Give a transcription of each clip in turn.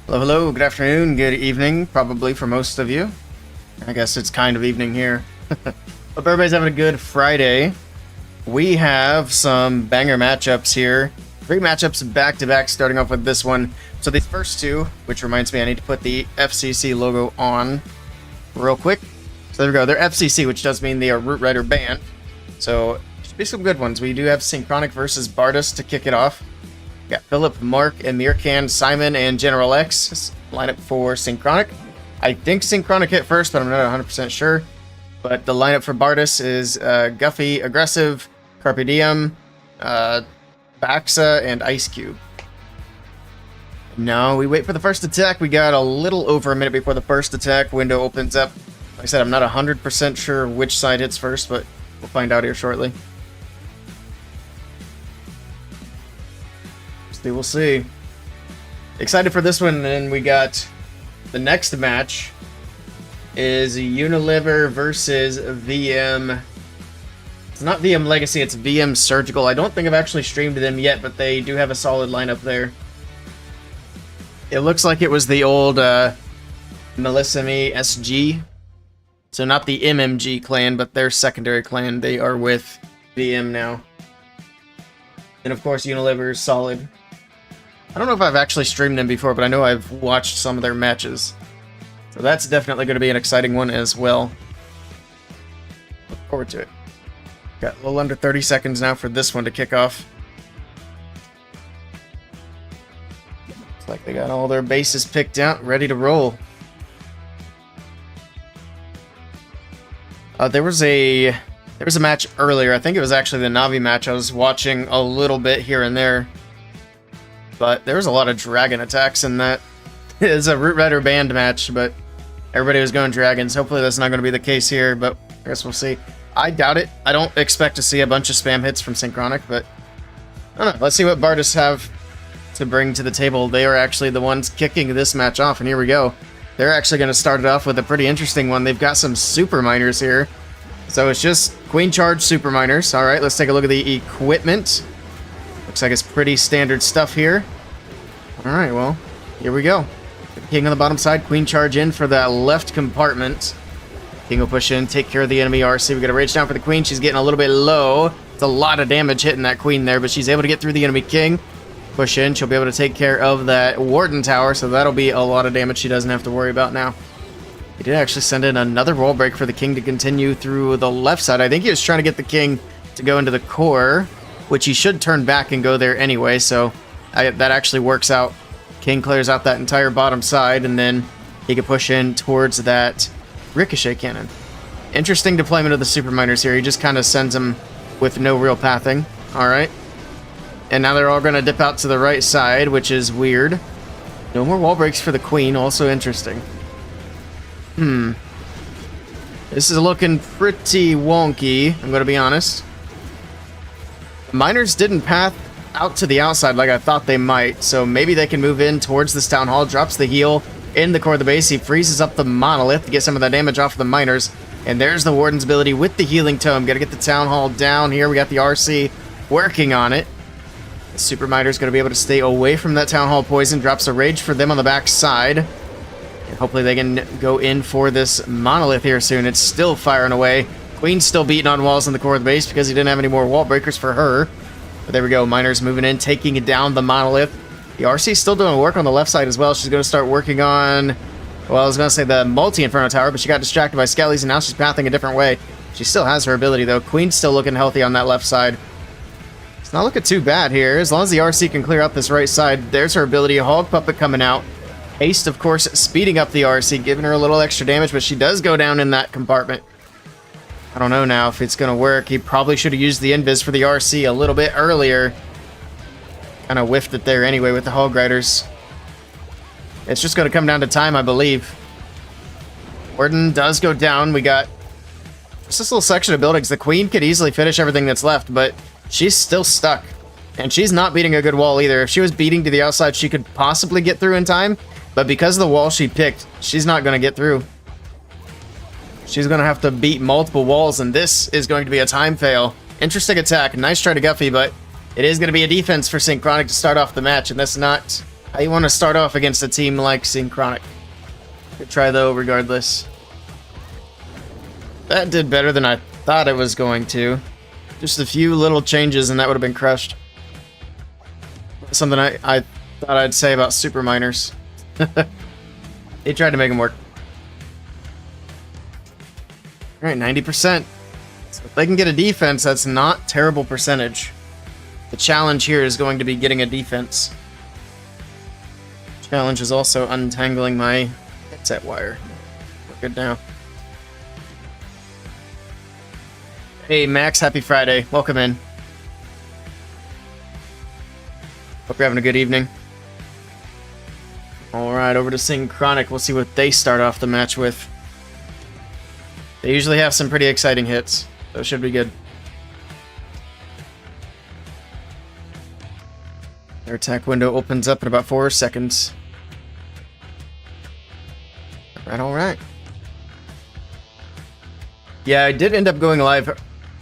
Hello, hello, good afternoon, good evening, probably for most of you. I guess it's kind of evening here. Hope everybody's having a good Friday. We have some banger matchups here. 3 matchups back-to-back, starting off with this one. So these first two, which reminds me I need to put the FCC logo on real quick. So there we go, they're FCC, which does mean they are Root Rider banned. So should be some good ones. We do have Synchronic versus Bardus to kick it off. Got Philip, Mark, Amirkan, Simon, and General X. Lineup for Synchronic. I think Synchronic hit first, but I'm not 100% sure. But the lineup for Bardus is Guffy, Aggressive, Carpe Diem, Baxa, and Ice Cube. Now we wait for the first attack. We got a little over a minute before the first attack window opens up. Like I said, I'm not 100% sure which side hits first, but we'll find out here shortly. We'll see. Excited for this one, and we got the next match is Unilever versus VM. It's not VM Legacy, it's VM Surgical. I don't think I've actually streamed them yet, but they do have a solid lineup there. It looks like it was the old Melissami SG. So not the MMG clan, but their secondary clan. They are with VM now. And of course, Unilever is solid. I don't know if I've actually streamed them before, but I know I've watched some of their matches. So that's definitely going to be an exciting one as well. Look forward to it. Got a little under 30 seconds now for this one to kick off. Looks like they got all their bases picked out, ready to roll. There was a match earlier. I think it was actually the Navi match. I was watching a little bit here and there. But there was a lot of dragon attacks in that. It's a Root Rider banned match, but everybody was going dragons. Hopefully that's not going to be the case here, but I guess we'll see. I doubt it. I don't expect to see a bunch of spam hits from Synchronic, but I don't know. Let's see what Bardus have to bring to the table. They are actually the ones kicking this match off, and here we go. They're actually going to start it off with a pretty interesting one. They've got some super miners here. So it's just Queen Charge super miners. All right, let's take a look at the equipment. Looks like it's pretty standard stuff here. Alright, well, here we go. King on the bottom side, Queen Charge in for that left compartment. King will push in, take care of the enemy RC. We got to rage down for the Queen. She's getting a little bit low. It's a lot of damage hitting that Queen there, but she's able to get through the enemy King. Push in, she'll be able to take care of that Warden Tower, so that'll be a lot of damage she doesn't have to worry about now. He did actually send in another wall break for the King to continue through the left side. I think he was trying to get the King to go into the core, which he should turn back and go there anyway, so that actually works out. King clears out that entire bottom side, and then he can push in towards that ricochet cannon. Interesting deployment of the super miners here. He just kind of sends them with no real pathing. Alright. And now they're all going to dip out to the right side, which is weird. No more wall breaks for the Queen, also interesting. This is looking pretty wonky, I'm going to be honest. The miners didn't path out to the outside like I thought they might, so maybe they can move in towards this town hall. Drops the heal in the core of the base. He freezes up the monolith to get some of that damage off of the miners, and there's the Warden's ability with the healing tome. Gotta get the town hall down here. We got the RC working on it. The super miner's gonna be able to stay away from that town hall poison. Drops a rage for them on the back side, and hopefully they can go in for this monolith here soon. It's still firing away. Queen's still beating on walls in the core of the base because he didn't have any more wall breakers for her. But there we go, miners moving in, taking it down the monolith. The RC's still doing work on the left side as well. She's going to start working on, well, I was going to say the multi-inferno tower, but she got distracted by skellies, and now she's pathing a different way. She still has her ability, though. Queen's still looking healthy on that left side. It's not looking too bad here. As long as the RC can clear out this right side, there's her ability. Hog Puppet coming out. Haste, of course, speeding up the RC, giving her a little extra damage, but she does go down in that compartment. I don't know now if it's going to work. He probably should have used the invis for the RC a little bit earlier. Kind of whiffed it there anyway with the Hog Riders. It's just going to come down to time, I believe. Warden does go down. We got just this little section of buildings. The Queen could easily finish everything that's left, but she's still stuck. And she's not beating a good wall either. If she was beating to the outside, she could possibly get through in time. But because of the wall she picked, she's not going to get through. She's going to have to beat multiple walls, and this is going to be a time fail. Interesting attack. Nice try to Guffy, but it is going to be a defense for Synchronic to start off the match, and that's not How you want to start off against a team like Synchronic? Could try though, regardless. That did better than I thought it was going to. Just a few little changes and that would have been crushed. Something I thought I'd say about super miners. They tried to make them work. Alright, 90%. So if they can get a defense, that's not terrible percentage. The challenge here is going to be getting a defense. Challenge is also untangling my headset wire. We're good now. Hey Max, happy Friday. Welcome in. Hope you're having a good evening. Alright, over to Synchronic. We'll see what they start off the match with. They usually have some pretty exciting hits, so it should be good. Their attack window opens up in about 4 seconds. Alright. Yeah, I did end up going live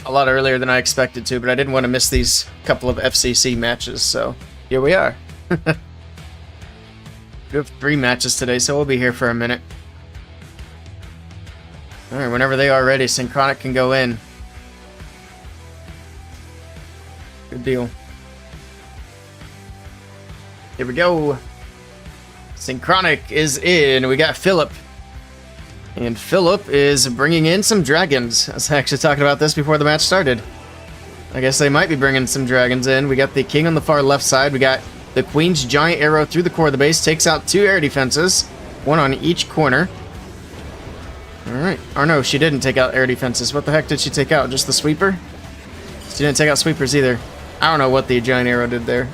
a lot earlier than I expected to, but I didn't want to miss these couple of FCC matches, so here we are. We have 3 matches today, so we'll be here for a minute. Alright, whenever they are ready, Synchronic can go in. Good deal. Here we go. Synchronic is in. We got Philip. And Philip is bringing in some dragons. I was actually talking about this before the match started. I guess they might be bringing some dragons in. We got the king on the far left side. We got the queen's giant arrow through the core of the base. Takes out 2 air defenses. 1 on each corner. Alright. Or no, she didn't take out air defenses. What the heck did she take out? Just the sweeper? She didn't take out sweepers either. I don't know what the giant arrow did there.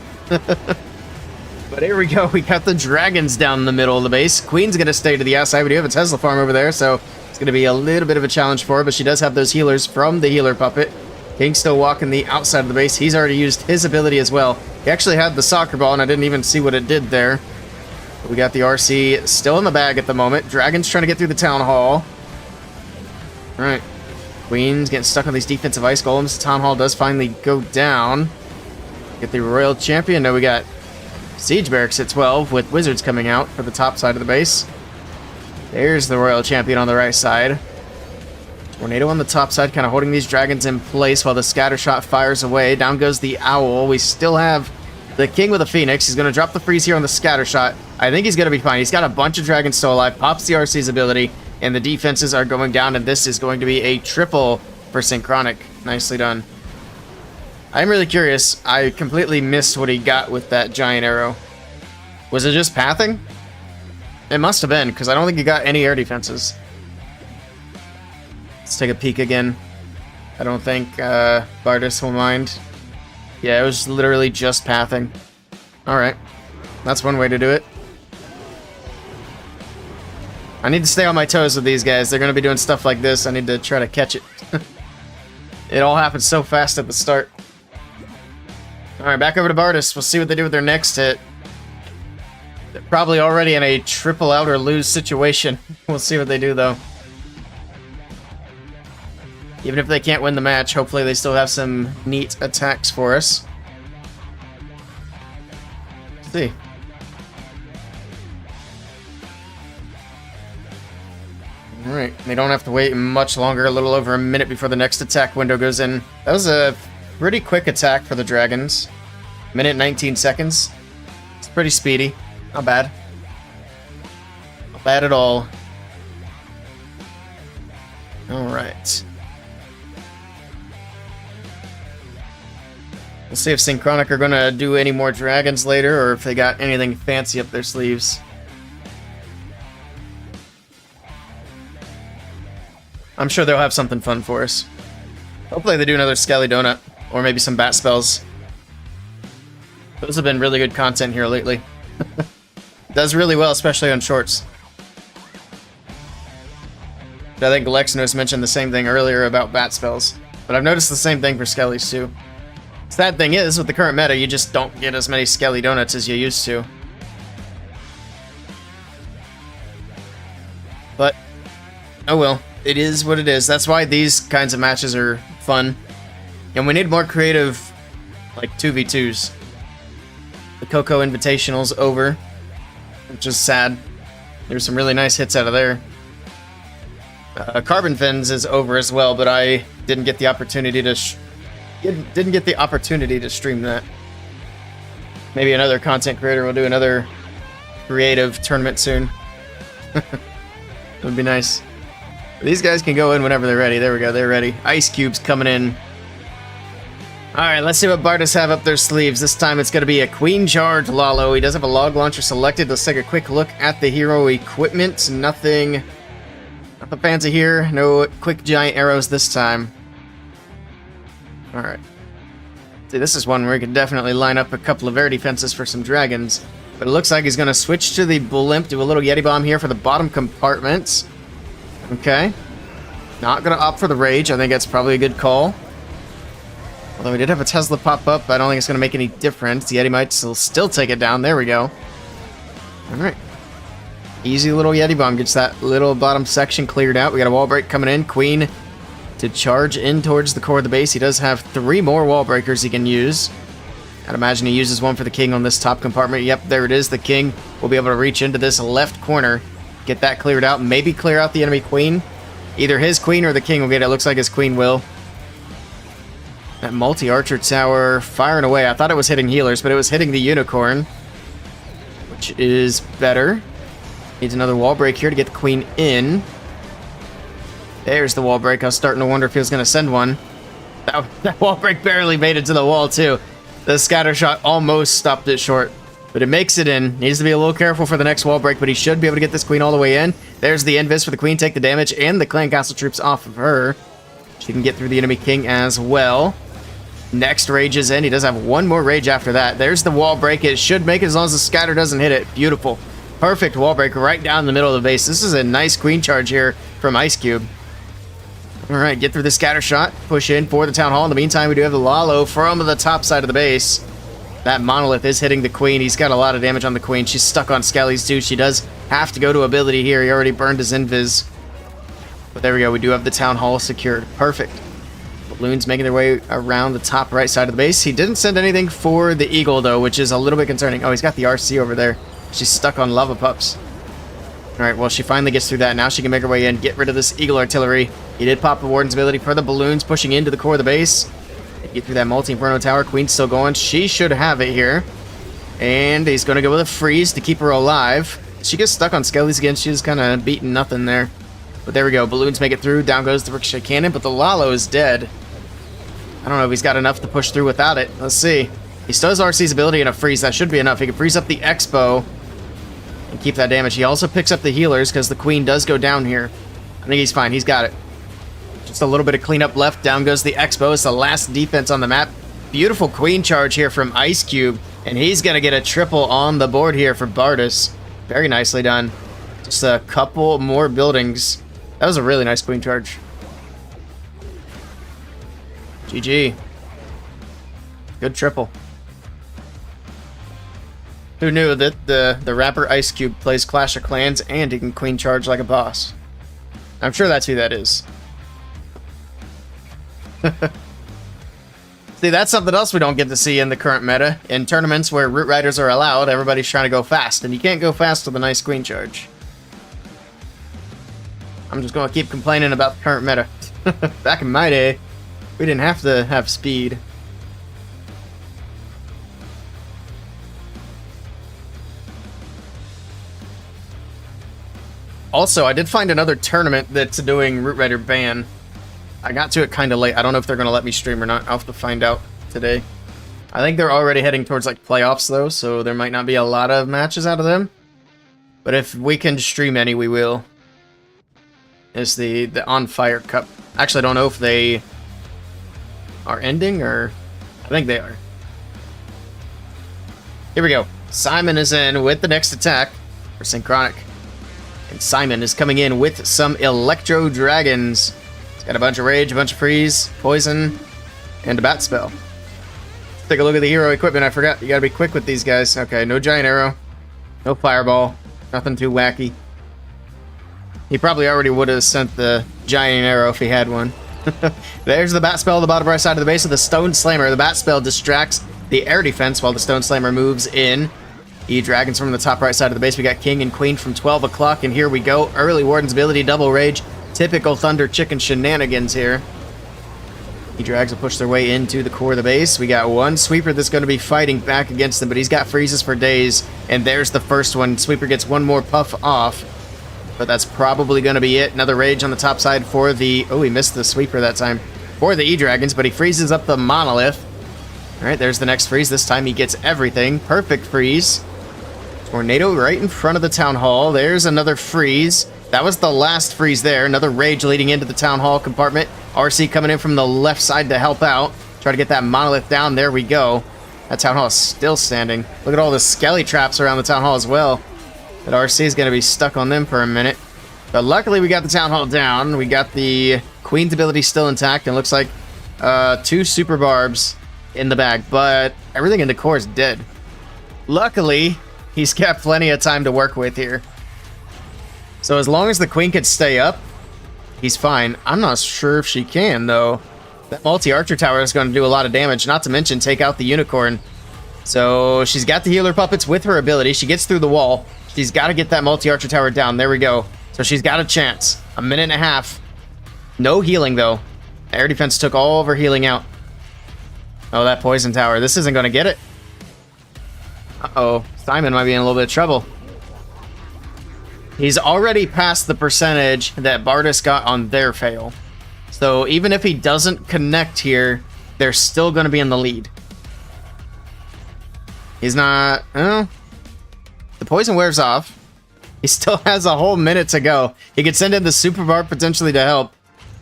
But here we go. We got the dragons down in the middle of the base. Queen's going to stay to the outside. We do have a Tesla farm over there, so it's going to be a little bit of a challenge for her, but she does have those healers from the healer puppet. King's still walking the outside of the base. He's already used his ability as well. He actually had the soccer ball, and I didn't even see what it did there. But we got the RC still in the bag at the moment. Dragon's trying to get through the town hall. All right. Queen's getting stuck on these defensive ice golems. Town hall does finally go down. Get the royal champion. Now we got Siege Barracks at 12 with wizards coming out for the top side of the base. There's the royal champion on the right side. Tornado on the top side, kind of holding these dragons in place while the scatter shot fires away. Down goes the owl. We still have the king with a phoenix. He's going to drop the freeze here on the scatter shot. I think he's going to be fine. He's got a bunch of dragons still alive. Pops the RC's ability, and the defenses are going down, and this is going to be a triple for Synchronic. Nicely done. I'm really curious. I completely missed what he got with that giant arrow. Was it just pathing? It must have been, because I don't think he got any air defenses. Let's take a peek again. I don't think Bardis will mind. Yeah, it was literally just pathing. Alright. That's one way to do it. I need to stay on my toes with these guys. They're going to be doing stuff like this. I need to try to catch it. It all happened so fast at the start. Alright, back over to Bardis. We'll see what they do with their next hit. They're probably already in a triple out or lose situation. We'll see what they do, though. Even if they can't win the match, hopefully they still have some neat attacks for us. Let's see. Alright, they don't have to wait much longer, a little over a minute before the next attack window goes in. That was a pretty quick attack for the dragons. Minute 19 seconds. It's pretty speedy. Not bad. Not bad at all. Alright. We'll see if Synchronic are going to do any more dragons later, or if they got anything fancy up their sleeves. I'm sure they'll have something fun for us. Hopefully they do another Skelly Donut, or maybe some bat spells. Those have been really good content here lately. Does really well, especially on shorts. But I think Lexnos mentioned the same thing earlier about bat spells. But I've noticed the same thing for Skellies too. Sad thing is, with the current meta, you just don't get as many Skelly Donuts as you used to. But, oh well. It is what it is. That's why these kinds of matches are fun. And we need more creative, like, 2v2s. The Coco Invitational's over. which is sad. There's some really nice hits out of there. Carbon Fins is over as well, but I didn't get the opportunity to stream that. Maybe another content creator will do another creative tournament soon. It would be nice. These guys can go in whenever they're ready. There we go, they're ready. Ice Cubes coming in. Alright, let's see what Bardas have up their sleeves. This time it's going to be a Queen Charge Lalo. He does have a log launcher selected. Let's take a quick look at the hero equipment. Nothing fancy here. No quick giant arrows this time. Alright. See, this is one where he could definitely line up a couple of air defenses for some dragons. But it looks like he's going to switch to the blimp, do a little Yeti Bomb here for the bottom compartments. Okay. Not going to opt for the Rage. I think that's probably a good call. Although we did have a Tesla pop up, I don't think it's going to make any difference. The Yeti might still take it down. There we go. Alright. Easy little Yeti Bomb gets that little bottom section cleared out. We got a wall break coming in. Queen to charge in towards the core of the base. He does have 3 more wall breakers he can use. I'd imagine he uses one for the king on this top compartment. Yep, there it is. The king will be able to reach into this left corner, get that cleared out, maybe clear out the enemy queen. Either his queen or the king will get it. Looks like his queen will. That multi-archer tower firing away. I thought it was hitting healers, but it was hitting the unicorn, which is better. Needs another wall break here to get the queen in. There's the wall break. I was starting to wonder if he was going to send one. That wall break barely made it to the wall, too. The scatter shot almost stopped it short, but it makes it in. Needs to be a little careful for the next wall break, but he should be able to get this queen all the way in. There's the invis for the queen. Take the damage and the clan castle troops off of her. She can get through the enemy king as well. Next rage is in. He does have one more rage after that. There's the wall break. It should make it as long as the scatter doesn't hit it. Beautiful. Perfect wall break right down the middle of the base. This is a nice queen charge here from Ice Cube. Alright, get through the scatter shot. Push in for the town hall. In the meantime, we do have the Lalo from the top side of the base. That monolith is hitting the queen. He's got a lot of damage on the queen. She's stuck on Skellies too. She does have to go to ability here. He already burned his invis. But there we go. We do have the town hall secured. Perfect. Balloons making their way around the top right side of the base. He didn't send anything for the eagle, though, which is a little bit concerning. Oh, he's got the RC over there. She's stuck on lava pups. Alright, well, she finally gets through that. Now she can make her way in, get rid of this eagle artillery. He did pop the warden's ability for the balloons, pushing into the core of the base. Get through that multi-inferno tower. Queen's still going. She should have it here. And he's going to go with a freeze to keep her alive. She gets stuck on Skellies again. She's kind of beating nothing there. But there we go. Balloons make it through. Down goes the ricochet cannon, but the Lalo is dead. I don't know if he's got enough to push through without it. Let's see. He still has RC's ability and a freeze. That should be enough. He can freeze up the Expo and keep that damage. He also picks up the healers because the queen does go down here. I think he's fine. He's got it. Just a little bit of cleanup left. Down goes the Expo. It's the last defense on the map. Beautiful queen charge here from Ice Cube. And he's going to get a triple on the board here for Bardas. Very nicely done. Just a couple more buildings. That was a really nice queen charge. GG. Good triple. Who knew that the rapper Ice Cube plays Clash of Clans and he can queen charge like a boss? I'm sure that's who that is. See, that's something else we don't get to see in the current meta. In tournaments where root riders are allowed, everybody's trying to go fast, and you can't go fast with a nice queen charge. I'm just going to keep complaining about the current meta. Back in my day, we didn't have to have speed. Also, I did find another tournament that's doing Root Rider ban. I got to it kind of late. I don't know if they're going to let me stream or not. I'll have to find out today. I think they're already heading towards like playoffs though, so there might not be a lot of matches out of them. But if we can stream any, we will. It's the On Fire Cup. Actually, I don't know if they are ending or... I think they are. Here we go. Simon is in with the next attack for Synchronic. And Simon is coming in with some Electro Dragons. He's got a bunch of Rage, a bunch of Freeze, Poison, and a Bat Spell. Let's take a look at the hero equipment. I forgot. You gotta be quick with these guys. Okay, no Giant Arrow. No Fireball. Nothing too wacky. He probably already would have sent the Giant Arrow if he had one. There's the Bat Spell on the bottom right side of the base of the Stone Slammer. The Bat Spell distracts the air defense while the Stone Slammer moves in. E-Dragons from the top right side of the base. We got King and Queen from 12 o'clock, and here we go. Early Warden's ability, double rage. Typical Thunder Chicken shenanigans here. E-Drags will push their way into the core of the base. We got one Sweeper that's going to be fighting back against them, but he's got freezes for days, and there's the first one. Sweeper gets one more puff off, but that's probably going to be it. Another rage on the top side for the... Oh, he missed the Sweeper that time. For the E-Dragons, but he freezes up the Monolith. All right, there's the next freeze. This time he gets everything. Perfect freeze. Tornado right in front of the Town Hall. There's another freeze. That was the last freeze there. Another rage leading into the Town Hall compartment. RC coming in from the left side to help out. Try to get that Monolith down. There we go. That Town Hall is still standing. Look at all the skelly traps around the Town Hall as well. That RC is going to be stuck on them for a minute. But luckily we got the Town Hall down. We got the Queen's ability still intact. And looks like 2 Super Barbs in the bag. But everything in the core is dead. Luckily, he's got plenty of time to work with here. So as long as the Queen could stay up, he's fine. I'm not sure if she can, though. That multi-archer tower is going to do a lot of damage, not to mention take out the Unicorn. So she's got the healer puppets with her ability. She gets through the wall. She's got to get that multi-archer tower down. There we go. So she's got a chance. A minute and a half. No healing, though. Air defense took all of her healing out. Oh, that poison tower. This isn't going to get it. Uh-oh. Simon might be in a little bit of trouble. He's already past the percentage that Bardis got on their fail. So even if he doesn't connect here, they're still going to be in the lead. He's not... Oh. The poison wears off. He still has a whole minute to go. He could send in the Super Bar potentially to help.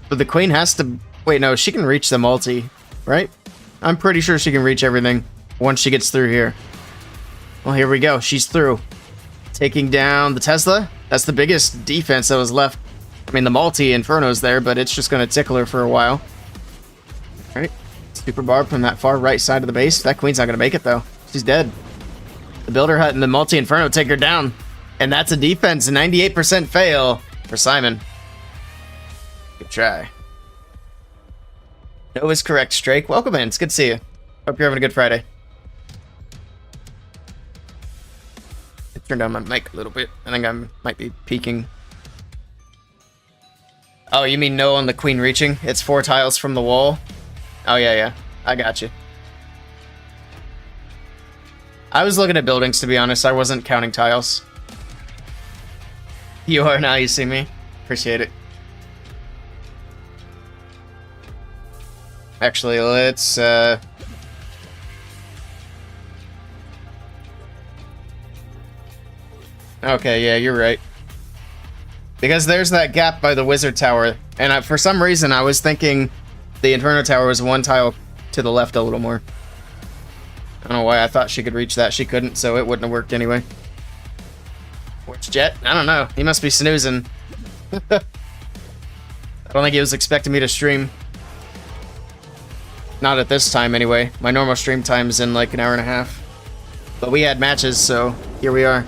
But the Queen has to... Wait, no, she can reach the multi, right? I'm pretty sure she can reach everything once she gets through here. Well, here we go. She's through. Taking down the Tesla. That's the biggest defense that was left. I mean, the multi-Inferno's there, but it's just going to tickle her for a while. All right. Super Barb from that far right side of the base. That Queen's not going to make it, though. She's dead. The Builder Hut and the multi-Inferno take her down. And that's a defense. 98% fail for Simon. Good try. No is correct, Strake. Welcome in. It's good to see you. Hope you're having a good Friday. Turn down my mic a little bit. I think I might be peeking. Oh, you mean no on the Queen reaching? It's 4 tiles from the wall? Oh, yeah. I got you. I was looking at buildings, to be honest. I wasn't counting tiles. You are now, you see me. Appreciate it. Actually, let's... Okay, yeah, you're right. Because there's that gap by the Wizard Tower, and for some reason I was thinking the Inferno Tower was 1 tile to the left a little more. I don't know why I thought she could reach that. She couldn't, so it wouldn't have worked anyway. Where's Jet? I don't know. He must be snoozing. I don't think he was expecting me to stream. Not at this time, anyway. My normal stream time is in like an hour and a half. But we had matches, so here we are.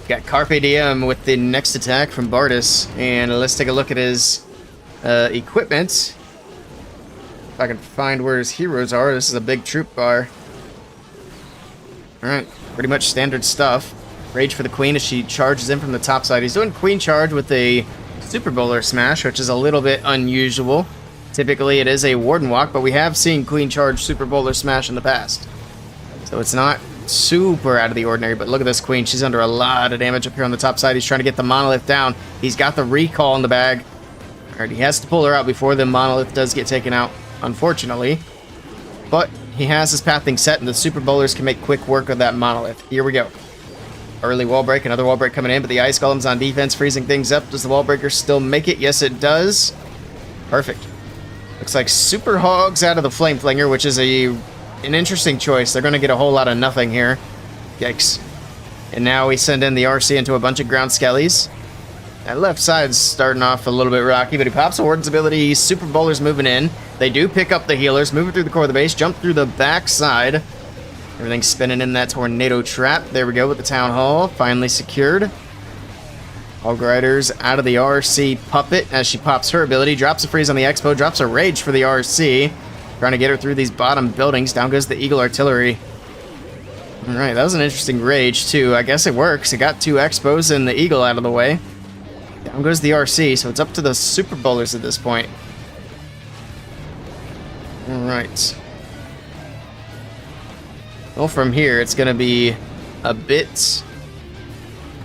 Got Carpe Diem with the next attack from Bardis, and let's take a look at his equipment. If I can find where his heroes are. This is a big troop bar. Alright, pretty much standard stuff. Rage for the Queen as she charges in from the top side. He's doing Queen Charge with a Super Bowler Smash, which is a little bit unusual. Typically it is a Warden Walk, but we have seen Queen Charge Super Bowler Smash in the past. So it's not super out of the ordinary, but look at this Queen. She's under a lot of damage up here on the top side. He's trying to get the Monolith down. He's got the recall in the bag. Alright, he has to pull her out before the Monolith does get taken out, unfortunately. But he has his pathing set, and the Super Bowlers can make quick work of that Monolith. Here we go. Early wall break, another wall break coming in, but the Ice Golem's on defense, freezing things up. Does the wall breaker still make it? Yes, it does. Perfect. Looks like Super Hogs out of the Flame Flinger, which is an interesting choice. They're going to get a whole lot of nothing here. Yikes. And now we send in the RC into a bunch of ground skellies. That left side's starting off a little bit rocky, but he pops a Warden's ability. Super Bowlers moving in. They do pick up the healers, moving through the core of the base, jump through the back side. Everything's spinning in that tornado trap. There we go with the Town Hall. Finally secured. Hog Riders out of the RC puppet as she pops her ability. Drops a freeze on the Expo. Drops a rage for the RC. Trying to get her through these bottom buildings. Down goes the Eagle Artillery. Alright, that was an interesting rage, too. I guess it works. It got 2 Expos and the Eagle out of the way. Down goes the RC, so it's up to the Super Bowlers at this point. Alright. Well, from here, it's going to be a bit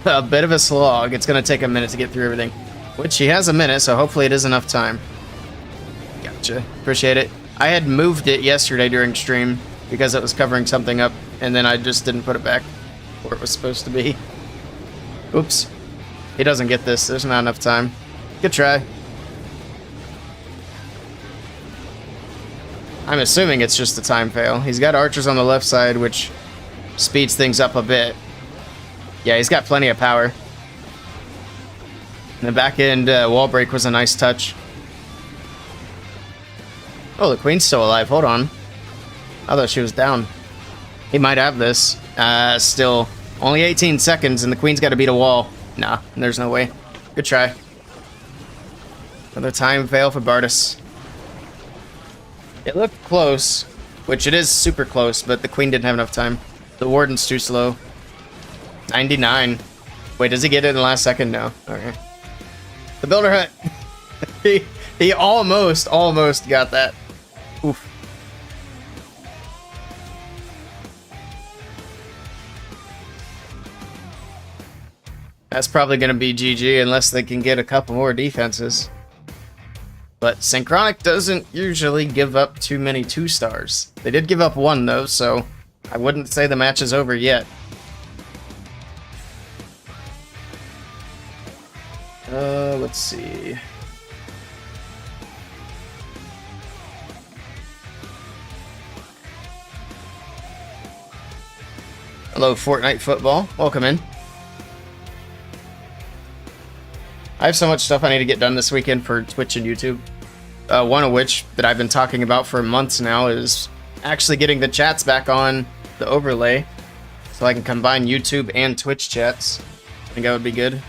of a slog. It's going to take a minute to get through everything. Which he has a minute, so hopefully it is enough time. Gotcha. Appreciate it. I had moved it yesterday during stream because it was covering something up, and then I just didn't put it back where it was supposed to be. Oops. He doesn't get this. There's not enough time. Good try. I'm assuming it's just a time fail. He's got archers on the left side, which speeds things up a bit. Yeah, he's got plenty of power. And the back end wall break was a nice touch. Oh, the queen's still alive. Hold on. I thought she was down. He might have this. Still, only 18 seconds, and the queen's got to beat a wall. Nah, there's no way. Good try. Another time fail for Bartis. It looked close, which it is super close, but the queen didn't have enough time. The warden's too slow. 99. Wait, does he get it in the last second? No. Okay. The builder hut. he almost got that. Oof. That's probably going to be GG unless they can get a couple more defenses. But Synchronic doesn't usually give up too many 2-stars. They did give up 1 though, so I wouldn't say the match is over yet. Let's see. Hello, Fortnite Football. Welcome in. I have so much stuff I need to get done this weekend for Twitch and YouTube. One of which that I've been talking about for months now is actually getting the chats back on the overlay so I can combine YouTube and Twitch chats. I think that would be good.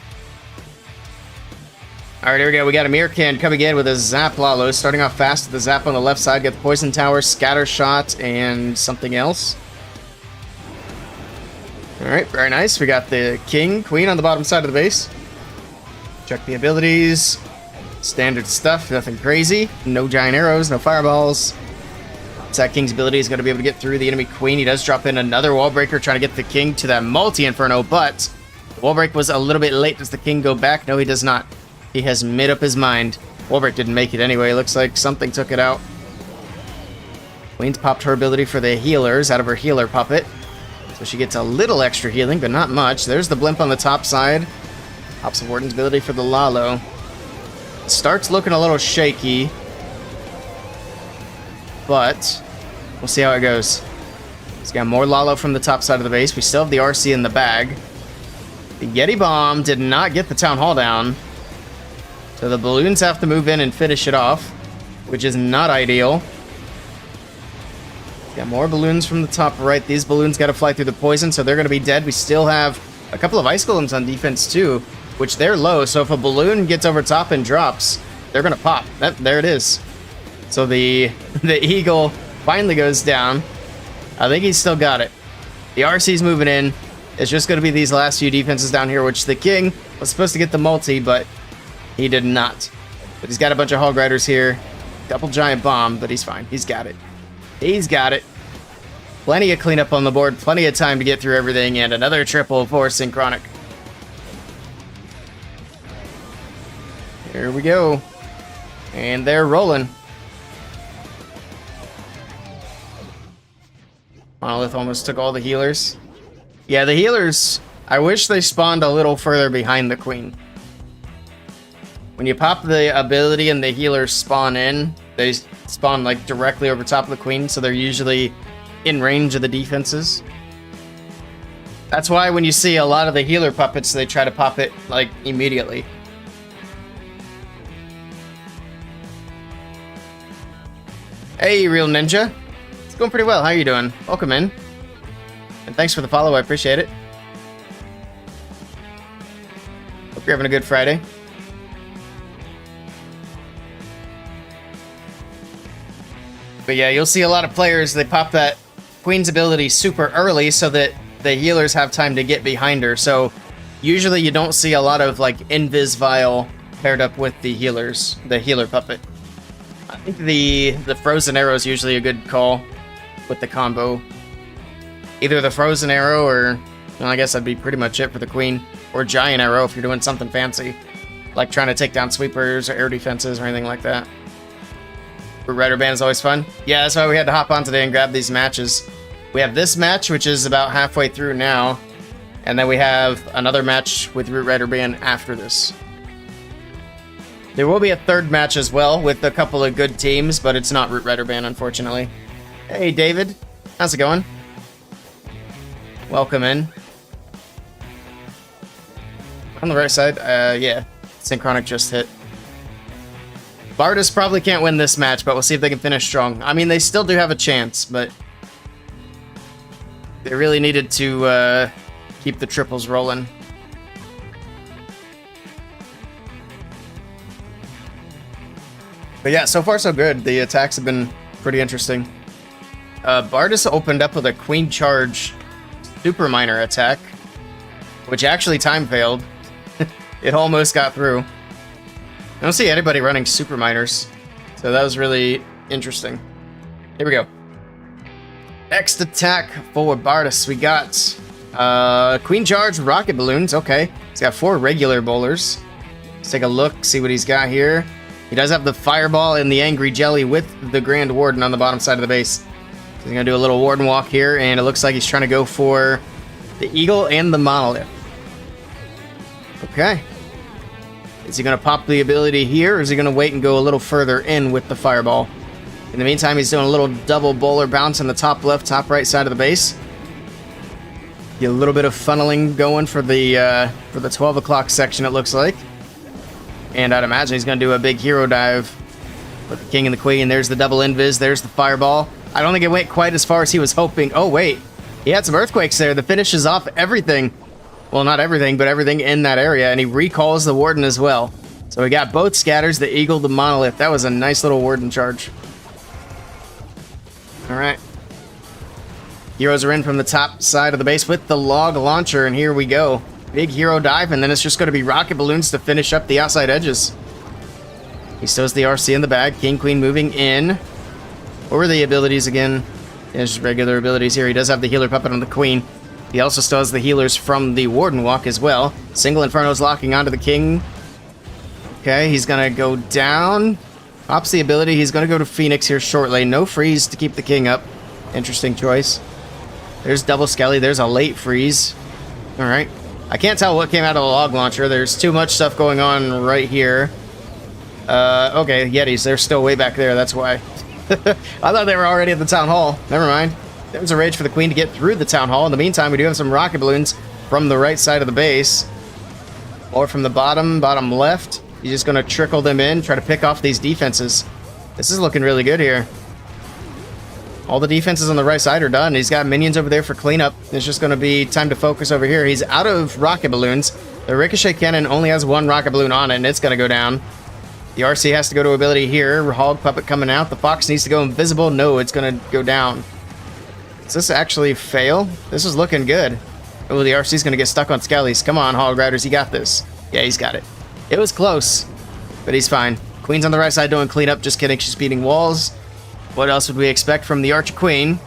Alright, here we go. We got a Mirkan coming in with a Zap Lalo. Starting off fast with the Zap on the left side. Got the Poison Tower, Scatter Shot, and something else. Alright, very nice. We got the King, Queen on the bottom side of the base. Check the abilities. Standard stuff, nothing crazy. No giant arrows, no fireballs. That King's ability is going to be able to get through the enemy Queen. He does drop in another wall breaker trying to get the King to that multi-inferno, but the wall break was a little bit late. Does the King go back? No, he does not. He has made up his mind. Wall break didn't make it anyway. Looks like something took it out. Queen's popped her ability for the healers out of her healer puppet. So she gets a little extra healing, but not much. There's the blimp on the top side. Pops the Warden's ability for the Lalo. Starts looking a little shaky, but we'll see how it goes. He's got more Lalo from the top side of the base. We still have the RC in the bag. The Yeti Bomb did not get the Town Hall down, so the balloons have to move in and finish it off, which is not ideal. Got more balloons from the top right. These balloons got to fly through the poison, so they're going to be dead. We still have a couple of ice golems on defense too, which they're low. So if a balloon gets over top and drops, they're going to pop. There it is. So the Eagle finally goes down. I think he's still got it. The RC's moving in. It's just going to be these last few defenses down here, which the King was supposed to get the multi, but he did not. But he's got a bunch of Hog Riders here. Couple giant bomb, but he's fine. He's got it. He's got it. Plenty of cleanup on the board. Plenty of time to get through everything. And another triple for Synchronic. Here we go. And they're rolling. Monolith almost took all the healers. Yeah, the healers, I wish they spawned a little further behind the Queen. When you pop the ability and the healers spawn in, they spawn like directly over top of the Queen, so they're usually in range of the defenses. That's why when you see a lot of the healer puppets, they try to pop it like immediately. Hey, Real Ninja. It's going pretty well. How you doing? Welcome in. And thanks for the follow. I appreciate it. Hope you're having a good Friday. But yeah, you'll see a lot of players, they pop that Queen's ability super early so that the healers have time to get behind her. So usually you don't see a lot of like Invis Vial paired up with the healers, the healer puppet. I think the frozen arrow is usually a good call with the combo. Either the frozen arrow or, well, I guess that'd be pretty much it for the queen, or giant arrow if you're doing something fancy, like trying to take down sweepers or air defenses or anything like that. Rider Band is always fun. Yeah, that's why we had to hop on today and grab these matches. We have this match, which is about halfway through now, and then we have another match with Root Rider Band after this. There will be a third match as well with a couple of good teams, but it's not Root Rider Band, unfortunately. Hey, David. How's it going? Welcome in. On the right side, yeah. Synchronic just hit. Bardus probably can't win this match, but we'll see if they can finish strong. I mean, they still do have a chance, but they really needed to keep the triples rolling. But yeah, so far so good. The attacks have been pretty interesting. Bardus opened up with a Queen Charge Super Miner attack, which actually time failed. It almost got through. I don't see anybody running Super Miners, so that was really interesting. Here we go. Next attack for Bardus, we got Queen Charge Rocket Balloons. Okay, he's got 4 regular bowlers. Let's take a look, see what he's got here. He does have the Fireball and the Angry Jelly with the Grand Warden on the bottom side of the base. So he's going to do a little Warden walk here, and it looks like he's trying to go for the Eagle and the Monolith. Okay. Is he going to pop the ability here, or is he going to wait and go a little further in with the Fireball? In the meantime, he's doing a little double bowler bounce on the top left, top right side of the base. Get a little bit of funneling going for the 12 o'clock section, it looks like. And I'd imagine he's going to do a big hero dive with the King and the Queen. There's the double invis, there's the Fireball. I don't think it went quite as far as he was hoping. Oh, wait. He had some Earthquakes there that finishes off everything. Well, not everything, but everything in that area, and he recalls the Warden as well. So we got both scatters, the Eagle, the Monolith. That was a nice little Warden charge. Alright. Heroes are in from the top side of the base with the Log Launcher, and here we go. Big hero dive, and then it's just going to be Rocket Balloons to finish up the outside edges. He still has the RC in the bag. King, Queen moving in. What were the abilities again? Yeah, just regular abilities here. He does have the Healer Puppet on the Queen. He also still has the healers from the Warden Walk as well. Single Inferno's locking onto the King. Okay, he's going to go down. Pops the ability. He's going to go to Phoenix here shortly. No freeze to keep the King up. Interesting choice. There's double Skelly. There's a late freeze. All right. I can't tell what came out of the Log Launcher. There's too much stuff going on right here. Okay, Yetis. They're still way back there. That's why. I thought they were already at the Town Hall. Never mind. There's a rage for the Queen to get through the Town Hall. In the meantime, we do have some Rocket Balloons from the right side of the base. Or from the bottom left. He's just going to trickle them in, try to pick off these defenses. This is looking really good here. All the defenses on the right side are done. He's got minions over there for cleanup. It's just going to be time to focus over here. He's out of Rocket Balloons. The Ricochet Cannon only has 1 Rocket Balloon on it, and it's going to go down. The RC has to go to ability here. Hog Puppet coming out. The Fox needs to go invisible. No, it's going to go down. Does this actually fail? This is looking good. Oh, the RC's going to get stuck on Skellies. Come on, Hog Riders, you got this. Yeah, he's got it. It was close, but he's fine. Queen's on the right side doing cleanup. Just kidding, she's beating walls. What else would we expect from the Archer Queen?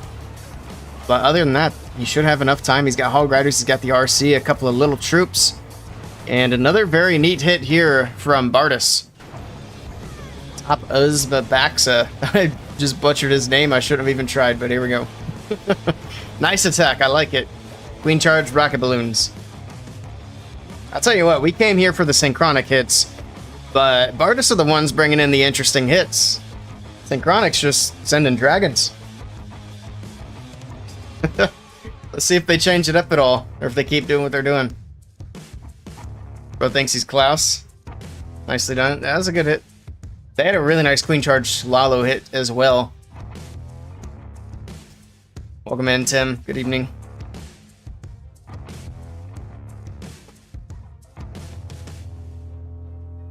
But other than that, he should have enough time. He's got Hog Riders, he's got the RC, a couple of little troops. And another very neat hit here from Bardus. Top Uzbabaxa. I just butchered his name. I shouldn't have even tried, but here we go. Nice attack. I like it. Queen Charge, Rocket Balloons. I'll tell you what, we came here for the Synchronic hits, but Bardus are the ones bringing in the interesting hits. Synchronic's just sending dragons. Let's see if they change it up at all, or if they keep doing what they're doing. Bro thinks he's Klaus. Nicely done. That was a good hit. They had a really nice Queen Charge Lalo hit as well. Welcome in, Tim. Good evening.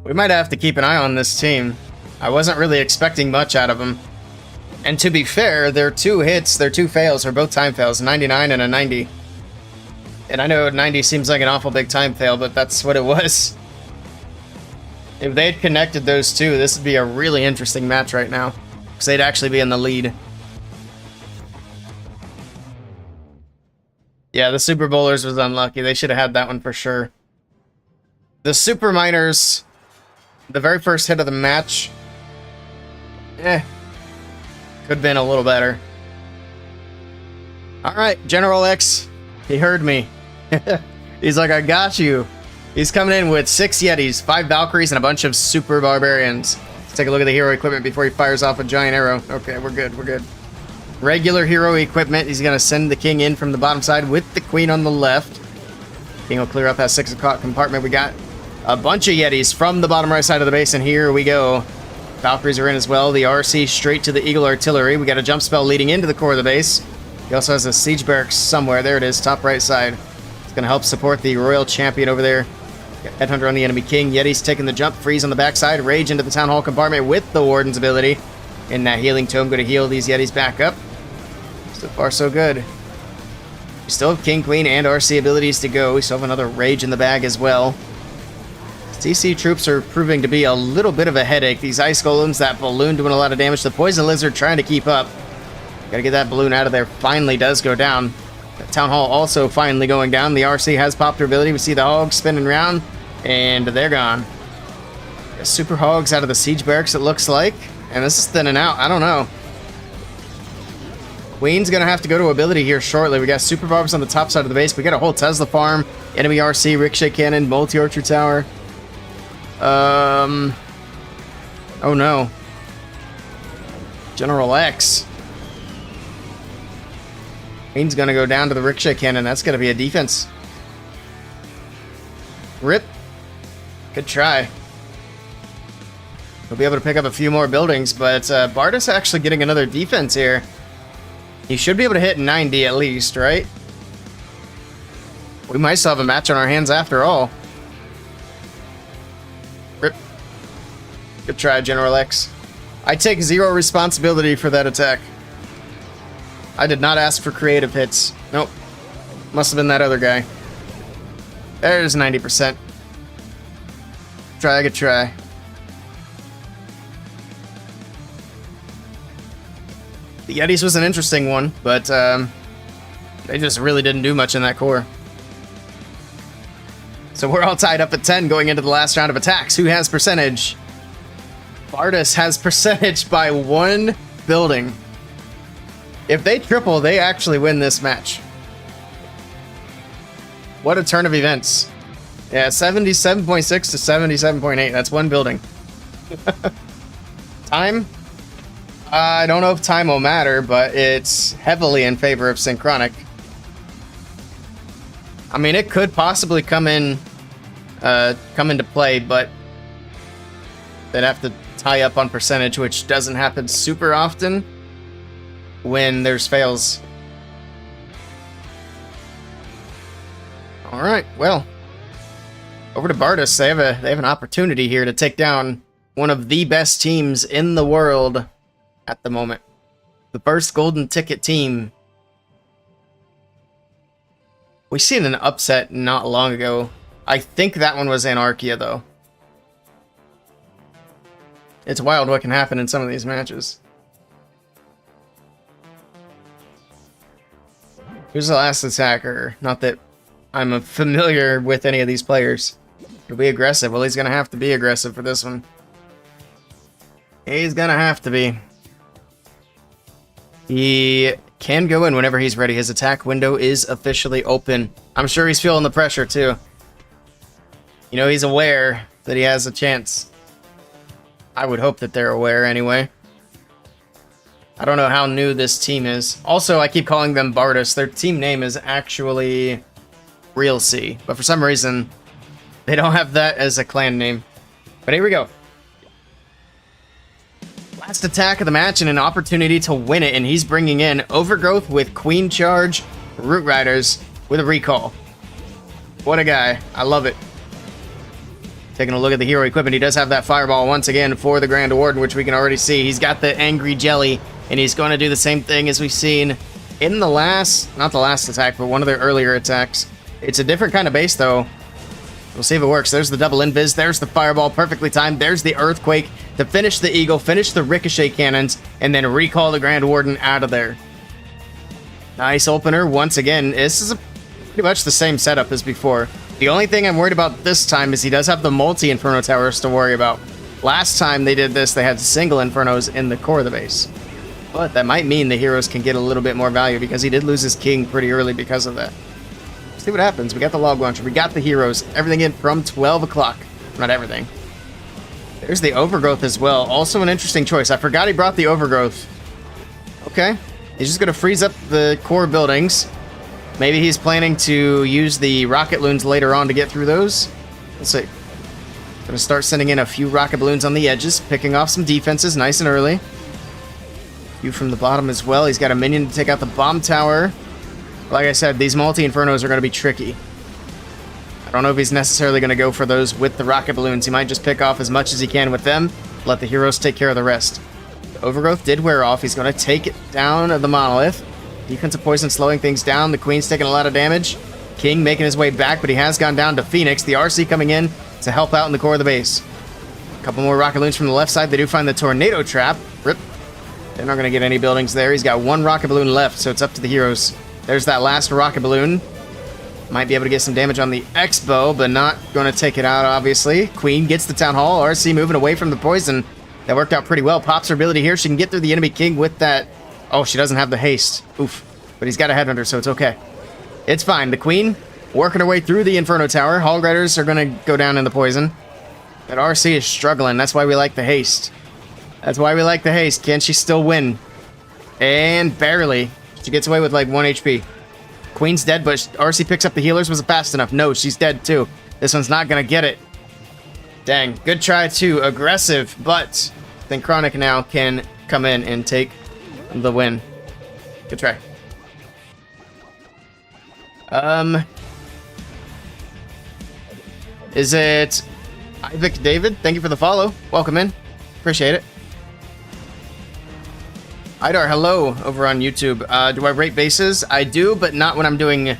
We might have to keep an eye on this team. I wasn't really expecting much out of them. And to be fair, their 2 hits, their 2 fails are both time fails, 99 and a 90. And I know 90 seems like an awful big time fail, but that's what it was. If they had connected those two, this would be a really interesting match right now. Because they'd actually be in the lead. Yeah, the Super Bowlers was unlucky. They should have had that one for sure. The Super Miners, the very first hit of the match, could have been a little better. Alright, General X, he heard me. He's like, I got you. He's coming in with 6 Yetis, 5 Valkyries, and a bunch of Super Barbarians. Let's take a look at the hero equipment before he fires off a giant arrow. Okay, we're good, we're good. Regular hero equipment. He's going to send the king in from the bottom side with the queen on the left. King will clear up that 6 o'clock compartment. We got a bunch of Yetis from the bottom right side of the base, and here we go. Valkyries are in as well. The RC straight to the Eagle Artillery. We got a jump spell leading into the core of the base. He also has a siege barracks somewhere. There it is, top right side. It's going to help support the Royal Champion over there. Got Headhunter on the enemy king. Yeti's taking the jump. Freeze on the backside. Rage into the Town Hall compartment with the Warden's ability. And that healing tome going to heal these Yetis back up. So far, so good. We still have King, Queen, and RC abilities to go. We still have another Rage in the bag as well. CC troops are proving to be a little bit of a headache. These Ice Golems, that balloon doing a lot of damage. The Poison Lizard trying to keep up. Gotta get that balloon out of there. Finally does go down. The Town Hall also finally going down. The RC has popped her ability. We see the Hogs spinning around, and they're gone. Super Hogs out of the Siege Barracks, it looks like. And this is thinning out. I don't know. Queen's gonna have to go to ability here shortly. We got Super Barbs on the top side of the base. We got a whole Tesla farm, enemy RC, Ricochet Cannon, multi-archer tower. Oh no. General X. Queen's gonna go down to the Ricochet Cannon. That's gonna be a defense. Rip. Good try. We'll be able to pick up a few more buildings, but Bardus actually getting another defense here. He should be able to hit 90 at least, right? We might still have a match on our hands after all. Rip. Good try, General X. I take 0 responsibility for that attack. I did not ask for creative hits. Nope. Must have been that other guy. There's 90%. Try, good try. The Yetis was an interesting one, but they just really didn't do much in that core. So we're all tied up at 10 going into the last round of attacks. Who has percentage? Bardus has percentage by 1 building. If they triple, they actually win this match. What a turn of events. Yeah, 77.6 to 77.8. That's 1 building. Time? I don't know if time will matter, but it's heavily in favor of Synchronic. I mean, it could possibly come into play, but they'd have to tie up on percentage, which doesn't happen super often when there's fails. All right, well, over to Bardus. They have an opportunity here to take down one of the best teams in the world at the moment. The first golden ticket team. We seen an upset not long ago. I think that one was Anarchia, though. It's wild what can happen in some of these matches. Who's the last attacker? Not that I'm familiar with any of these players. He'll be aggressive. Well, he's going to have to be aggressive for this one. He's going to have to be. He can go in whenever he's ready. His attack window is officially open. I'm sure he's feeling the pressure, too. You know, he's aware that he has a chance. I would hope that they're aware, anyway. I don't know how new this team is. Also, I keep calling them Bardus. Their team name is actually Real C. But for some reason, they don't have that as a clan name. But here we go. Last attack of the match and an opportunity to win it, and he's bringing in Overgrowth with Queen Charge, Root Riders with a recall. What a guy. I love it. Taking a look at the hero equipment, he does have that fireball once again for the Grand Warden, which we can already see. He's got the Angry Jelly, and he's going to do the same thing as we've seen in the last, not the last attack, but one of their earlier attacks. It's a different kind of base, though. We'll see if it works. There's the double invis. There's the fireball, perfectly timed. There's the earthquake to finish the eagle, finish the ricochet cannons, and then recall the Grand Warden out of there. Nice opener once again. This is pretty much the same setup as before. The only thing I'm worried about this time is he does have the multi-Inferno towers to worry about. Last time they did this, they had single Infernos in the core of the base. But that might mean the heroes can get a little bit more value because he did lose his king pretty early because of that. See what happens. We got the log launcher. We got the heroes. Everything in from 12 o'clock. Not everything. There's the overgrowth as well. Also an interesting choice. I forgot he brought the overgrowth. Okay. He's just going to freeze up the core buildings. Maybe he's planning to use the rocket balloons later on to get through those. Let's see. Going to start sending in a few rocket balloons on the edges, picking off some defenses nice and early. A few from the bottom as well. He's got a minion to take out the bomb tower. Like I said, these multi-infernos are going to be tricky. I don't know if he's necessarily going to go for those with the rocket balloons. He might just pick off as much as he can with them, let the heroes take care of the rest. The overgrowth did wear off. He's going to take it down the monolith. Defensive poison slowing things down. The queen's taking a lot of damage. King making his way back, but he has gone down to Phoenix. The RC coming in to help out in the core of the base. A couple more rocket balloons from the left side. They do find the tornado trap. Rip. They're not going to get any buildings there. He's got one rocket balloon left, so it's up to the heroes. There's that last rocket balloon. Might be able to get some damage on the X-bow, but not going to take it out, obviously. Queen gets the town hall. RC moving away from the poison. That worked out pretty well. Pops her ability here. She can get through the enemy king with that. Oh, she doesn't have the haste. Oof. But he's got a headhunter, so it's okay. It's fine. The queen working her way through the Inferno Tower. Hall Riders are going to go down in the poison. That RC is struggling. That's why we like the haste. That's why we like the haste. Can she still win? And barely. She gets away with like 1 HP. Queen's dead, but RC picks up the healers. Was it fast enough? No, she's dead too. This one's not going to get it. Dang. Good try too. Aggressive, but Synchronic now can come in and take the win. Good try. Is it Ivic David? Thank you for the follow. Welcome in. Appreciate it. Idar, hello, over on YouTube. Do I rate bases? I do, but not when I'm doing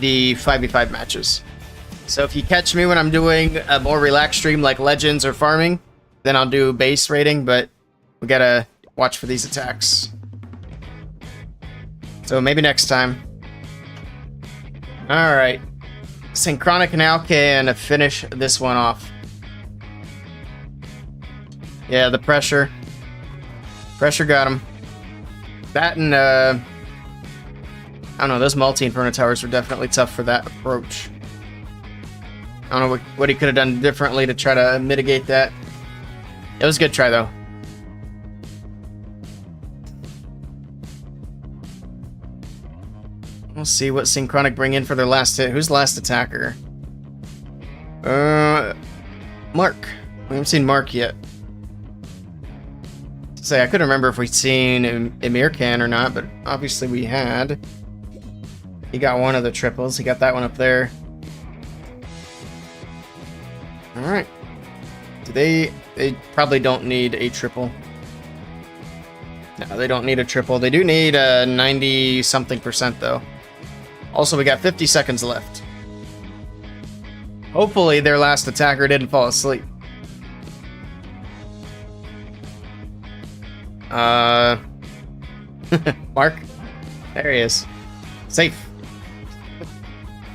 the 5v5 matches. So if you catch me when I'm doing a more relaxed stream like Legends or Farming, then I'll do base rating, but we gotta watch for these attacks. So maybe next time. Alright. Synchronic now can finish this one off. Yeah, the pressure. Pressure got him. That and, I don't know, those multi-Inferno Towers were definitely tough for that approach. I don't know what he could have done differently to try to mitigate that. It was a good try, though. We'll see what Synchronic bring in for their last hit. Who's the last attacker? Mark. We haven't seen Mark yet. Say, I couldn't remember if we'd seen Emir Khan or not, but obviously we had. He got one of the triples. He got that one up there. Alright. Do they probably don't need a triple. No, they don't need a triple. They do need a 90-something% though. Also, we got 50 seconds left. Hopefully their last attacker didn't fall asleep. Mark? There he is. Safe.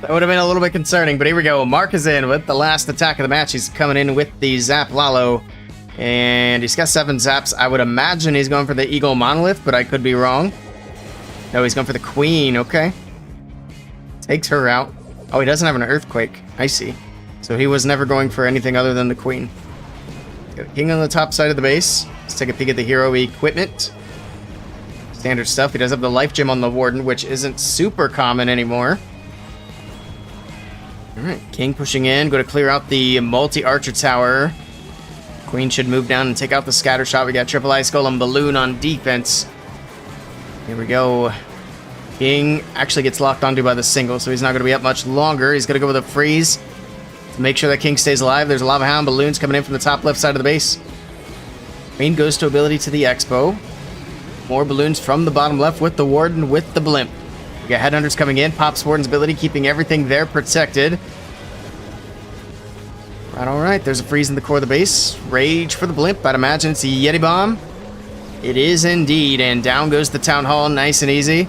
That would have been a little bit concerning, but here we go. Mark is in with the last attack of the match. He's coming in with the Zap Lalo, and he's got 7 zaps. I would imagine he's going for the Eagle Monolith, but I could be wrong. No, he's going for the Queen. Okay. Takes her out. Oh, he doesn't have an Earthquake. I see. So he was never going for anything other than the Queen. Got a King on the top side of the base. Let's take a peek at the hero equipment. Standard stuff. He does have the Life Gem on the Warden, which isn't super common anymore. Alright, King pushing in. Go to clear out the multi-archer tower. Queen should move down and take out the scatter shot. We got Triple Ice Golem Balloon on defense. Here we go. King actually gets locked onto by the single, so he's not going to be up much longer. He's going to go with a freeze to make sure that King stays alive. There's a Lava Hound balloons coming in from the top left side of the base. Queen goes to ability to the Expo. More balloons from the bottom left with the Warden with the Blimp. We got Headhunters coming in. Pops Warden's ability, keeping everything there protected. Right, all right. There's a freeze in the core of the base. Rage for the blimp. I'd imagine it's a Yeti Bomb. It is indeed. And down goes the Town Hall. Nice and easy.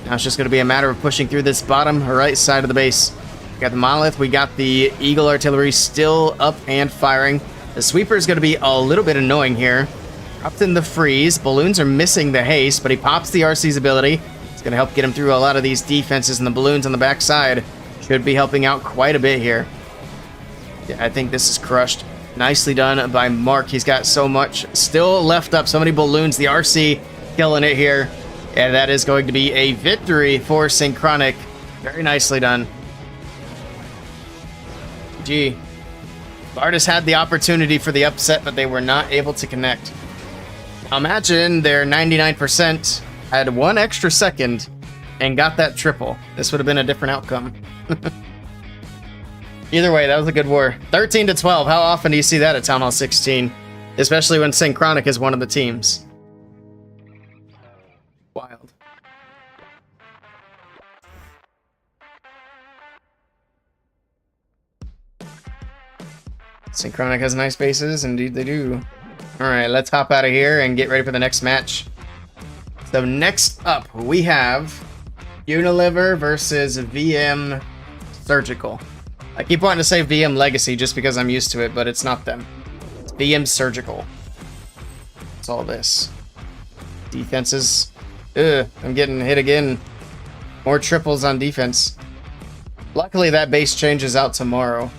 Now it's just going to be a matter of pushing through this bottom right side of the base. We got the Monolith. We got the Eagle Artillery still up and firing. The Sweeper is going to be a little bit annoying here. Up in the freeze. Balloons are missing the haste, but he pops the RC's ability. It's going to help get him through a lot of these defenses, and the balloons on the backside should be helping out quite a bit here. Yeah, I think this is crushed. Nicely done by Mark. He's got so much still left up. So many balloons. The RC killing it here. And that is going to be a victory for Synchronic. Very nicely done. Gee. Bardis had the opportunity for the upset, but they were not able to connect. Now imagine their 99% had 1 extra second and got that triple. This would have been a different outcome. Either way, that was a good war. 13-12. How often do you see that at Town Hall 16? Especially when Synchronic is one of the teams. Wild. Synchronic has nice bases. Indeed they do. Alright, let's hop out of here and get ready for the next match. So next up, we have Unilever versus VM Surgical. I keep wanting to say VM Legacy just because I'm used to it, but it's not them. It's VM Surgical. It's all this. Defenses. Ugh, I'm getting hit again. More triples on defense. Luckily, that base changes out tomorrow.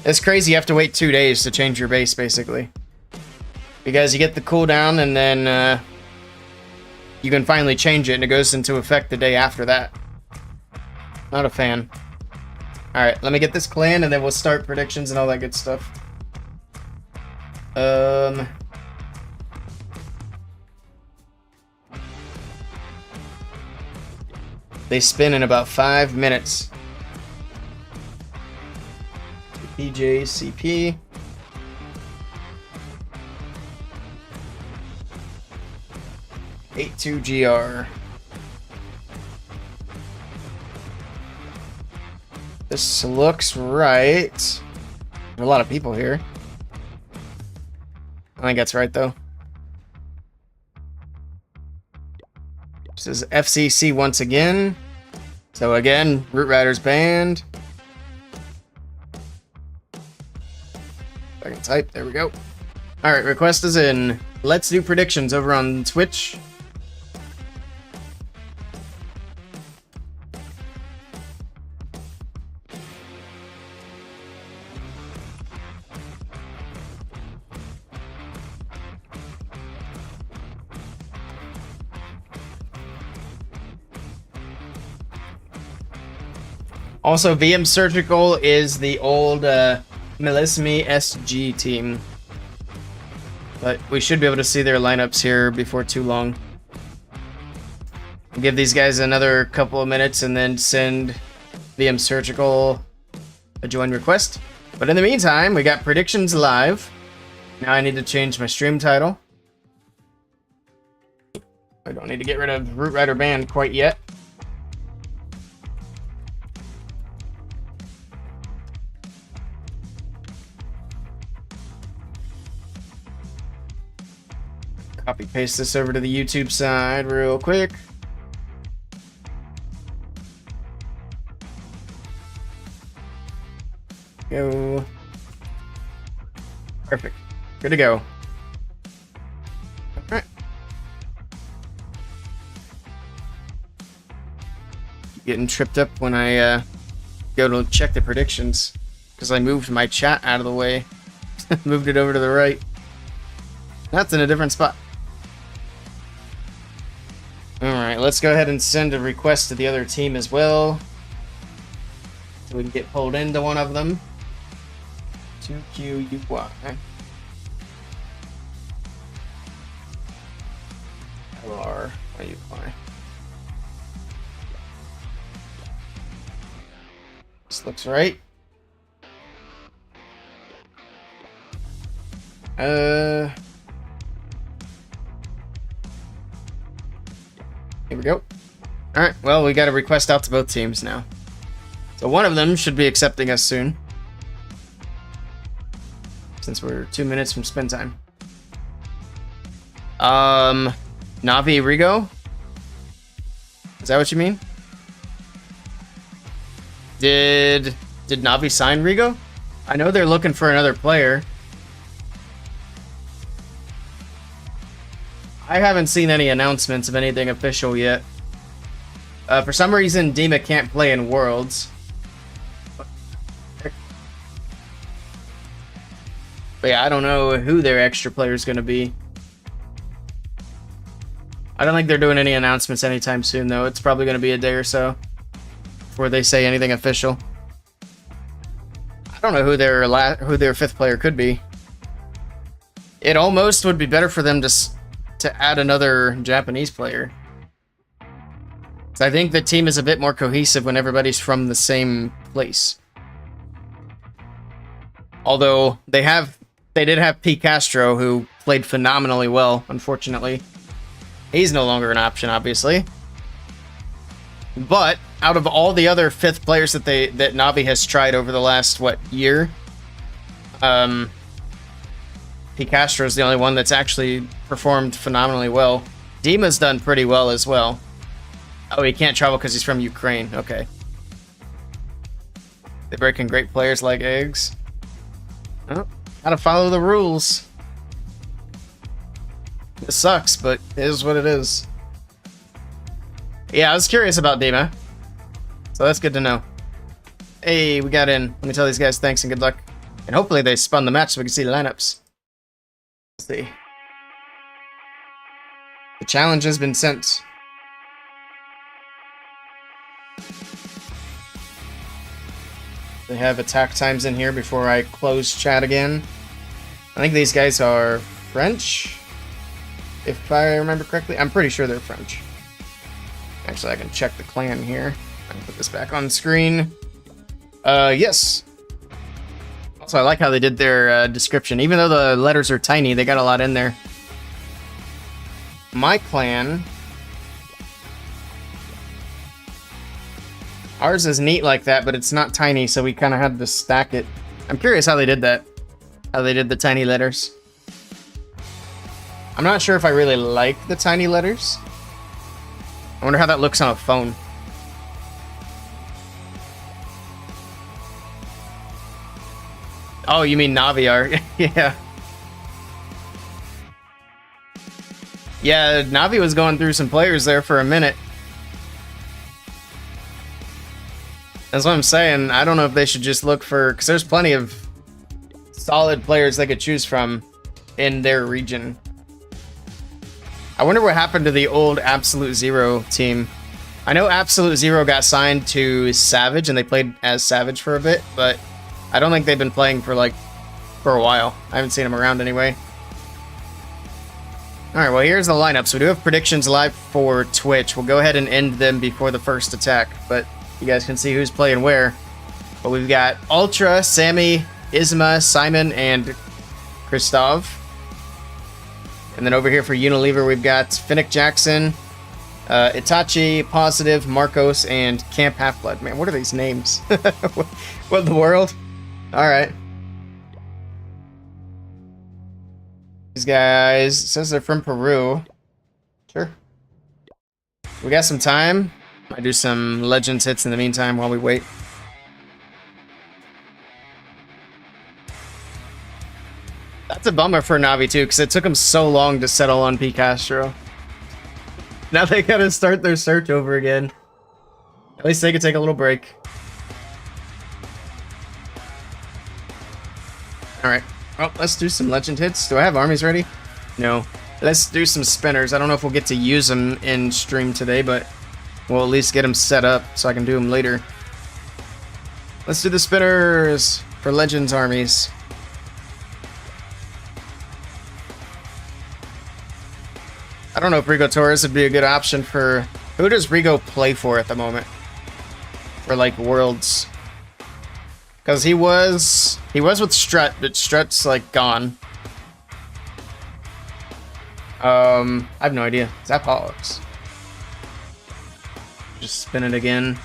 It's crazy, you have to wait 2 days to change your base, basically. Because you get the cooldown, and then you can finally change it, and it goes into effect the day after that. Not a fan. Alright, let me get this clan, and then we'll start predictions and all that good stuff. They spin in about 5 minutes. PJCP. $82GR. This looks right. There's a lot of people here. I think that's right, though. This is FCC once again. So again, Root Riders banned. I can type. There we go. All right, request is in. Let's do predictions over on Twitch. Also, VM Surgical is the old Melismi SG team. But we should be able to see their lineups here before too long. Give these guys another couple of minutes and then send VM Surgical a join request. But in the meantime, we got predictions live. Now I need to change my stream title. I don't need to get rid of Root Rider Band quite yet. Copy paste this over to the YouTube side real quick. Go. Perfect. Good to go. Alright. Getting tripped up when I go to check the predictions because I moved my chat out of the way. Moved it over to the right. That's in a different spot. Alright, let's go ahead and send a request to the other team as well. So we can get pulled into one of them. 2QUY. LRUY. This looks right. we go. Alright, well, we got a request out to both teams now. So one of them should be accepting us soon. Since we're 2 minutes from spin time. Navi Rigo? Is that what you mean? Did Navi sign Rigo? I know they're looking for another player. I haven't seen any announcements of anything official yet. For some reason, Dima can't play in Worlds. But yeah, I don't know who their extra player is going to be. I don't think they're doing any announcements anytime soon, though. It's probably going to be a day or so before they say anything official. I don't know who their fifth player could be. It almost would be better for them to add another Japanese player. So I think the team is a bit more cohesive when everybody's from the same place. Although they did have P. Castro, who played phenomenally well, unfortunately. He's no longer an option, obviously. But out of all the other fifth players that Navi has tried over the last, year? P. Castro is the only one that's actually performed phenomenally well. Dima's done pretty well as well. Oh, he can't travel because he's from Ukraine. Okay. They break in great players like eggs. Oh, gotta follow the rules. It sucks, but it is what it is. Yeah, I was curious about Dima. So that's good to know. Hey, we got in. Let me tell these guys thanks and good luck. And hopefully they spun the match so we can see the lineups. Let's see. The challenge has been sent. They have attack times in here before I close chat again. I think these guys are French, if I remember correctly. I'm pretty sure they're French. Actually, I can check the clan here. I can put this back on screen. Yes. Also, I like how they did their description. Even though the letters are tiny, they got a lot in there. My clan... Ours is neat like that, but it's not tiny, so we kind of had to stack it. I'm curious how they did that. How they did the tiny letters. I'm not sure if I really like the tiny letters. I wonder how that looks on a phone. Oh, you mean Navi art? Yeah. Yeah, Navi was going through some players there for a minute. That's what I'm saying. I don't know if they should just look for... Because there's plenty of solid players they could choose from in their region. I wonder what happened to the old Absolute Zero team. I know Absolute Zero got signed to Savage, and they played as Savage for a bit, but I don't think they've been playing for a while. I haven't seen them around anyway. Alright, well, here's the lineup. So we do have predictions live for Twitch. We'll go ahead and end them before the first attack, but you guys can see who's playing where. But we've got Ultra, Sammy, Isma, Simon, and Christoph. And then over here for Unilever, we've got Finnick Jackson, Itachi, Positive, Marcos, and Camp Half-Blood. Man, what are these names? What in the world? Alright. These guys, it says they're from Peru. Sure. We got some time. Might do some Legends hits in the meantime while we wait. That's a bummer for Navi too, because it took them so long to settle on P. Castro. Now they gotta start their search over again. At least they could take a little break. Alright. Well, let's do some legend hits. Do I have armies ready? No. Let's do some spinners. I don't know if we'll get to use them in stream today, but we'll at least get them set up so I can do them later. Let's do the spinners for Legends armies. I don't know if Rigo Torres would be a good option for... Who does Rigo play for at the moment? For, Worlds. Because he was with Strut, but Strut's, gone. I have no idea. Is that Pollux? Just spin it again.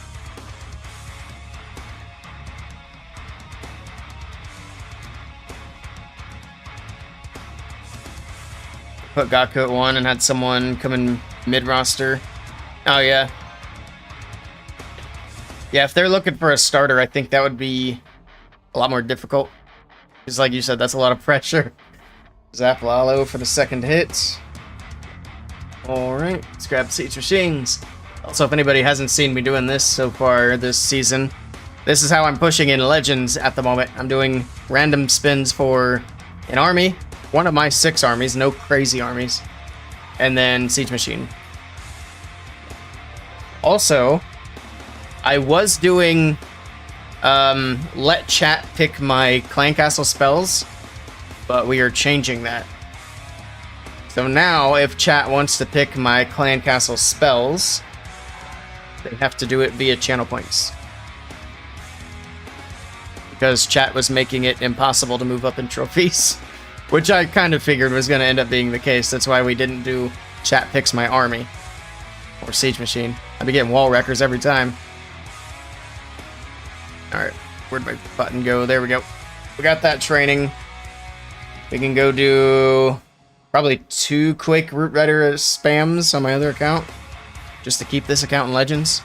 Put Gaku at 1 and had someone come in mid-roster. Oh, yeah. Yeah, if they're looking for a starter, I think that would be a lot more difficult. Because like you said, that's a lot of pressure. Zap Lalo for the second hit. Alright, let's grab Siege Machines. Also, if anybody hasn't seen me doing this so far this season, this is how I'm pushing in Legends at the moment. I'm doing random spins for an army. One of my 6 armies, no crazy armies. And then Siege Machine. Also, I was doing let chat pick my clan castle spells, but we are changing that. So now, if chat wants to pick my clan castle spells, they have to do it via channel points. Because chat was making it impossible to move up in trophies. Which I kind of figured was going to end up being the case. That's why we didn't do chat picks my army. Or Siege Machine. I'd be getting wall wreckers every time. Alright, where'd my button go? There we go. We got that training. We can go do probably 2 quick Root Rider spams on my other account. Just to keep this account in Legends.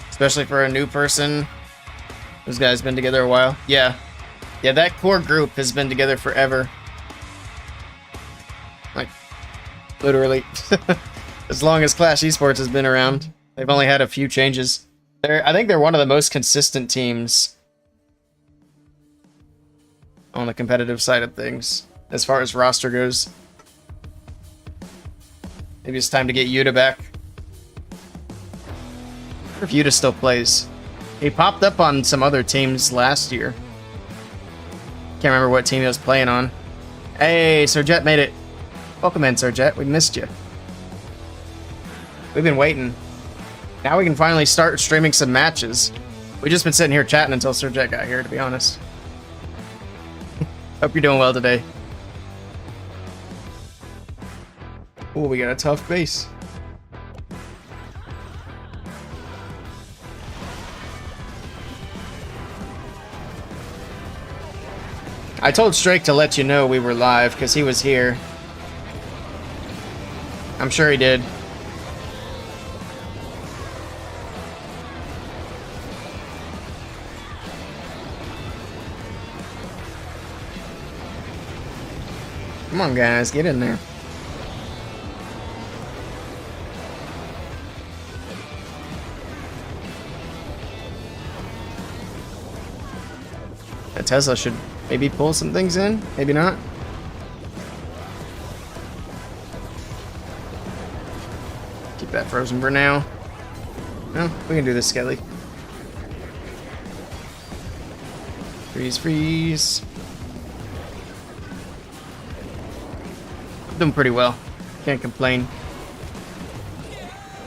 Especially for a new person. Those guys been together a while. Yeah. Yeah, that core group has been together forever. Like, literally. As long as Clash Esports has been around. They've only had a few changes. I think they're one of the most consistent teams on the competitive side of things, as far as roster goes. Maybe it's time to get Yuta back. I wonder if Yuta still plays. He popped up on some other teams last year. Can't remember what team he was playing on. Hey, Sir Jet made it. Welcome in, Sir Jet. We missed you. We've been waiting. Now we can finally start streaming some matches. We've just been sitting here chatting until Sir Jet got here, to be honest. Hope you're doing well today. Oh, we got a tough base. I told Strake to let you know we were live because he was here. I'm sure he did. Come on, guys, get in there. That Tesla should maybe pull some things in, maybe not. Keep that frozen for now. No, we can do this, Skelly. Freeze, freeze. I'm doing pretty well. Can't complain.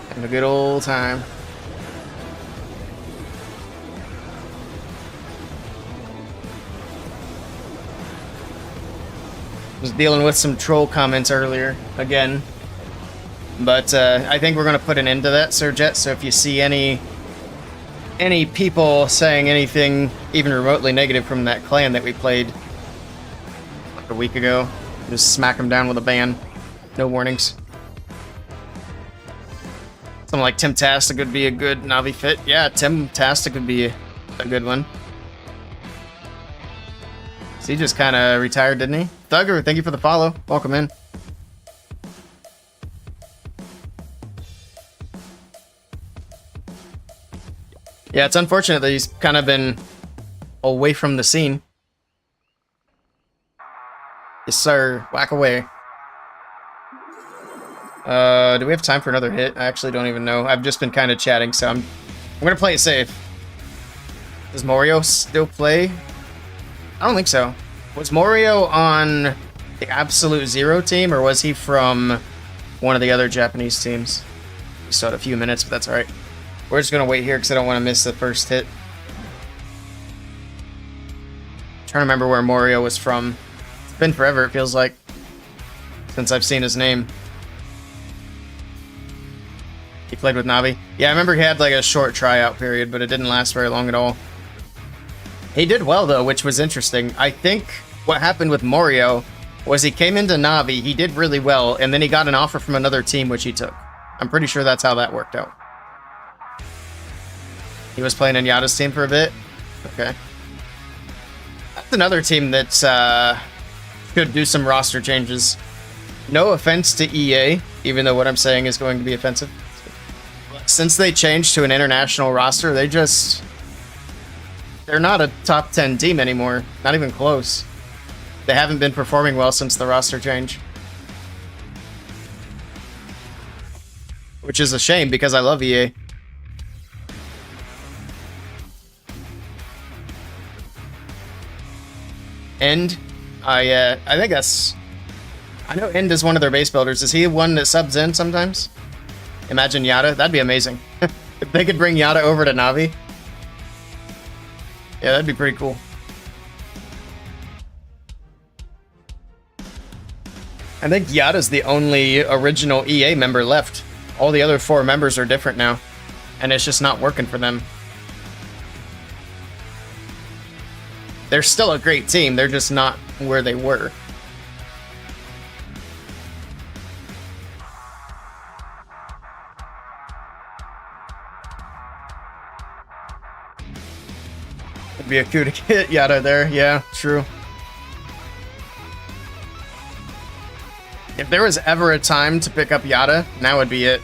Having a good old time. Was dealing with some troll comments earlier again, but I think we're gonna put an end to that, Sir Jet. So if you see any people saying anything even remotely negative from that clan that we played like a week ago, just smack them down with a ban. No warnings. Something like Tim Tastic would be a good Navi fit. Yeah, Tim Tastic would be a good one. So he just kind of retired, didn't he? Thugger, thank you for the follow. Welcome in. Yeah, it's unfortunate that he's kind of been away from the scene. Yes, sir. Whack away. Do we have time for another hit? I actually don't even know. I've just been kind of chatting, so I'm gonna play it safe. Does Morio still play? I don't think so. Was Morio on the Absolute Zero team, or was he from one of the other Japanese teams? We still had a few minutes, but that's alright. We're just gonna wait here because I don't want to miss the first hit. I'm trying to remember where Morio was from. It's been forever, it feels like, since I've seen his name. He played with Navi. Yeah, I remember he had like a short tryout period, but it didn't last very long at all. He did well though, which was interesting. I think what happened with Morio was he came into Navi, he did really well, and then he got an offer from another team, which he took. I'm pretty sure that's how that worked out. He was playing in Yada's team for a bit. Okay. That's another team that could do some roster changes. No offense to EA, even though what I'm saying is going to be offensive. Since they changed to an international roster, they're not a top 10 team anymore. Not even close. They haven't been performing well since the roster change. Which is a shame because I love EA. End. I think that's... I know End is one of their base builders. Is he one that subs in sometimes? Imagine Yada. That'd be amazing. If they could bring Yada over to Navi. Yeah, that'd be pretty cool. I think Yada's the only original EA member left. All the other 4 members are different now. And it's just not working for them. They're still a great team. They're just not where they were. It'd be a coup to get Yada there. Yeah, true. If there was ever a time to pick up Yada, now would be it.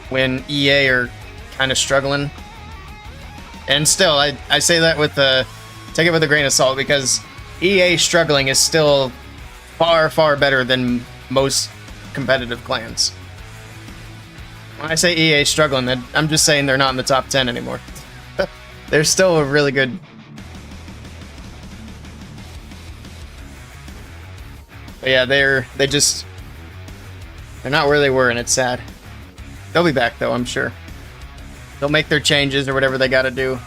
When EA are kind of struggling. And still, I say that with take it with a grain of salt, because EA struggling is still far, far better than most competitive clans. When I say EA struggling, I'm just saying they're not in the top 10 anymore. They're still a really good... But yeah, they're not where they were, and it's sad. They'll be back though, I'm sure. They'll make their changes or whatever they gotta do.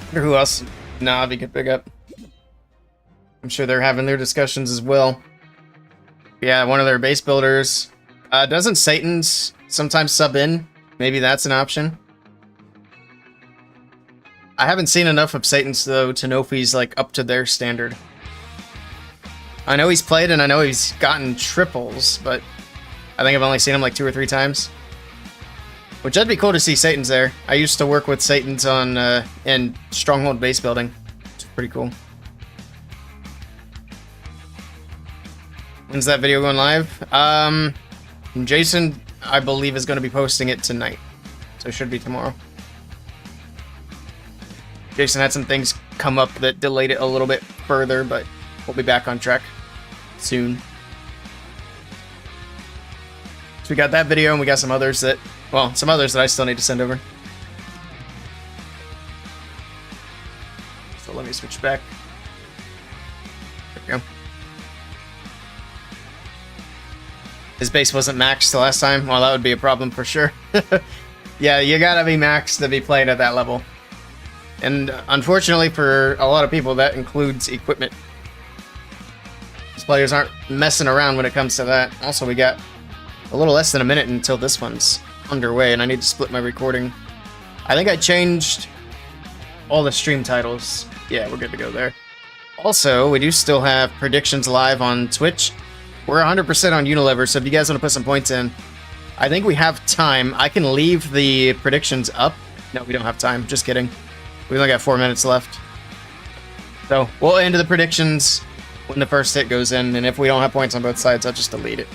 Wonder who else Navi could pick up. I'm sure they're having their discussions as well. Yeah, one of their base builders. Doesn't Satan's sometimes sub in? Maybe that's an option. I haven't seen enough of Satan's though to know if he's like up to their standard. I know he's played and I know he's gotten triples, but I think I've only seen him like 2 or 3 times. Which that'd be cool to see Satan's there. I used to work with Satan's on in Stronghold base building. It's pretty cool. When's that video going live? Jason, I believe, is going to be posting it tonight. So it should be tomorrow. Jason had some things come up that delayed it a little bit further, but we'll be back on track soon. So we got that video, and we got some others that, well, some others that I still need to send over. So let me switch back. There we go. His base wasn't maxed the last time. Well, that would be a problem for sure. Yeah, you gotta be maxed to be playing at that level. And unfortunately for a lot of people, that includes equipment. These players aren't messing around when it comes to that. Also, we got a little less than a minute until this one's underway, and I need to split my recording. I think I changed all the stream titles. Yeah, we're good to go there. Also, we do still have predictions live on Twitch. We're 100% on Unilever, so if you guys want to put some points in, I think we have time. I can leave the predictions up. No, we don't have time. Just kidding. We only got 4 minutes left. So we'll end the predictions when the first hit goes in, and if we don't have points on both sides, I'll just delete it.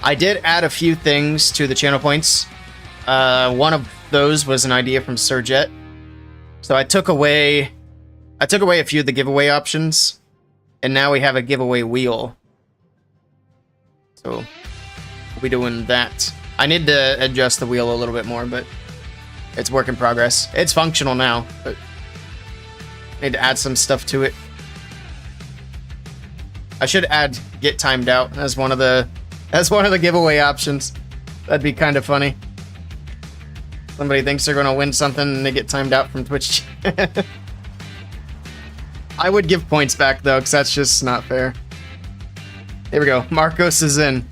I did add a few things to the channel points. One of those was an idea from Surjet. So I took away a few of the giveaway options, and now we have a giveaway wheel. So we'll be doing that. I need to adjust the wheel a little bit more, but it's work in progress. It's functional now, but I need to add some stuff to it. I should add get timed out as one of the giveaway options. That'd be kind of funny. Somebody thinks they're going to win something and they get timed out from Twitch. I would give points back, though, because that's just not fair. Here we go. Marcos is in.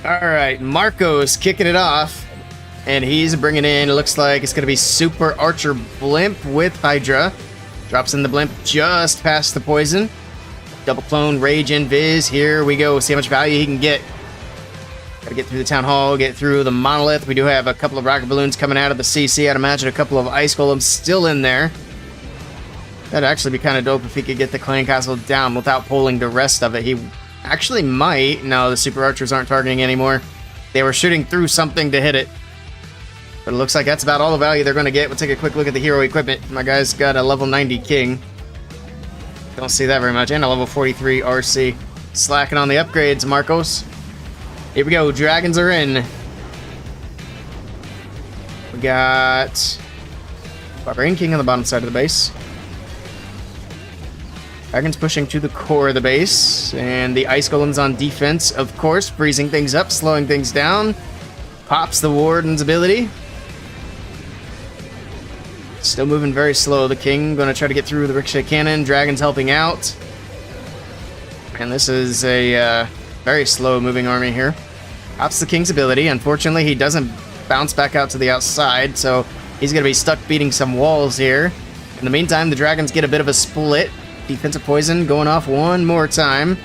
Alright, Marcos kicking it off. And he's bringing in, it looks like it's going to be Super Archer Blimp with Hydra. Drops in the Blimp just past the poison. Double clone, Rage, Invis. Here we go. See how much value he can get. Gotta get through the Town Hall, get through the Monolith. We do have a couple of rocket balloons coming out of the CC. I'd imagine a couple of Ice Golems still in there. That'd actually be kind of dope if he could get the Clan Castle down without pulling the rest of it. He actually might. No, the Super Archers aren't targeting anymore. They were shooting through something to hit it. But it looks like that's about all the value they're going to get. We'll take a quick look at the hero equipment. My guy's got a level 90 King. Don't see that very much. And a level 43 RC. Slacking on the upgrades, Marcos. Here we go. Dragons are in. We got Barbarian King on the bottom side of the base. Dragons pushing to the core of the base. And the Ice Golems on defense, of course. Freezing things up, slowing things down. Pops the Warden's ability. Still moving very slow. The King going to try to get through the Ricochet Cannon. Dragons helping out. And this is a very slow moving army here. Pops the King's ability. Unfortunately, he doesn't bounce back out to the outside, so he's going to be stuck beating some walls here. In the meantime, the Dragons get a bit of a split. Defensive poison going off one more time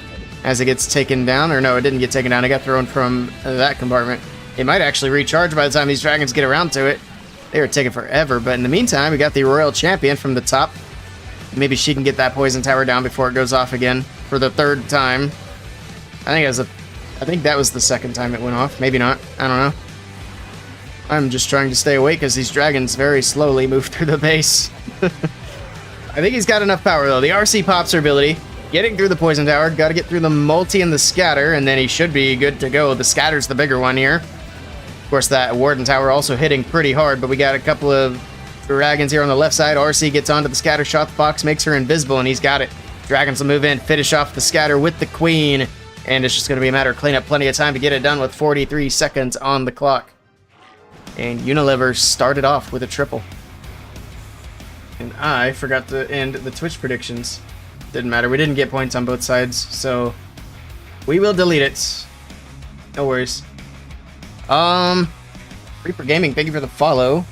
as it gets taken down. Or no, it didn't get taken down. It got thrown from that compartment. It might actually recharge by the time these Dragons get around to it. They were taking forever, but in the meantime, we got the Royal Champion from the top. Maybe she can get that poison tower down before it goes off again for the third time. I think that was the second time it went off. Maybe not. I don't know. I'm just trying to stay awake as these Dragons very slowly move through the base. I think he's got enough power, though. The RC pops her ability. Getting through the poison tower. Got to get through the multi and the scatter, and then he should be good to go. The scatter's the bigger one here. Of course, that Warden Tower also hitting pretty hard, but we got a couple of Dragons here on the left side. RC gets onto the scatter shot. The Fox makes her invisible, and he's got it. Dragons will move in, finish off the scatter with the Queen, and it's just going to be a matter of cleanup. Plenty of time to get it done with 43 seconds on the clock. And Unilever started off with a triple. And I forgot to end the Twitch predictions. Didn't matter. We didn't get points on both sides, so we will delete it. No worries. Reaper Gaming, thank you for the follow.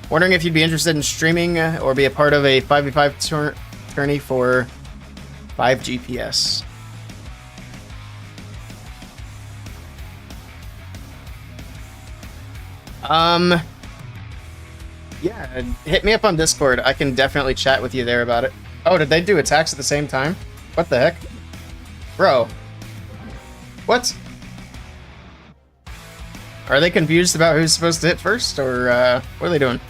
Wondering if you'd be interested in streaming or be a part of a 5v5 tourney for 5 GPS. Yeah, hit me up on Discord. I can definitely chat with you there about it. Oh, did they do attacks at the same time? What the heck? Bro. What? Are they confused about who's supposed to hit first, or what are they doing?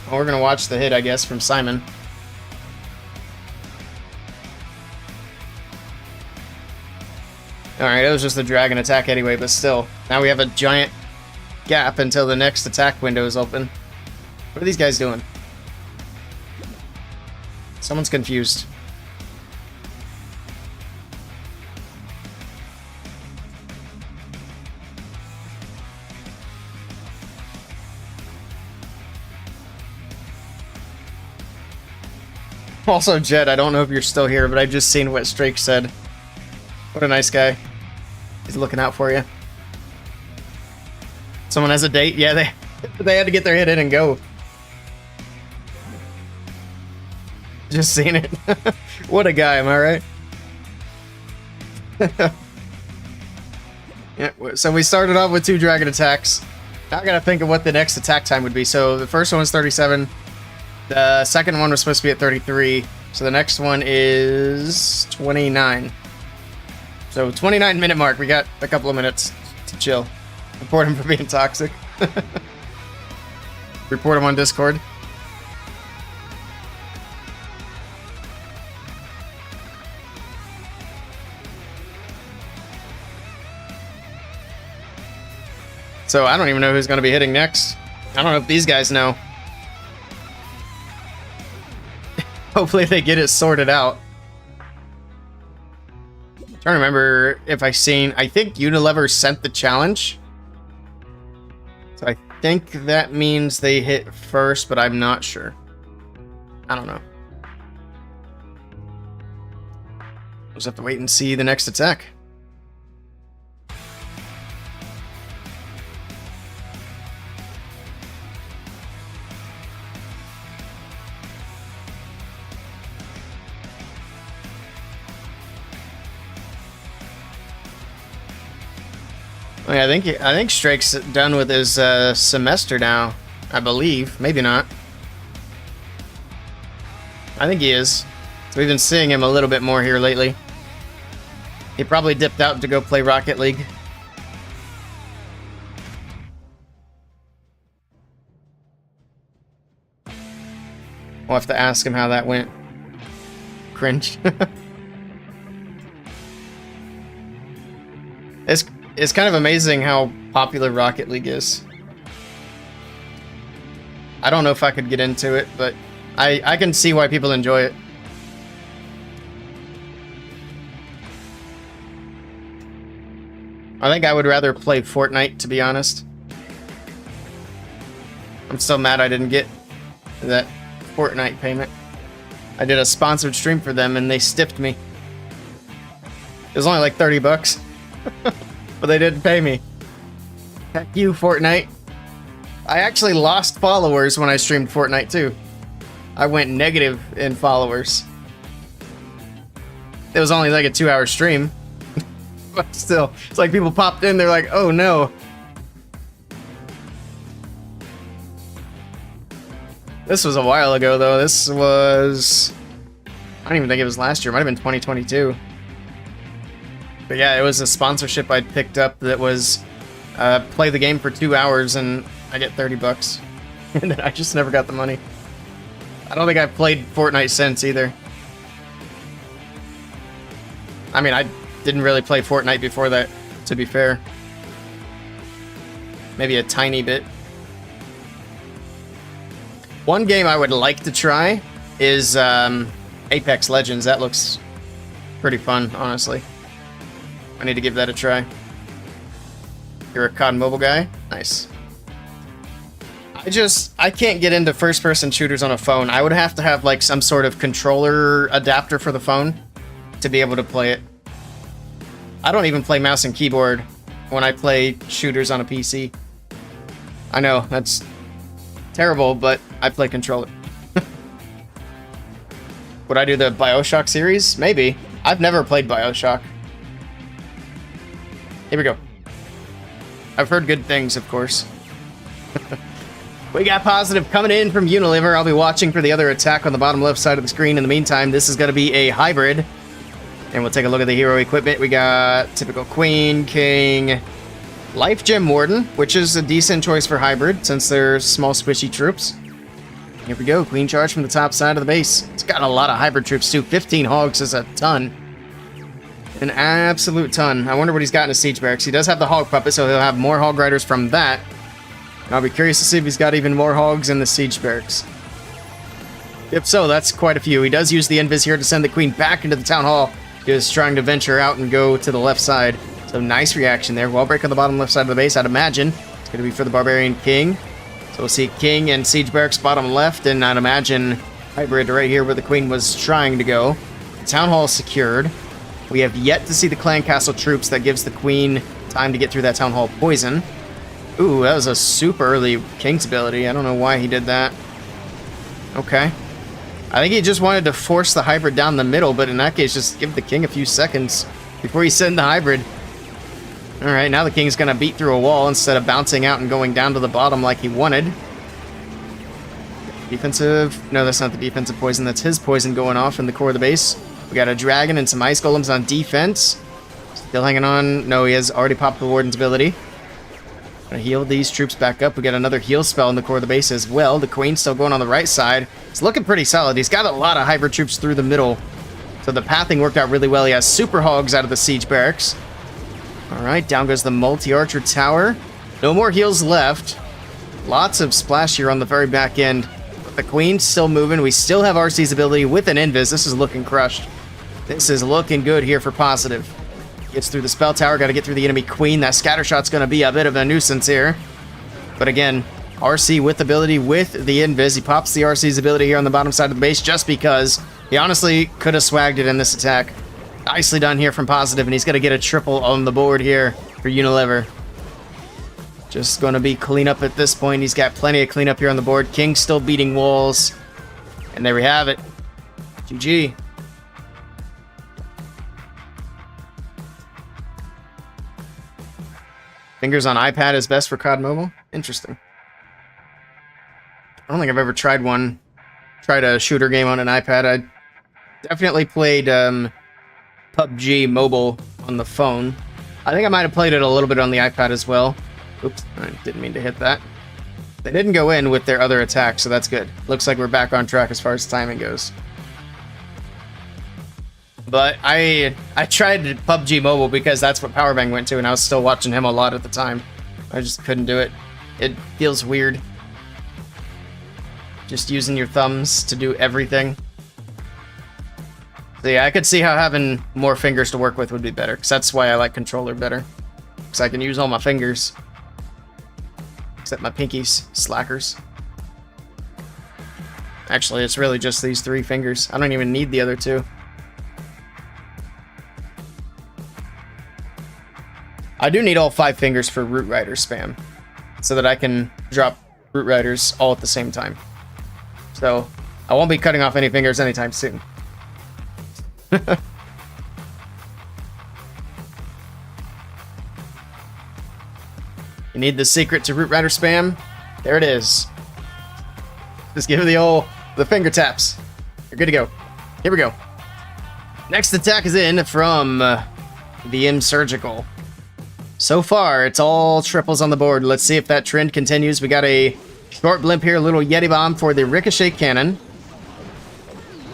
Well, we're gonna watch the hit, I guess, from Simon. Alright, it was just a dragon attack anyway, but still. Now we have a giant gap until the next attack window is open. What are these guys doing? Someone's confused. Also, Jed, I don't know if you're still here, but I just seen what Strake said. What a nice guy. He's looking out for you. Someone has a date? Yeah, they had to get their hit in and go. Just seen it. What a guy, am I right? Yeah, so we started off with 2 dragon attacks. Now I gotta think of what the next attack time would be. So the first one was 37. The second one was supposed to be at 33. So the next one is 29. So 29-minute mark. We got a couple of minutes to chill. Report him for being toxic. Report him on Discord. So I don't even know who's going to be hitting next. I don't know if these guys know. Hopefully they get it sorted out. I'm trying to remember if I think Unilever sent the challenge. So I think that means they hit first, but I'm not sure. I don't know. We'll just have to wait and see the next attack. Oh, yeah, I think Strake's done with his semester now. I believe, maybe not. I think he is. So we've been seeing him a little bit more here lately. He probably dipped out to go play Rocket League. We'll have to ask him how that went. Cringe. It's kind of amazing how popular Rocket League is. I don't know if I could get into it, but I can see why people enjoy it. I think I would rather play Fortnite, to be honest. I'm still mad I didn't get that Fortnite payment. I did a sponsored stream for them and they stiffed me. It was only like 30 bucks. But they didn't pay me. Heck you, Fortnite. I actually lost followers when I streamed Fortnite too. I went negative in followers. It was only like a 2-hour stream. But still, it's like people popped in, they're like, oh no. This was a while ago though. This was... I don't even think it was last year. It might have been 2022. But yeah, it was a sponsorship I'd picked up that was play the game for 2 hours and I get 30 bucks. And then I just never got the money. I don't think I've played Fortnite since either. I mean, I didn't really play Fortnite before that, to be fair. Maybe a tiny bit. One game I would like to try is Apex Legends. That looks pretty fun, honestly. I need to give that a try. You're a COD mobile guy? Nice. I can't get into first-person shooters on a phone. I would have to have like some sort of controller adapter for the phone to be able to play it. I don't even play mouse and keyboard when I play shooters on a PC. I know, that's terrible, but I play controller. Would I do the BioShock series? Maybe. I've never played BioShock. Here we go. I've heard good things, of course. We got positive coming in from Unilever. I'll be watching for the other attack on the bottom left side of the screen. In the meantime, this is going to be a hybrid. And we'll take a look at the hero equipment. We got typical Queen, King, Life Gem Warden, which is a decent choice for hybrid since they're small squishy troops. Here we go. Queen charge from the top side of the base. It's got a lot of hybrid troops too. 15 hogs is a ton. An absolute ton. I wonder what he's got in his siege barracks. He does have the hog puppet, so he'll have more hog riders from that. I'll be curious to see if he's got even more hogs in the siege barracks. If so, that's quite a few. He does use the invis here to send the queen back into the town hall. He was trying to venture out and go to the left side. So nice reaction there. Wall break on the bottom left side of the base, I'd imagine. It's going to be for the barbarian king. So we'll see king and siege barracks bottom left, and I'd imagine hybrid right here where the queen was trying to go. The town hall is secured. We have yet to see the clan castle troops. That gives the queen time to get through that town hall poison. Ooh, that was a super early king's ability. I don't know why he did that. Okay. I think he just wanted to force the hybrid down the middle, but in that case, just give the king a few seconds before he sent the hybrid. Alright, now the king's going to beat through a wall instead of bouncing out and going down to the bottom like he wanted. Defensive. No, that's not the defensive poison. That's his poison going off in the core of the base. We got a dragon and some ice golems on defense. Still hanging on. No, he has already popped the warden's ability. Gonna heal these troops back up. We got another heal spell in the core of the base as well. The queen's still going on the right side. It's looking pretty solid. He's got a lot of hybrid troops through the middle. So the pathing worked out really well. He has super hogs out of the siege barracks. Alright, down goes the multi-archer tower. No more heals left. Lots of splash here on the very back end. But the queen's still moving. We still have RC's ability with an invis. This is looking crushed. This is looking good here for positive. Gets through the spell tower. Got to get through the enemy queen. That scatter shot's going to be a bit of a nuisance here. But again, RC with ability with the invis. He pops the RC's ability here on the bottom side of the base just because he honestly could have swagged it in this attack. Nicely done here from Positive, and he's going to get a triple on the board here for Unilever. Just going to be cleanup at this point. He's got plenty of cleanup here on the board. King still beating walls. And there we have it. GG. Fingers on iPad is best for COD Mobile? Interesting. I don't think I've ever tried a shooter game on an iPad. I definitely played PUBG Mobile on the phone. I think I might have played it a little bit on the iPad as well. Oops, I didn't mean to hit that. They didn't go in with their other attack, so that's good. Looks like we're back on track as far as timing goes. But I tried PUBG Mobile because that's what Powerbang went to, and I was still watching him a lot at the time. I just couldn't do it. It feels weird. Just using your thumbs to do everything. So yeah, I could see how having more fingers to work with would be better, because that's why I like controller better. Because I can use all my fingers. Except my pinkies, slackers. Actually, it's really just these 3 fingers. I don't even need the other 2. I do need all 5 fingers for Root Rider spam, so that I can drop Root Riders all at the same time. So, I won't be cutting off any fingers anytime soon. You need the secret to Root Rider spam? There it is. Just give it the finger taps. You're good to go. Here we go. Next attack is in from the M Surgical. So far, it's all triples on the board. Let's see if that trend continues. We got a short blimp here, a little Yeti Bomb for the Ricochet Cannon.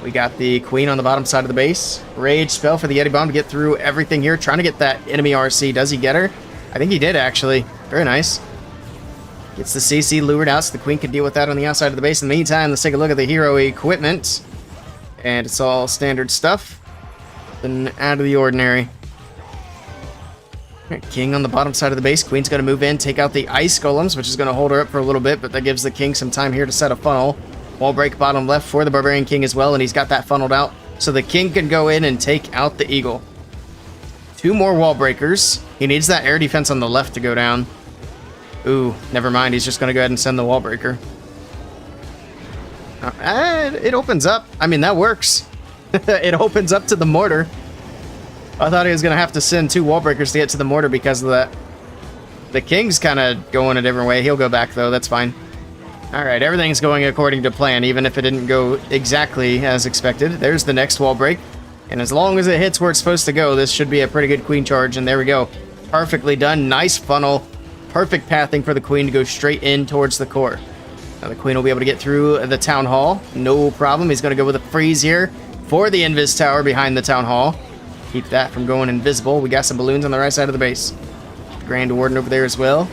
We got the Queen on the bottom side of the base. Rage spell for the Yeti Bomb to get through everything here. Trying to get that enemy RC. Does he get her? I think he did, actually. Very nice. Gets the CC lured out so the Queen can deal with that on the outside of the base. In the meantime, let's take a look at the hero equipment. And it's all standard stuff. Nothing out of the ordinary. King on the bottom side of the base. Queen's going to move in, take out the ice golems, which is going to hold her up for a little bit, but that gives the King some time here to set a funnel. Wall break bottom left for the Barbarian King as well, and he's got that funneled out, so the King can go in and take out the Eagle. 2 more wall breakers. He needs that air defense on the left to go down. Ooh, never mind. He's just going to go ahead and send the wall breaker. It opens up. I mean, that works. It opens up to the mortar. I thought he was going to have to send 2 wall breakers to get to the mortar because of that. The King's kind of going a different way. He'll go back, though. That's fine. All right, everything's going according to plan, even if it didn't go exactly as expected. There's the next wall break. And as long as it hits where it's supposed to go, this should be a pretty good Queen charge. And there we go. Perfectly done. Nice funnel. Perfect pathing for the Queen to go straight in towards the core. Now the Queen will be able to get through the Town Hall. No problem. He's going to go with a freeze here for the Invis Tower behind the Town Hall. Keep that from going invisible. We got some balloons on the right side of the base. Grand Warden over there as well.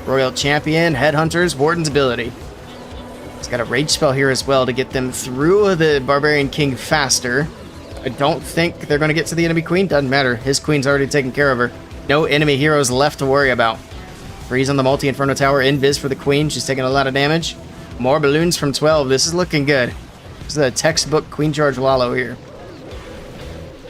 Royal Champion, Headhunters, Warden's ability. He's got a rage spell here as well to get them through the Barbarian King faster. I don't think they're going to get to the enemy Queen. Doesn't matter. His Queen's already taken care of her. No enemy heroes left to worry about. Freeze on the Multi-Inferno Tower. Invis for the Queen. She's taking a lot of damage. More balloons from 12. This is looking good. This is a textbook Queen Charge Lalo here.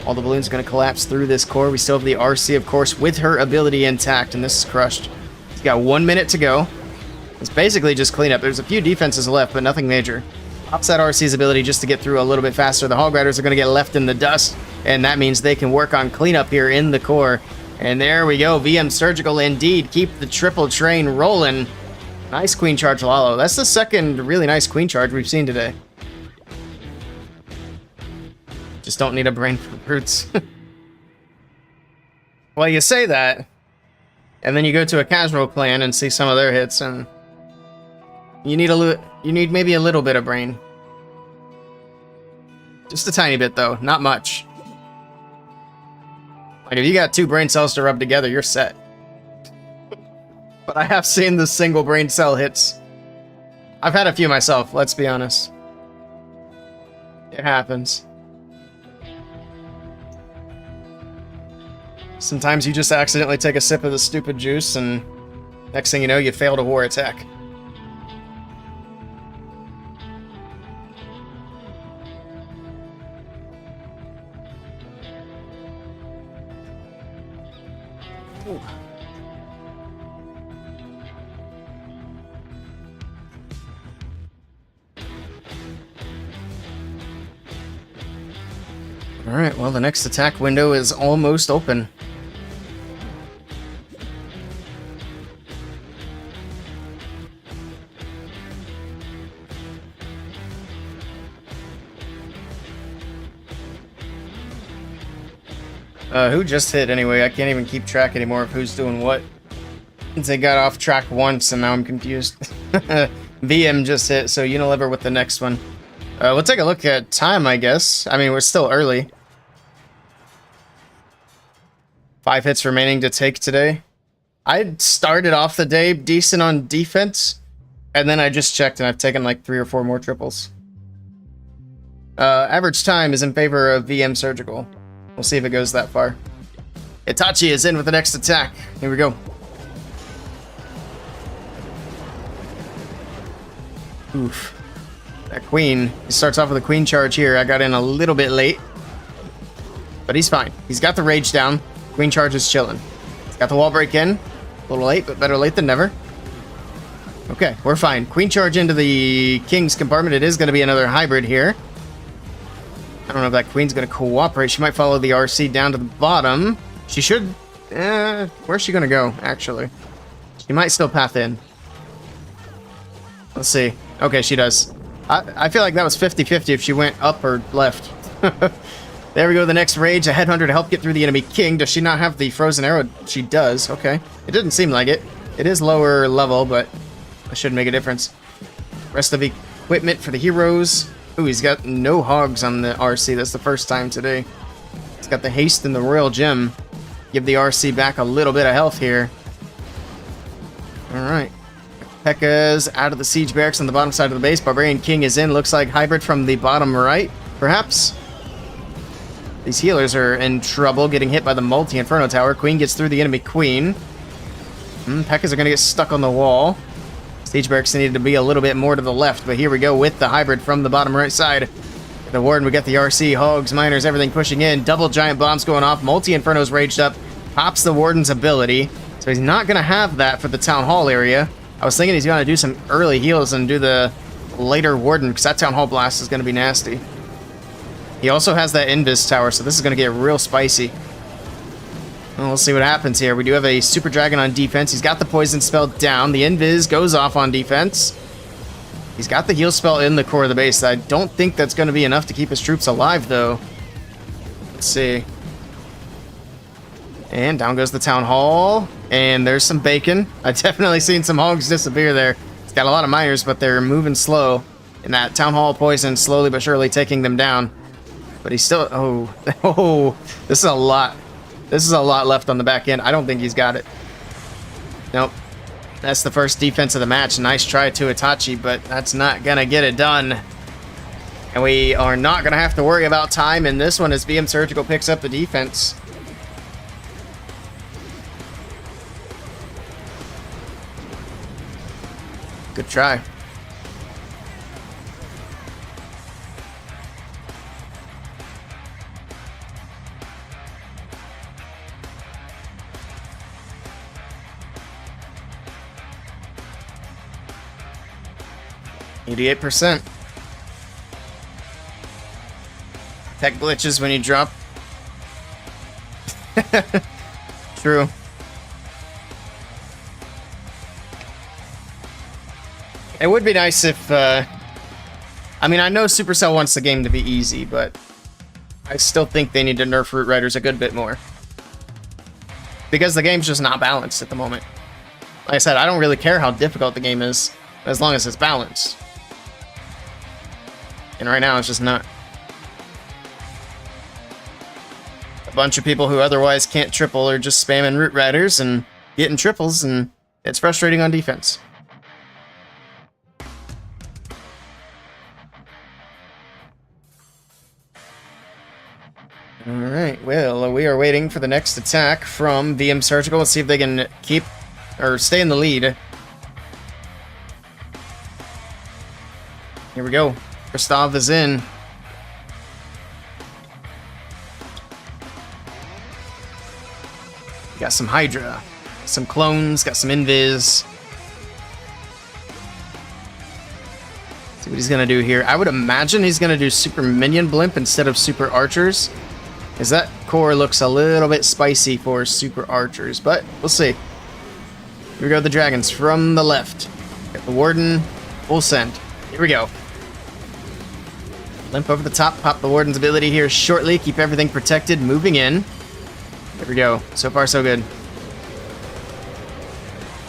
All the balloons are going to collapse through this core. We still have the RC, of course, with her ability intact, and this is crushed. He's got 1 minute to go. It's basically just cleanup. There's a few defenses left, but nothing major. Pops that RC's ability just to get through a little bit faster. The Hog Riders are going to get left in the dust, and that means they can work on cleanup here in the core. And there we go. VM Surgical indeed. Keep the triple train rolling. Nice Queen Charge Lalo. That's the second really nice Queen Charge we've seen today. Just don't need a brain for brutes. Well, you say that, and then you go to a casual clan and see some of their hits, and you need maybe a little bit of brain. Just a tiny bit, though. Not much. Like, if you got 2 brain cells to rub together, you're set. But I have seen the single brain cell hits. I've had a few myself, let's be honest. It happens. Sometimes you just accidentally take a sip of the stupid juice, and next thing you know, you failed a war attack. Alright, well, the next attack window is almost open. Who just hit anyway? I can't even keep track anymore of who's doing what. Since they got off track once and now I'm confused. VM just hit, so Unilever with the next one. We'll take a look at time, I guess. I mean, we're still early. 5 hits remaining to take today. I started off the day decent on defense, and then I just checked and I've taken like 3 or 4 more triples. Average time is in favor of VM Surgical. We'll see if it goes that far. Itachi is in with the next attack. Here we go. Oof. That queen. He starts off with a queen charge here. I got in a little bit late. But he's fine. He's got the rage down. Queen charge is chilling. He's got the wall break in. A little late, but better late than never. Okay, we're fine. Queen charge into the king's compartment. It is going to be another hybrid here. I don't know if that queen's going to cooperate. She might follow the RC down to the bottom. She should... where's she going to go, actually? She might still path in. Let's see. Okay, she does. I feel like that was 50-50 if she went up or left. There we go, the next rage. A headhunter to help get through the enemy king. Does she not have the frozen arrow? She does. Okay. It didn't seem like it. It is lower level, but that shouldn't make a difference. Rest of the equipment for the heroes. Ooh, he's got no hogs on the RC. That's the first time today. He's got the haste and the royal gem. Give the RC back a little bit of health here. Alright. P.E.K.K.A.'s out of the siege barracks on the bottom side of the base. Barbarian King is in. Looks like hybrid from the bottom right, perhaps. These healers are in trouble, getting hit by the multi-inferno tower. Queen gets through the enemy queen. P.E.K.K.A.'s are going to get stuck on the wall. Siege barracks needed to be a little bit more to the left, but here we go with the hybrid from the bottom right side. The warden, we got the RC, hogs, miners, everything pushing in. Double giant bombs going off. Multi-inferno's raged up. Pops the warden's ability. So he's not going to have that for the town hall area. I was thinking he's going to do some early heals and do the later warden, because that town hall blast is going to be nasty. He also has that invis tower, so this is going to get real spicy. Well, we'll see what happens here. We do have a super dragon on defense. He's got the poison spell down. The invis goes off on defense. He's got the heal spell in the core of the base. I don't think that's going to be enough to keep his troops alive, though. Let's see. And down goes the town hall. And there's some bacon. I've definitely seen some hogs disappear there. It's got a lot of miners, but they're moving slow. And that town hall poison slowly but surely taking them down. But he's still... Oh, this is a lot. This is a lot left on the back end. I don't think he's got it. Nope. That's the first defense of the match. Nice try to Itachi, but that's not going to get it done. And we are not going to have to worry about time in this one as VM Surgical picks up the defense. Good try. %. Tech glitches when you drop. True. It would be nice if, I mean, I know Supercell wants the game to be easy, but I still think they need to nerf Root Riders a good bit more. Because the game's just not balanced at the moment. Like I said, I don't really care how difficult the game is, as long as it's balanced. And right now, it's just not. A bunch of people who otherwise can't triple are just spamming Root Riders and getting triples, and it's frustrating on defense. Alright, well, we are waiting for the next attack from VM Surgical. Let's see if they can keep, or stay in the lead. Here we go. Kristav is in. Got some Hydra, some clones, got some Invis. See what he's gonna do here. I would imagine he's gonna do super minion blimp instead of super archers, because that core looks a little bit spicy for super archers, but we'll see. Here we go, the dragons from the left. Got the warden, full send. Here we go. Limp over the top, pop the warden's ability here shortly, keep everything protected, moving in. There we go. So far, so good.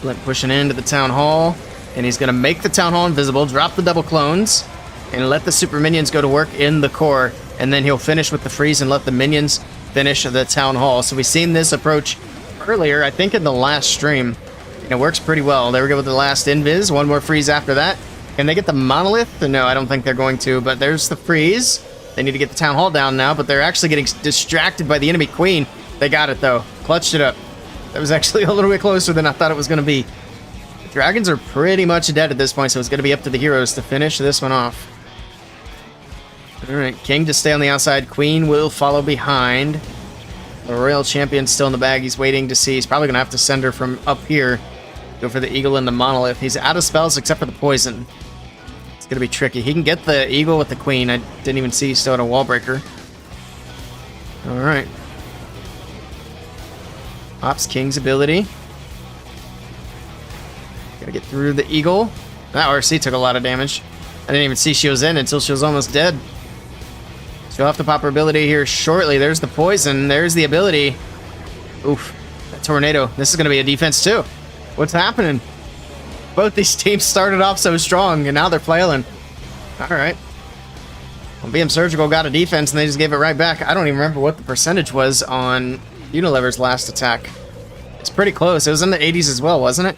Limp pushing into the town hall, and he's gonna make the town hall invisible, drop the double clones, and let the super minions go to work in the core, and then he'll finish with the freeze and let the minions finish the town hall. So we've seen this approach earlier, I think in the last stream, and it works pretty well. There we go with the last invis, one more freeze after that. Can they get the monolith? No, I don't think they're going to, but there's the freeze. They need to get the town hall down now, but they're actually getting distracted by the enemy queen. They got it though, clutched it up. That was actually a little bit closer than I thought it was gonna be. The dragons are pretty much dead at this point, so it's gonna be up to the heroes to finish this one off. Alright, king to stay on the outside, queen will follow behind. The royal champion's still in the bag, he's waiting to see. He's probably gonna have to send her from up here. Go for the eagle and the monolith. He's out of spells except for the poison. It's gonna be tricky. He can get the eagle with the queen. I didn't even see he's still at a wall breaker. Alright. Pops king's ability. Gotta get through the eagle. That RC took a lot of damage. I didn't even see she was in until she was almost dead. She'll have to pop her ability here shortly. There's the poison. There's the ability. Oof. That tornado. This is gonna be a defense too. What's happening? Both these teams started off so strong, and now they're flailing. Alright. Well, BM Surgical got a defense, and they just gave it right back. I don't even remember what the percentage was on Unilever's last attack. It's pretty close. It was in the 80s as well, wasn't it?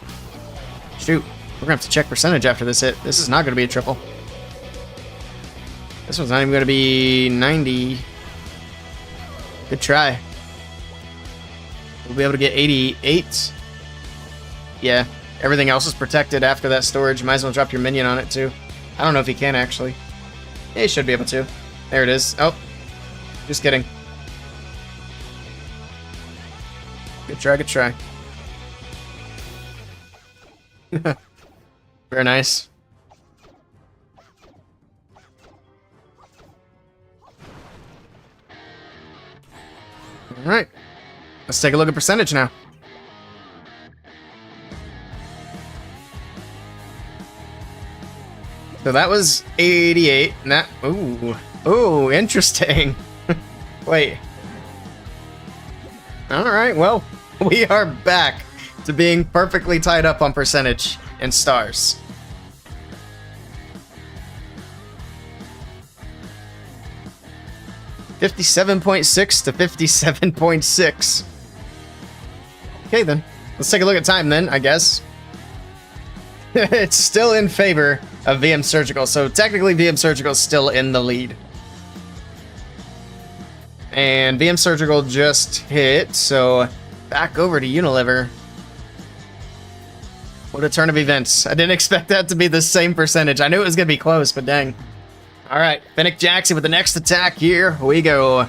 Shoot. We're gonna have to check percentage after this hit. This is not gonna be a triple. This one's not even gonna be 90. Good try. We'll be able to get 88. Yeah, everything else is protected after that storage. Might as well drop your minion on it too. I don't know if he can actually. Yeah, he should be able to. There it is. Oh, just kidding. Good try, good try. Very nice. Alright. Let's take a look at percentage now. So that was 88. And that, ooh, interesting. Wait. Alright, well, we are back to being perfectly tied up on percentage and stars. $57.6 to 57.6. Okay then. Let's take a look at time then, I guess. It's still in favor of VM Surgical, so technically VM Surgical is still in the lead. And VM Surgical just hit, so back over to Unilever. What a turn of events. I didn't expect that to be the same percentage. I knew it was going to be close, but dang. Alright, Fennec Jackson with the next attack. Here we go.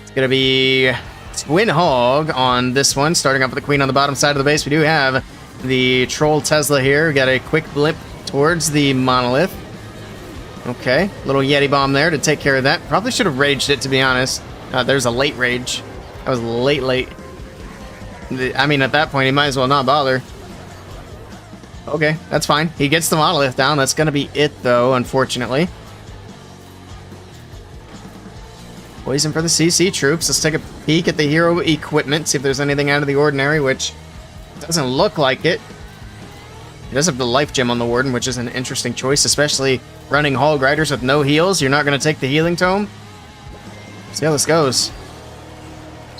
It's going to be Twin Hog on this one, starting off with the queen on the bottom side of the base. We do have the Troll Tesla here. We got a quick blimp towards the monolith. Okay, little Yeti bomb there to take care of that. Probably should have raged it, to be honest. There's a late rage. That was late. I mean, at that point, he might as well not bother. Okay, that's fine. He gets the monolith down. That's going to be it, though, unfortunately. Poison for the CC troops. Let's take a peek at the hero equipment, see if there's anything out of the ordinary, which doesn't look like it. He does have the life gem on the warden, which is an interesting choice, especially running hog riders with no heals. You're not going to take the healing tome. See how this goes.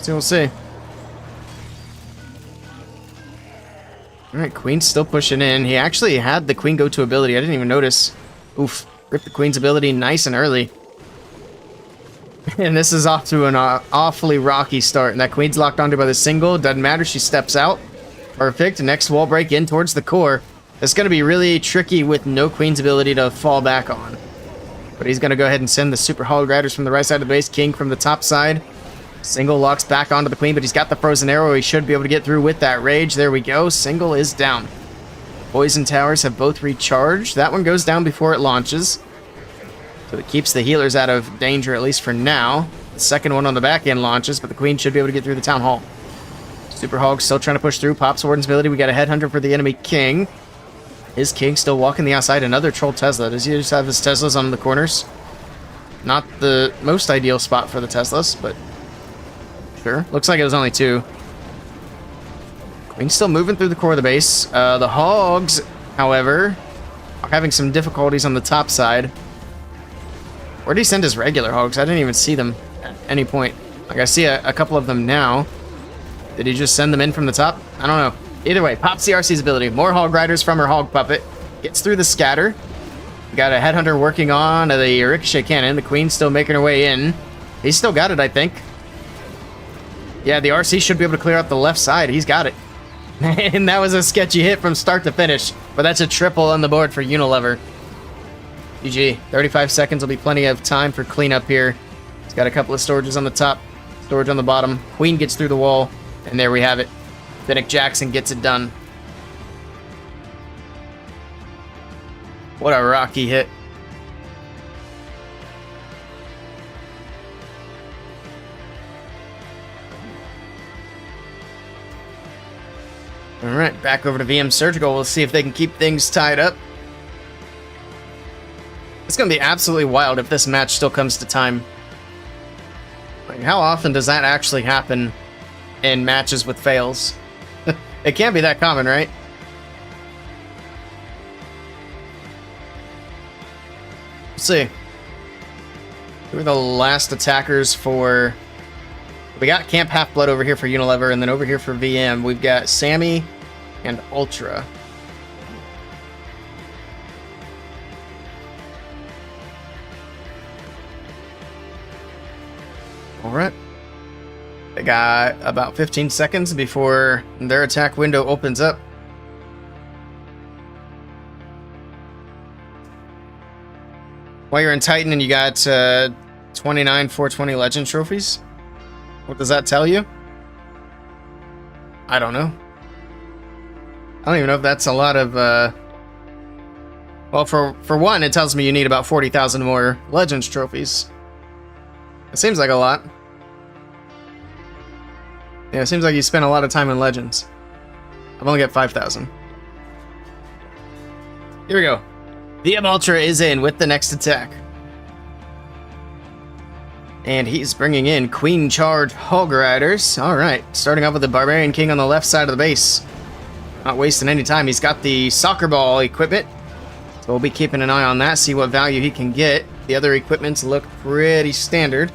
We'll see. Alright, Queen's still pushing in. He actually had the Queen go to ability. I didn't even notice. Oof. Ripped the Queen's ability nice and early. And this is off to an awfully rocky start. And that Queen's locked onto by the single. Doesn't matter. She steps out. Perfect. Next wall break in towards the core. It's going to be really tricky with no Queen's ability to fall back on. But he's going to go ahead and send the Super Hog Riders from the right side of the base. King from the top side. Single locks back onto the queen, but he's got the frozen arrow. He should be able to get through with that rage. There we go. Single is down. Poison towers have both recharged. That one goes down before it launches. So it keeps the healers out of danger, at least for now. The second one on the back end launches, but the queen should be able to get through the town hall. Super Hog still trying to push through. Pops Warden's ability. We got a headhunter for the enemy king. His king still walking the outside. Another troll Tesla. Does he just have his Teslas on the corners? Not the most ideal spot for the Teslas, but sure. Looks like it was only 2. Queen's still moving through the core of the base. The Hogs, however, are having some difficulties on the top side. Where did he send his regular Hogs? I didn't even see them at any point. Like, I see a couple of them now. Did he just send them in from the top? I don't know. Either way, pops CRC's ability. More Hog Riders from her Hog Puppet. Gets through the scatter. We got a Headhunter working on the Ricochet Cannon. The Queen's still making her way in. He's still got it, I think. Yeah, the RC should be able to clear out the left side. He's got it. And that was a sketchy hit from start to finish. But that's a triple on the board for Unilever. GG. 35 seconds will be plenty of time for cleanup here. He's got a couple of storages on the top, storage on the bottom. Queen gets through the wall, and there we have it. Fennec Jackson gets it done. What a rocky hit. Alright, back over to VM Surgical. We'll see if they can keep things tied up. It's going to be absolutely wild if this match still comes to time. Like, how often does that actually happen in matches with fails? It can't be that common, right? Let's see. Who are the last attackers for... We got Camp Half-Blood over here for Unilever, and then over here for VM, we've got Sammy and Ultra. Alright. They got about 15 seconds before their attack window opens up. While you're in Titan and you got 29 420 Legend trophies. What does that tell you? I don't know. I don't even know if that's a lot of... Well, for one, it tells me you need about 40,000 more Legends trophies. It seems like a lot. Yeah, it seems like you spent a lot of time in Legends. I've only got 5,000. Here we go. VM Ultra is in with the next attack. And he's bringing in Queen Charge Hog Riders. Alright, starting off with the Barbarian King on the left side of the base. Not wasting any time. He's got the soccer ball equipment. So we'll be keeping an eye on that, see what value he can get. The other equipments look pretty standard.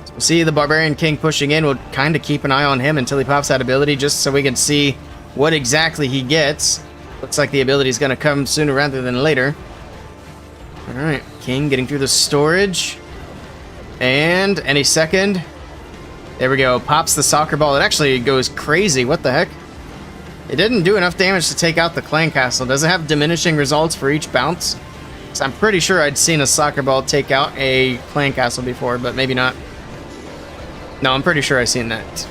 So we'll see the Barbarian King pushing in. We'll kind of keep an eye on him until he pops that ability, just so we can see what exactly he gets. Looks like the ability is going to come sooner rather than later. Alright, King getting through the storage. And any second. There we go. Pops the soccer ball. It actually goes crazy. What the heck? It didn't do enough damage to take out the clan castle. Does it have diminishing results for each bounce? Because I'm pretty sure I'd seen a soccer ball take out a clan castle before, but maybe not. No, I'm pretty sure I've seen that.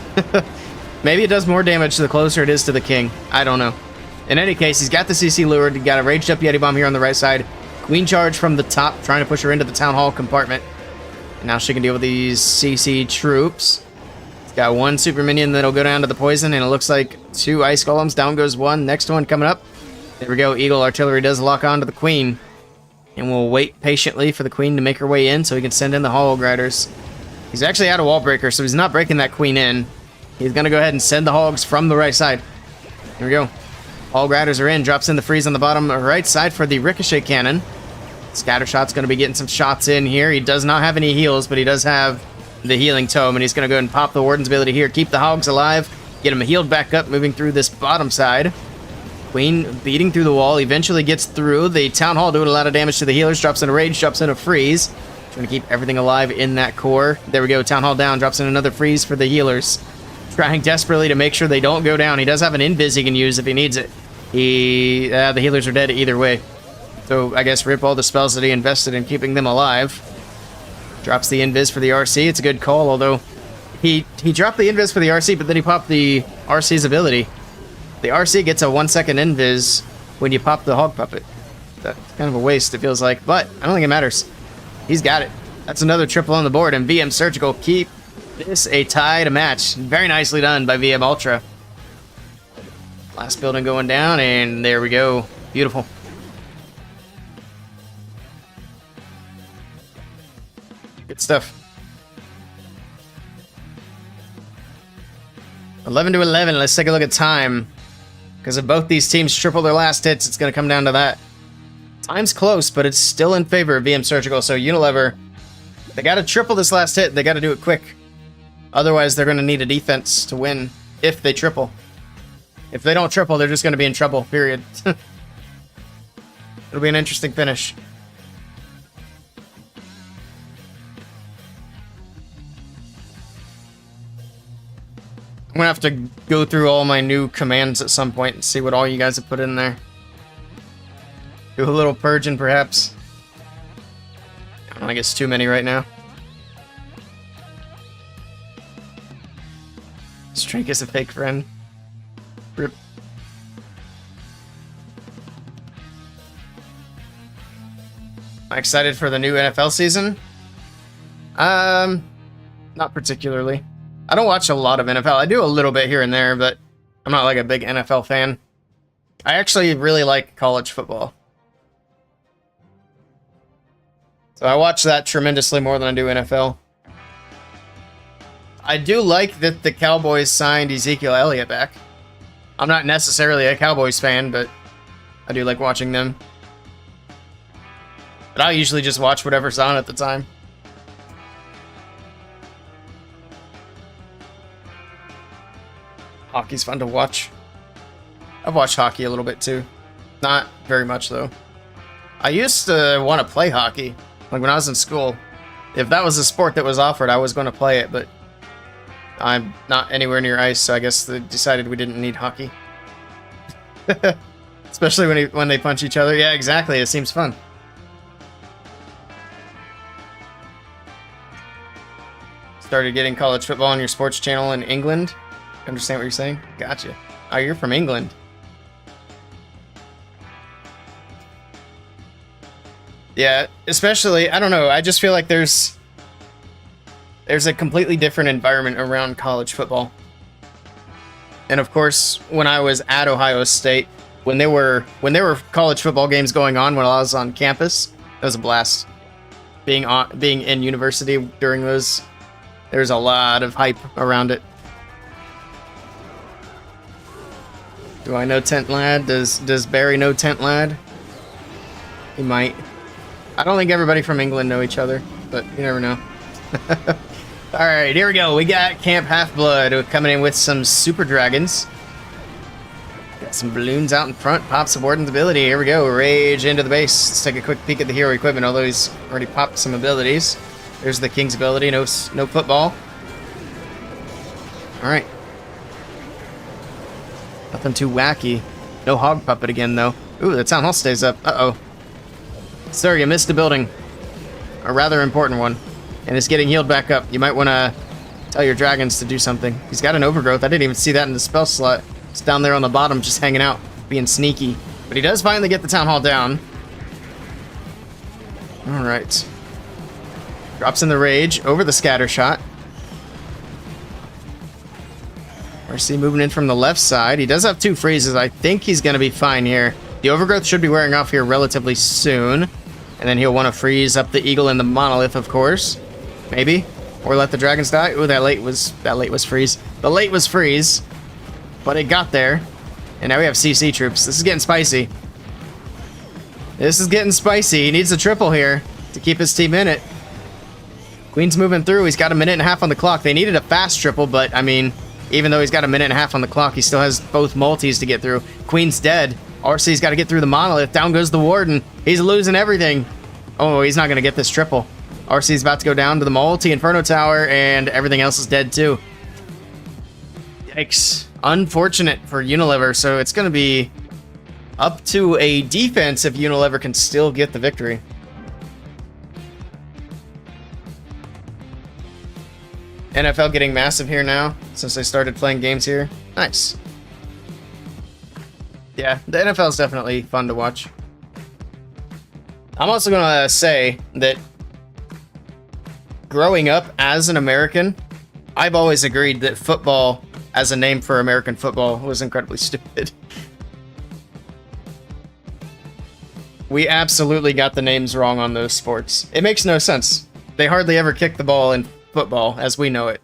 Maybe it does more damage the closer it is to the king. I don't know. In any case, he's got the CC lured. He got a raged up Yeti bomb here on the right side. Queen Charge from the top, trying to push her into the town hall compartment. And now she can deal with these CC troops. He's got one super minion that'll go down to the poison, and it looks like 2 ice golems. Down goes one. Next one coming up. There we go. Eagle Artillery does lock on to the queen. And we'll wait patiently for the queen to make her way in so he can send in the Hog Riders. He's actually out of wall breaker, so he's not breaking that queen in. He's going to go ahead and send the hogs from the right side. Here we go. Hog Riders are in. Drops in the freeze on the bottom right side for the Ricochet Cannon. Scattershot's going to be getting some shots in here. He does not have any heals, but he does have the healing tome, and he's going to go ahead and pop the Warden's ability here. Keep the hogs alive. Get him healed back up, moving through this bottom side. Queen beating through the wall. Eventually gets through. The Town Hall doing a lot of damage to the healers. Drops in a rage, drops in a freeze. Trying to keep everything alive in that core. There we go. Town Hall down. Drops in another freeze for the healers. Trying desperately to make sure they don't go down. He does have an invis he can use if he needs it. The healers are dead either way. So I guess rip all the spells that he invested in keeping them alive. Drops the invis for the RC. It's a good call, although He dropped the invis for the RC, but then he popped the RC's ability. The RC gets a 1 second invis when you pop the hog puppet. That's kind of a waste, it feels like, but I don't think it matters. He's got it. That's another triple on the board, and VM Surgical keep this a tie to match. Very nicely done by VM Ultra. Last building going down, and there we go. Beautiful. Good stuff. 11 to 11. Let's take a look at time. Because if both these teams triple their last hits, it's going to come down to that. Time's close, but it's still in favor of VM Surgical. So Unilever, they got to triple this last hit. They got to do it quick. Otherwise, they're going to need a defense to win if they triple. If they don't triple, they're just going to be in trouble, period. It'll be an interesting finish. I'm gonna have to go through all my new commands at some point and see what all you guys have put in there. Do a little purging, perhaps. I don't think it's too many right now. Strink is a fake friend. Rip. Am I excited for the new NFL season? Not particularly. I don't watch a lot of NFL. I do a little bit here and there, but I'm not like a big NFL fan. I actually really like college football. So I watch that tremendously more than I do NFL. I do like that the Cowboys signed Ezekiel Elliott back. I'm not necessarily a Cowboys fan, but I do like watching them. But I usually just watch whatever's on at the time. Hockey's fun to watch. I've watched hockey a little bit too. Not very much though. I used to want to play hockey. Like when I was in school. If that was a sport that was offered, I was going to play it, but I'm not anywhere near ice, so I guess they decided we didn't need hockey. Especially when they punch each other. Yeah, exactly. It seems fun. Started getting college football on your sports channel in England. Understand what you're saying? Gotcha. Oh, you're from England. Yeah, especially, I don't know, I just feel like there's a completely different environment around college football. And of course, when I was at Ohio State, when there were college football games going on when I was on campus, it was a blast. Being in university during those, there's a lot of hype around it. Do I know Tent Lad? Does Barry know Tent Lad? He might. I don't think everybody from England know each other, but you never know. Alright, here we go. We got Camp Half-Blood coming in with some Super Dragons. Got some balloons out in front. Pop subordinate ability. Here we go. Rage into the base. Let's take a quick peek at the hero equipment, although he's already popped some abilities. There's the King's ability. No football. Alright. Nothing too wacky. No hog puppet again, though. Ooh, the town hall stays up. Uh-oh. Sir, you missed a building. A rather important one. And it's getting healed back up. You might want to tell your dragons to do something. He's got an overgrowth. I didn't even see that in the spell slot. It's down there on the bottom, just hanging out, being sneaky. But he does finally get the town hall down. Alright. Drops in the rage over the scatter shot. RC moving in from the left side. He does have two freezes. I think he's going to be fine here. The overgrowth should be wearing off here relatively soon. And then he'll want to freeze up the eagle and the monolith, of course. Maybe. Or let the dragons die. Ooh, that late was freeze. The late was freeze. But it got there. And now we have CC troops. This is getting spicy. This is getting spicy. He needs a triple here to keep his team in it. Queen's moving through. He's got a minute and a half on the clock. They needed a fast triple, but I mean, even though he's got a minute and a half on the clock, he still has both multis to get through. Queen's dead. RC's got to get through the monolith. Down goes the warden. He's losing everything. Oh, he's not going to get this triple. RC's about to go down to the multi Inferno Tower, and everything else is dead too. Yikes. Unfortunate for Unilever, so it's going to be up to a defense if Unilever can still get the victory. NFL getting massive here now since I started playing games here. Nice. Yeah, the NFL is definitely fun to watch. I'm also going to say that growing up as an American, I've always agreed that football as a name for American football was incredibly stupid. We absolutely got the names wrong on those sports. It makes no sense. They hardly ever kick the ball in football as we know it.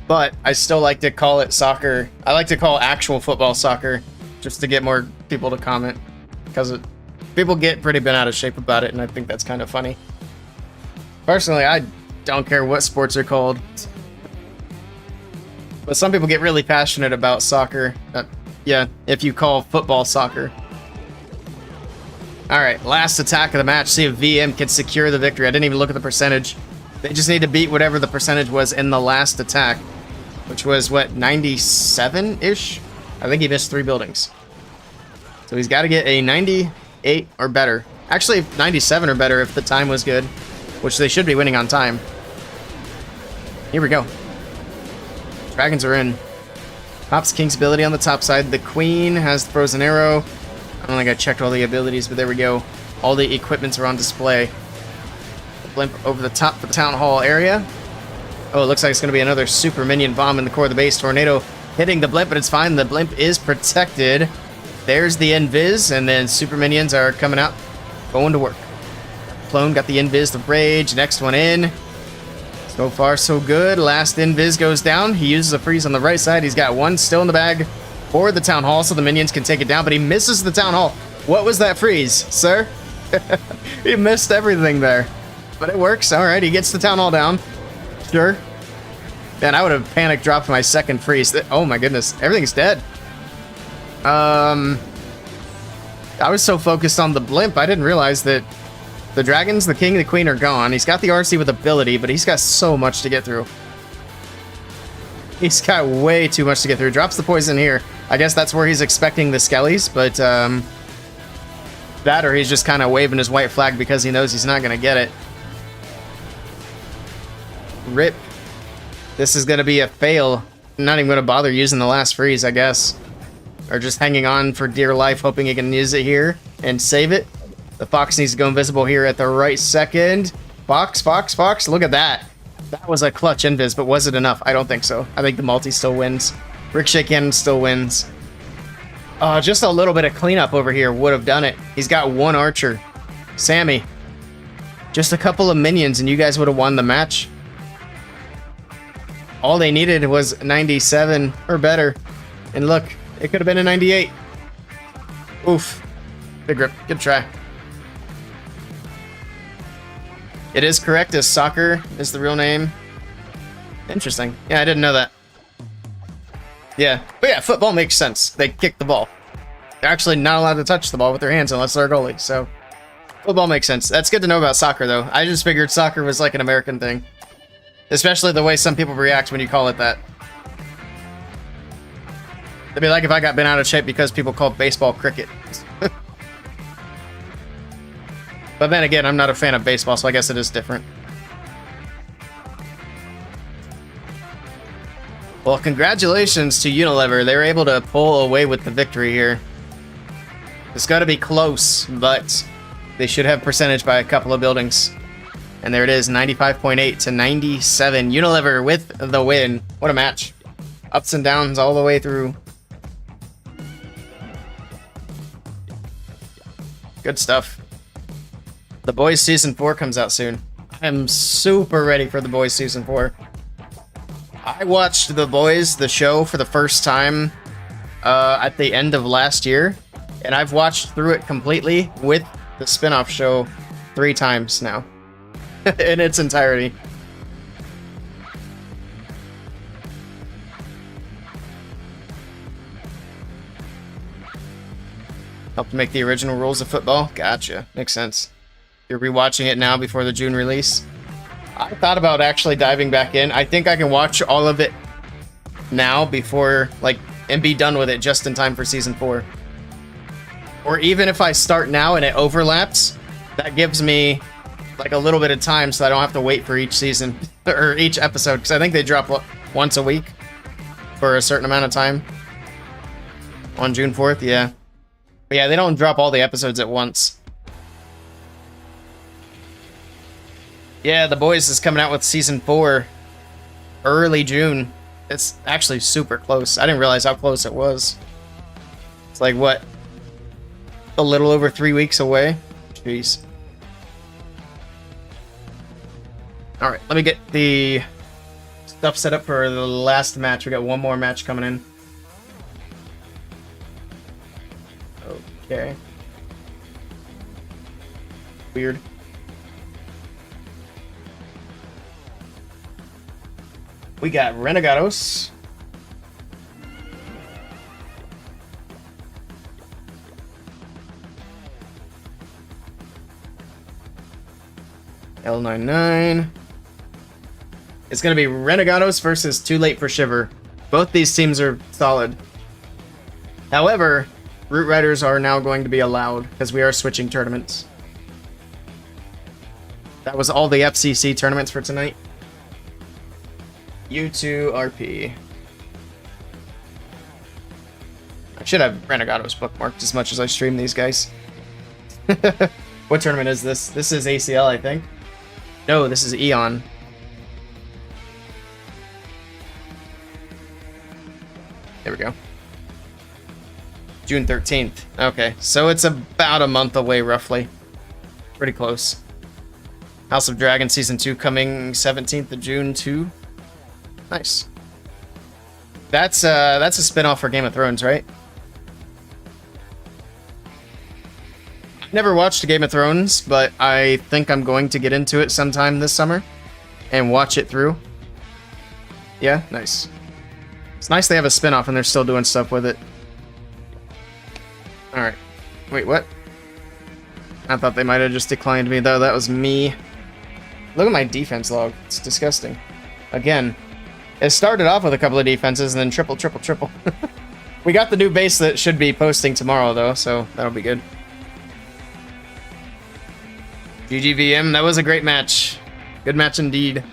But I still like to call it soccer. I like to call actual football soccer just to get more people to comment because people get pretty bent out of shape about it, and I think that's kind of funny. Personally, I don't care what sports are called. But some people get really passionate about soccer. Yeah, if you call football soccer. Alright, last attack of the match. See if VM can secure the victory. I didn't even look at the percentage. They just need to beat whatever the percentage was in the last attack. Which was, what, 97-ish? I think he missed 3 buildings. So he's got to get a 98 or better. Actually, 97 or better if the time was good. Which they should be winning on time. Here we go. Dragons are in. Pops King's ability on the top side. The Queen has the frozen arrow. I don't think I checked all the abilities, but there we go. All the equipments are on display. Blimp over the top for the town hall area. Oh, it looks like it's going to be another super minion bomb in the core of the base. Tornado hitting the blimp, but it's fine. The blimp is protected. There's the invis, and then super minions are coming out, going to work. Clone got the invis, the rage. Next one in. So far, so good. Last invis goes down. He uses a freeze on the right side. He's got one still in the bag for the town hall, so the minions can take it down, but he misses the town hall. What was that freeze, sir? He missed everything there. But it works. All right, he gets the town hall down. Sure. Man, I would have panic dropped my second freeze. Oh my goodness, everything's dead. I was so focused on the blimp, I didn't realize that the dragons, the king, the queen are gone. He's got the RC with ability, but he's got so much to get through. He's got way too much to get through. Drops the poison here. I guess that's where he's expecting the skellies, but that or he's just kind of waving his white flag because he knows he's not going to get it. Rip. This is going to be a fail. I'm not even going to bother using the last freeze, I guess. Or just hanging on for dear life, hoping he can use it here and save it. The Fox needs to go invisible here at the right second. Fox, Fox, Fox. Look at that. That was a clutch invis, but was it enough? I don't think so. I think the multi still wins. Ricochet Cannon still wins. Just a little bit of cleanup over here would have done it. He's got one archer. Sammy. Just a couple of minions and you guys would have won the match. All they needed was 97 or better. And look, it could have been a 98. Oof. Big grip. Good try. It is correct as soccer is the real name. Interesting. Yeah, I didn't know that. Yeah. But yeah, football makes sense. They kick the ball. They're actually not allowed to touch the ball with their hands unless they're a goalie. So football makes sense. That's good to know about soccer, though. I just figured soccer was like an American thing. Especially the way some people react when you call it that. It'd be like if I got bent out of shape because people call baseball cricket. But then again, I'm not a fan of baseball, so I guess it is different. Well, congratulations to Unilever. They were able to pull away with the victory here. It's got to be close, but they should have percentage by a couple of buildings. And there it is, 95.8 to 97. Unilever with the win. What a match. Ups and downs all the way through. Good stuff. The Boys Season 4 comes out soon. I'm super ready for The Boys Season 4. I watched The Boys, the show, for the first time at the end of last year. And I've watched through it completely with the spin-off show 3 times now. In its entirety. Helped make the original rules of football? Gotcha. Makes sense. You're rewatching it now before the June release? I thought about actually diving back in. I think I can watch all of it now before, like, and be done with it just in time for Season 4. Or even if I start now and it overlaps, that gives me like a little bit of time so I don't have to wait for each season. or each episode, because I think they drop once a week for a certain amount of time. On June 4th, yeah. But yeah, they don't drop all the episodes at once. Yeah, The Boys is coming out with season 4 early June. It's actually super close. I didn't realize how close it was. It's like, what? A little over 3 weeks away? Jeez. Alright, let me get the stuff set up for the last match. We got one more match coming in. Okay. Weird. We got Renegados. L99. It's going to be Renegados versus 2late4shiver. Both these teams are solid. However, Root Riders are now going to be allowed because we are switching tournaments. That was all the FCC tournaments for tonight. U2 RP. I should have Renegados bookmarked as much as I stream these guys. What tournament is this? This is ACL, I think. No, this is EON. There we go. June 13th. Okay, so it's about a month away, roughly. Pretty close. House of Dragon Season 2 coming 17th of June, too. Nice. That's a spin-off for Game of Thrones, right? Never watched Game of Thrones, but I think I'm going to get into it sometime this summer and watch it through. Yeah, nice. It's nice they have a spin-off and they're still doing stuff with it. Alright. Wait, what? I thought they might have just declined me, though. That was me. Look at my defense log. It's disgusting. Again. It started off with a couple of defenses and then triple. We got the new base that should be posting tomorrow, though, so that'll be good. GGVM, that was a great match. Good match indeed.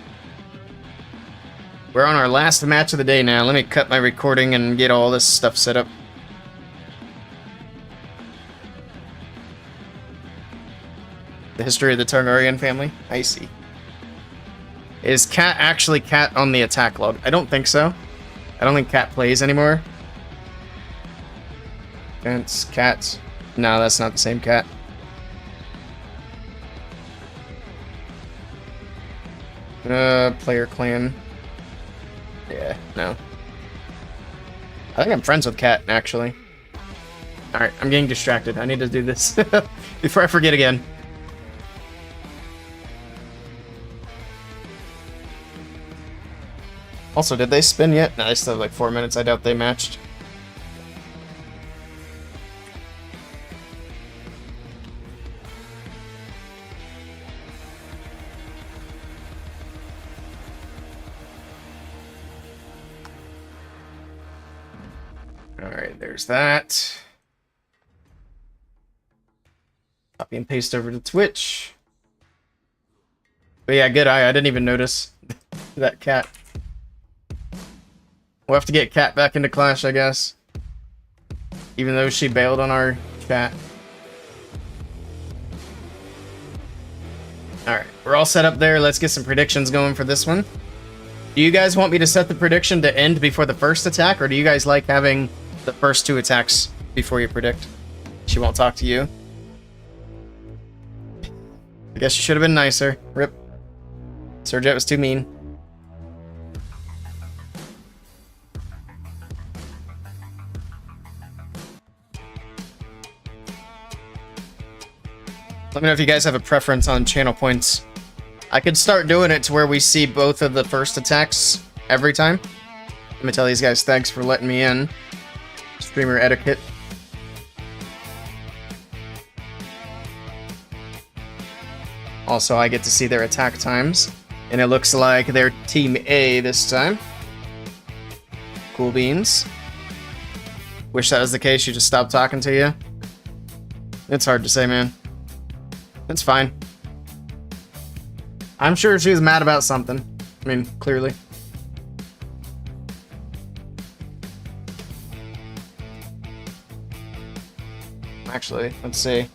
We're on our last match of the day now. Let me cut my recording and get all this stuff set up. The history of the Targaryen family? I see. Is Cat actually Cat on the attack log? I don't think so. I don't think Cat plays anymore. Fence, Cat. No, that's not the same Cat. Player clan. Yeah, no. I think I'm friends with Cat, actually. Alright, I'm getting distracted. I need to do this before I forget again. Also, did they spin yet? No, they still have like 4 minutes. I doubt they matched. Alright, there's that. Copy and paste over to Twitch. But yeah, good eye. I didn't even notice that Cat. We'll have to get Cat back into Clash, I guess. Even though she bailed on our chat. Alright, we're all set up there. Let's get some predictions going for this one. Do you guys want me to set the prediction to end before the first attack, or do you guys like having the first 2 attacks before you predict? She won't talk to you. I guess you should have been nicer. Rip. Surjet was too mean. Let me know if you guys have a preference on channel points. I could start doing it to where we see both of the first attacks every time. Let me tell these guys thanks for letting me in. Streamer etiquette. Also, I get to see their attack times. And it looks like they're Team A this time. Cool beans. Wish that was the case, she just stopped talking to you. It's hard to say, man. It's fine. I'm sure she was mad about something. I mean, clearly. Actually, let's see.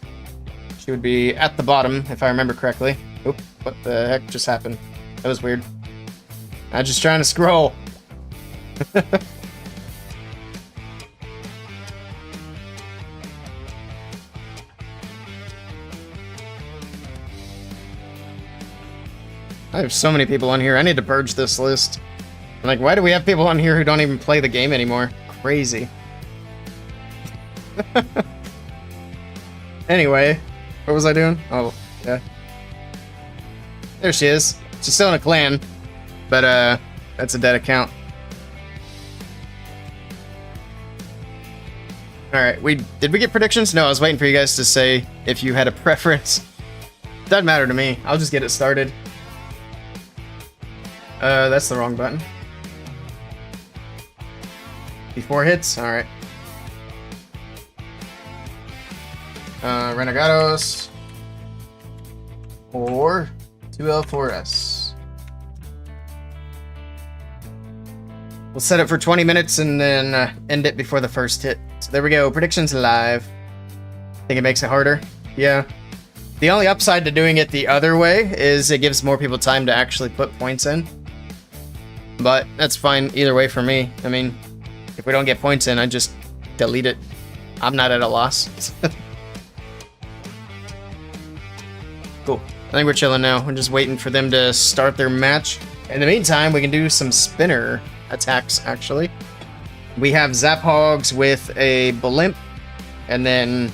She would be at the bottom, if I remember correctly. Oop, what the heck just happened? That was weird. I'm just trying to scroll. I have so many people on here. I need to purge this list. Like, why do we have people on here who don't even play the game anymore? Crazy. Anyway, what was I doing? Oh, yeah. There she is. She's still in a clan, but that's a dead account. Alright, did we get predictions? No, I was waiting for you guys to say if you had a preference. Doesn't matter to me. I'll just get it started. That's the wrong button. Before hits? Alright. Renegados. Or 2L4S. We'll set it for 20 minutes and then end it before the first hit. So there we go. Predictions live. Think it makes it harder? Yeah. The only upside to doing it the other way is it gives more people time to actually put points in. But that's fine either way for me. I mean, if we don't get points in, I just delete it. I'm not at a loss. Cool. I think we're chilling now. We're just waiting for them to start their match. In the meantime, we can do some spinner attacks, actually. We have Zap Hogs with a Blimp, and then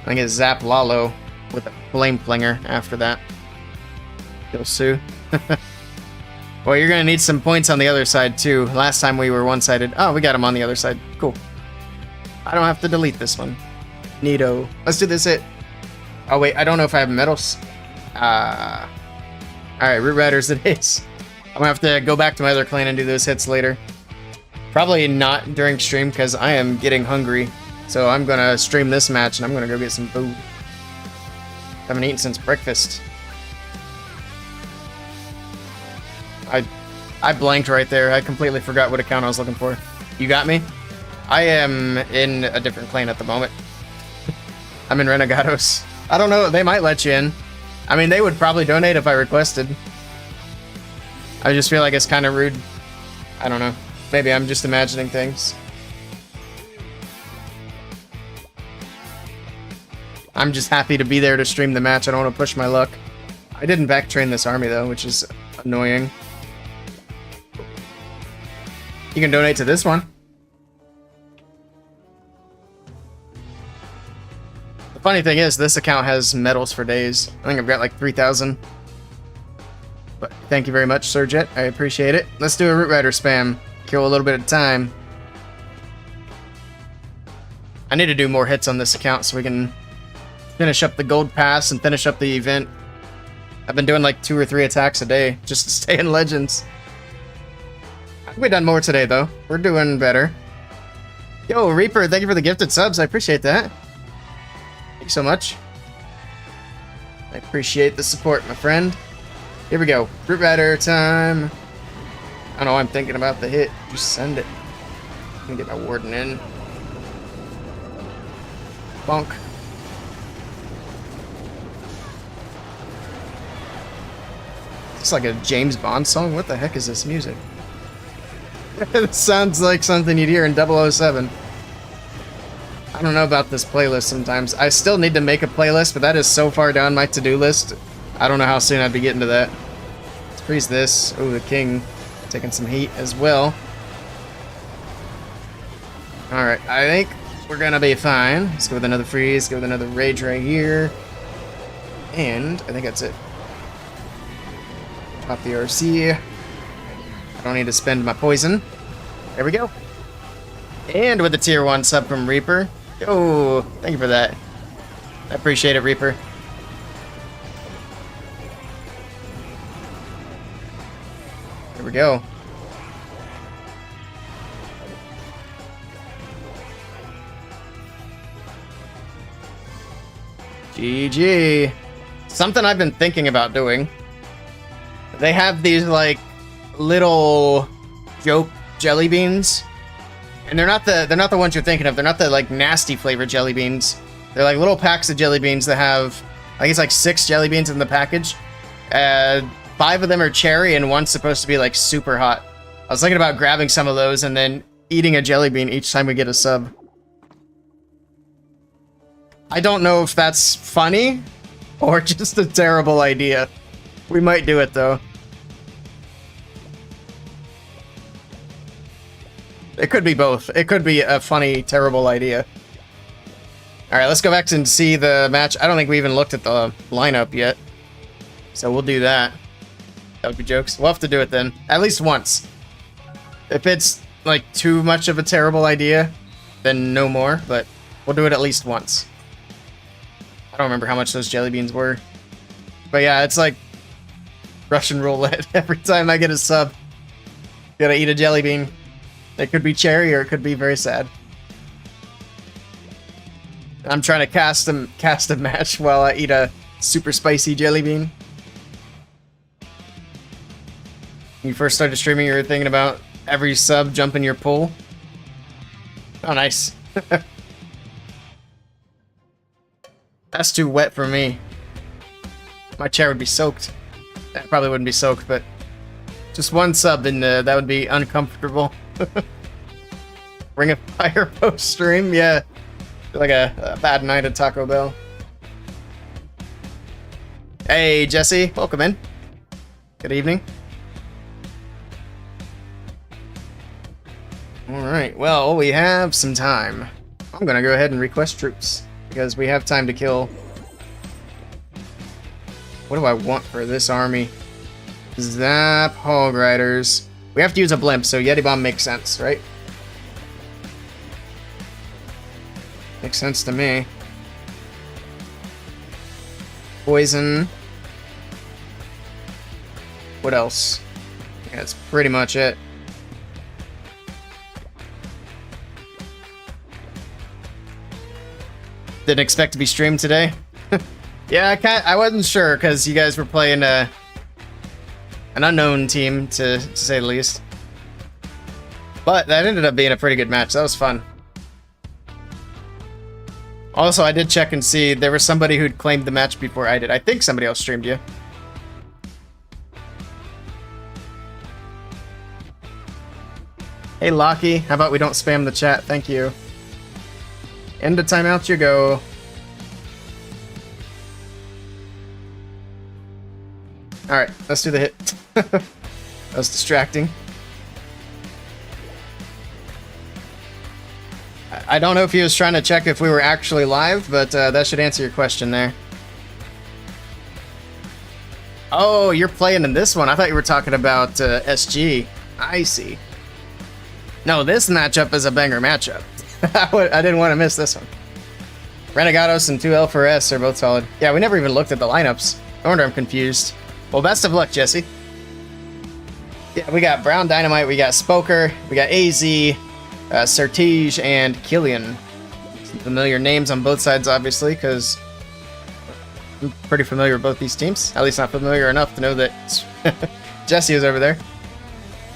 I think it's Zap Lalo with a Flame Flinger after that. Kill Sue. Well, you're going to need some points on the other side, too. Last time we were one-sided. Oh, we got him on the other side. Cool. I don't have to delete this one. Neato. Let's do this hit. Oh, wait. I don't know if I have medals. Alright, Root Riders it is. I'm going to have to go back to my other clan and do those hits later. Probably not during stream, because I am getting hungry. So I'm going to stream this match, and I'm going to go get some food. Haven't eaten since breakfast. I blanked right there. I completely forgot what account I was looking for. You got me? I am in a different clan at the moment. I'm in Renegados. I don't know. They might let you in. I mean, they would probably donate if I requested. I just feel like it's kind of rude. I don't know. Maybe I'm just imagining things. I'm just happy to be there to stream the match. I don't want to push my luck. I didn't back train this army, though, which is annoying. You can donate to this one. The funny thing is, this account has medals for days. I think I've got like 3,000. But thank you very much, Sir Jet. I appreciate it. Let's do a Root Rider spam. Kill a little bit of time. I need to do more hits on this account so we can finish up the gold pass and finish up the event. I've been doing like 2 or 3 attacks a day just to stay in Legends. We've done more today, though. We're doing better. Yo, Reaper, thank you for the gifted subs. I appreciate that. Thank you so much. I appreciate the support, my friend. Here we go. Root Rider time. I don't know why I'm thinking about the hit. Just send it. Let me get my Warden in. Bonk. It's like a James Bond song. What the heck is this music? It sounds like something you'd hear in 007. I don't know about this playlist sometimes. I still need to make a playlist, but that is so far down my to-do list. I don't know how soon I'd be getting to that. Let's freeze this. Oh, the king taking some heat as well. Alright, I think we're gonna be fine. Let's go with another freeze, go with another rage right here. And I think that's it. Pop the RC. I don't need to spend my poison. There we go. And with the tier 1 sub from Reaper. Oh, thank you for that. I appreciate it, Reaper. There we go. GG. Something I've been thinking about doing. They have these like little joke jelly beans, and they're not the ones you're thinking of. They're not the like nasty flavored jelly beans. They're like little packs of jelly beans that have, I think it's like 6 jelly beans in the package. 5 of them are cherry, and one's supposed to be like super hot. I was thinking about grabbing some of those and then eating a jelly bean each time we get a sub. I don't know if that's funny or just a terrible idea. We might do it though. It could be both. It could be a funny, terrible idea. Alright, let's go back and see the match. I don't think we even looked at the lineup yet. So we'll do that. That would be jokes. We'll have to do it then. At least once. If it's, like, too much of a terrible idea, then no more. But we'll do it at least once. I don't remember how much those jelly beans were. But yeah, it's like Russian roulette. Every time I get a sub, gotta eat a jelly bean. It could be cherry or it could be very sad. I'm trying to cast a match while I eat a super spicy jelly bean. When you first started streaming, you were thinking about every sub jumping your pool. Oh, nice. That's too wet for me. My chair would be soaked. That probably wouldn't be soaked, but just one sub and that would be uncomfortable. Ring of Fire post stream, yeah. Like a bad night at Taco Bell. Hey, Jesse, welcome in. Good evening. Alright, well, we have some time. I'm gonna go ahead and request troops, because we have time to kill. What do I want for this army? Zap Hog Riders. We have to use a blimp, so Yeti Bomb makes sense, right? Makes sense to me. Poison. What else? Yeah, that's pretty much it. Didn't expect to be streamed today. Yeah, I wasn't sure because you guys were playing an unknown team to say the least. But that ended up being a pretty good match. That was fun. Also, I did check and see there was somebody who'd claimed the match before I did. I think somebody else streamed you. Hey, Lockie, how about we don't spam the chat? Thank you. End of timeout you go. Alright, let's do the hit. That was distracting. I don't know if he was trying to check if we were actually live, but that should answer your question there. Oh, you're playing in this one. I thought you were talking about SG. I see. No, this matchup is a banger matchup. I didn't want to miss this one. Renegados and 2L4S are both solid. Yeah, we never even looked at the lineups. No wonder I'm confused. Well, best of luck, Jesse. Yeah, we got Brown Dynamite, we got Spoker, we got AZ, Sertige, and Killian. Some familiar names on both sides, obviously, because I'm pretty familiar with both these teams. At least not familiar enough to know that Jesse is over there.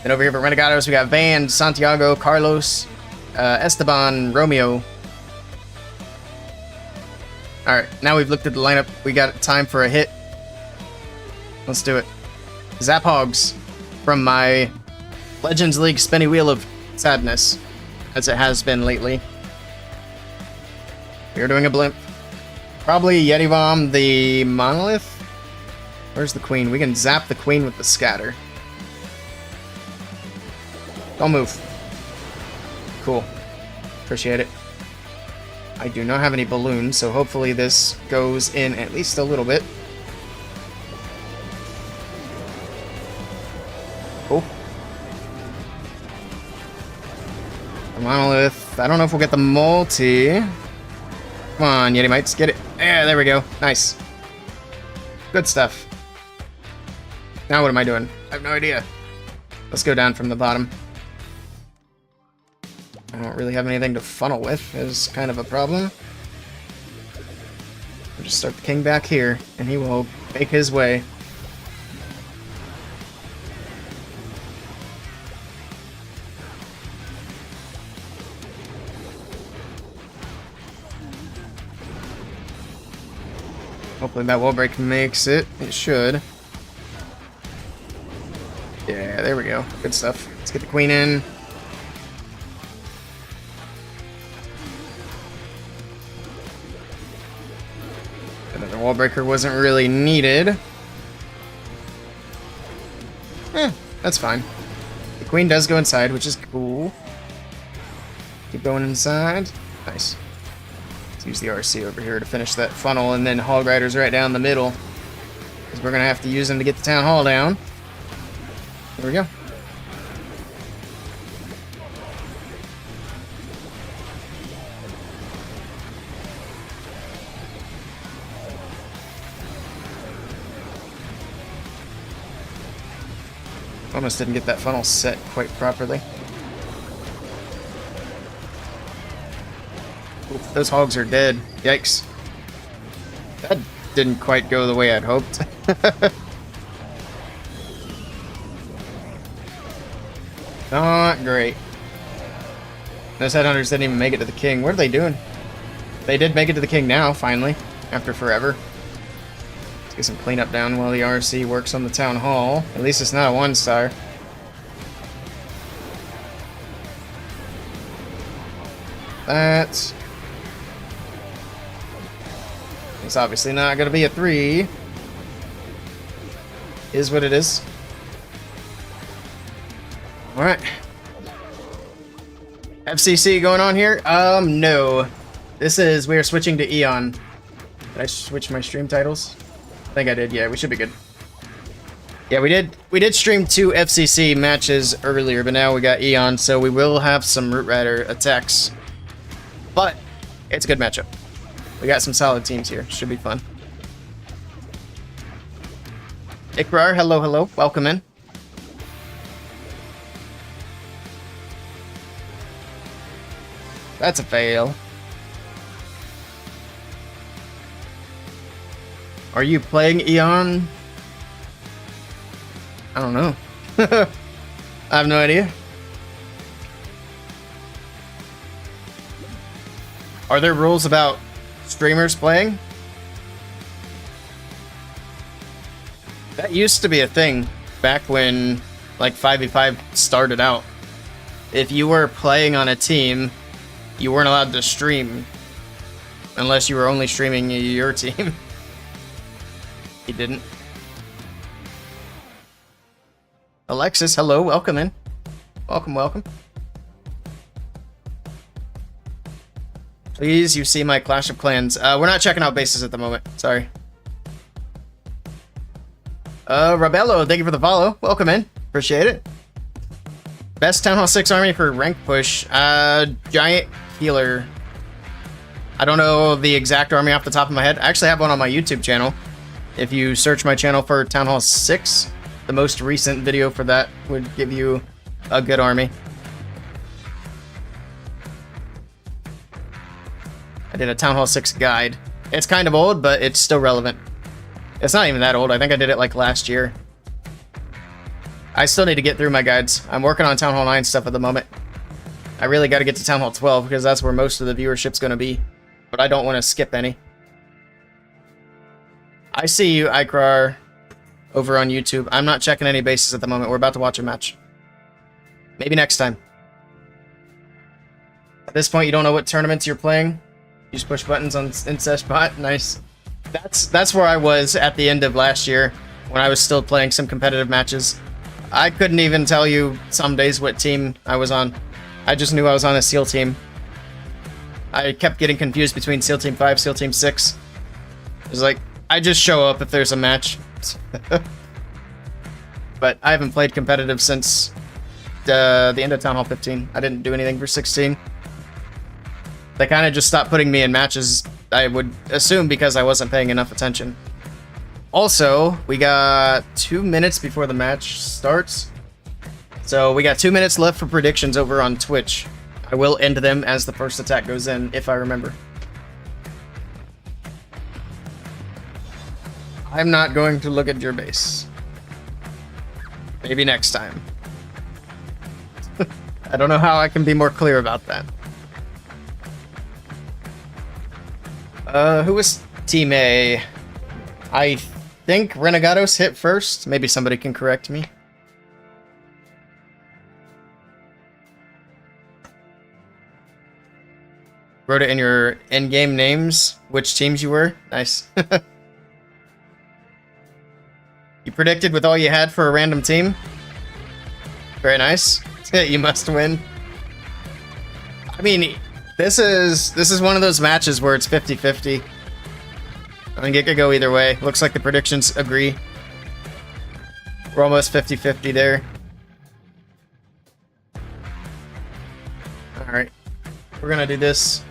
And over here for Renegados, we got Van, Santiago, Carlos, Esteban, Romeo. Alright, now we've looked at the lineup. We got time for a hit. Let's do it. Zap Hogs from my Legends League spinny wheel of sadness, as it has been lately. We're doing a blimp. Probably Yeti Bomb the Monolith. Where's the Queen? We can zap the Queen with the Scatter. Don't move. Cool. Appreciate it. I do not have any balloons, so hopefully this goes in at least a little bit. Cool. The Monolith. I don't know if we'll get the multi. Come on, Yeti Mites, get it. Yeah, there we go. Nice. Good stuff. Now what am I doing? I have no idea. Let's go down from the bottom. I don't really have anything to funnel with, is kind of a problem. I'll just start the king back here, and he will make his way. Hopefully that wall break makes it. It should. Yeah, there we go. Good stuff. Let's get the queen in. Another wall breaker wasn't really needed. That's fine. The queen does go inside, which is cool. Keep going inside. Nice. Let's use the RC over here to finish that funnel, and then Hog Riders right down the middle. Because we're going to have to use them to get the town hall down. There we go. Almost didn't get that funnel set quite properly. Oof, those hogs are dead. Yikes. That didn't quite go the way I'd hoped. Not great. Those headhunters didn't even make it to the king. What are they doing? They did make it to the king now, finally, after forever. Let's get some cleanup down while the RC works on the town hall. At least it's not a 1-star. That's... It's obviously not going to be a 3. Is what it is. Alright. FCC going on here? No. We are switching to EON. Did I switch my stream titles? I think I did, yeah, we should be good. Yeah, we did stream 2 FCC matches earlier, but now we got EON, so we will have some Root Rider attacks. But it's a good matchup. We got some solid teams here. Should be fun. Ikrar, hello, hello. Welcome in. That's a fail. Are you playing EON? I don't know. I have no idea. Are there rules about streamers playing? That used to be a thing back when like 5v5 started out. If you were playing on a team, you weren't allowed to stream unless you were only streaming your team. He didn't. Alexis, hello, welcome in. Welcome, welcome. Please, you see my Clash of Clans. We're not checking out bases at the moment. Sorry. Rabello, thank you for the follow. Welcome in. Appreciate it. Best Town Hall 6 army for rank push. Giant Healer. I don't know the exact army off the top of my head. I actually have one on my YouTube channel. If you search my channel for Town Hall 6, the most recent video for that would give you a good army. I did a Town Hall 6 guide. It's kind of old, but it's still relevant. It's not even that old. I think I did it like last year. I still need to get through my guides. I'm working on Town Hall 9 stuff at the moment. I really got to get to Town Hall 12 because that's where most of the viewership's going to be. But I don't want to skip any. I see you, Ikrar, over on YouTube. I'm not checking any bases at the moment. We're about to watch a match. Maybe next time. At this point, you don't know what tournaments you're playing. You just push buttons on IncestBot. Nice. That's where I was at the end of last year when I was still playing some competitive matches. I couldn't even tell you some days what team I was on. I just knew I was on a SEAL team. I kept getting confused between SEAL Team 5, SEAL Team 6. It was like, I just show up if there's a match. But I haven't played competitive since the end of Town Hall 15. I didn't do anything for 16. They kind of just stopped putting me in matches, I would assume, because I wasn't paying enough attention. Also, we got 2 minutes before the match starts. So we got 2 minutes left for predictions over on Twitch. I will end them as the first attack goes in, if I remember. I'm not going to look at your base. Maybe next time. I don't know how I can be more clear about that. Who was Team A? I think Renegados hit first. Maybe somebody can correct me. Wrote it in your in-game names, which teams you were. Nice. You predicted with all you had for a random team. Very nice. You must win. I mean, this is one of those matches where it's 50-50. I think it could go either way. Looks like the predictions agree. We're almost 50-50 there. Alright. We're gonna do this.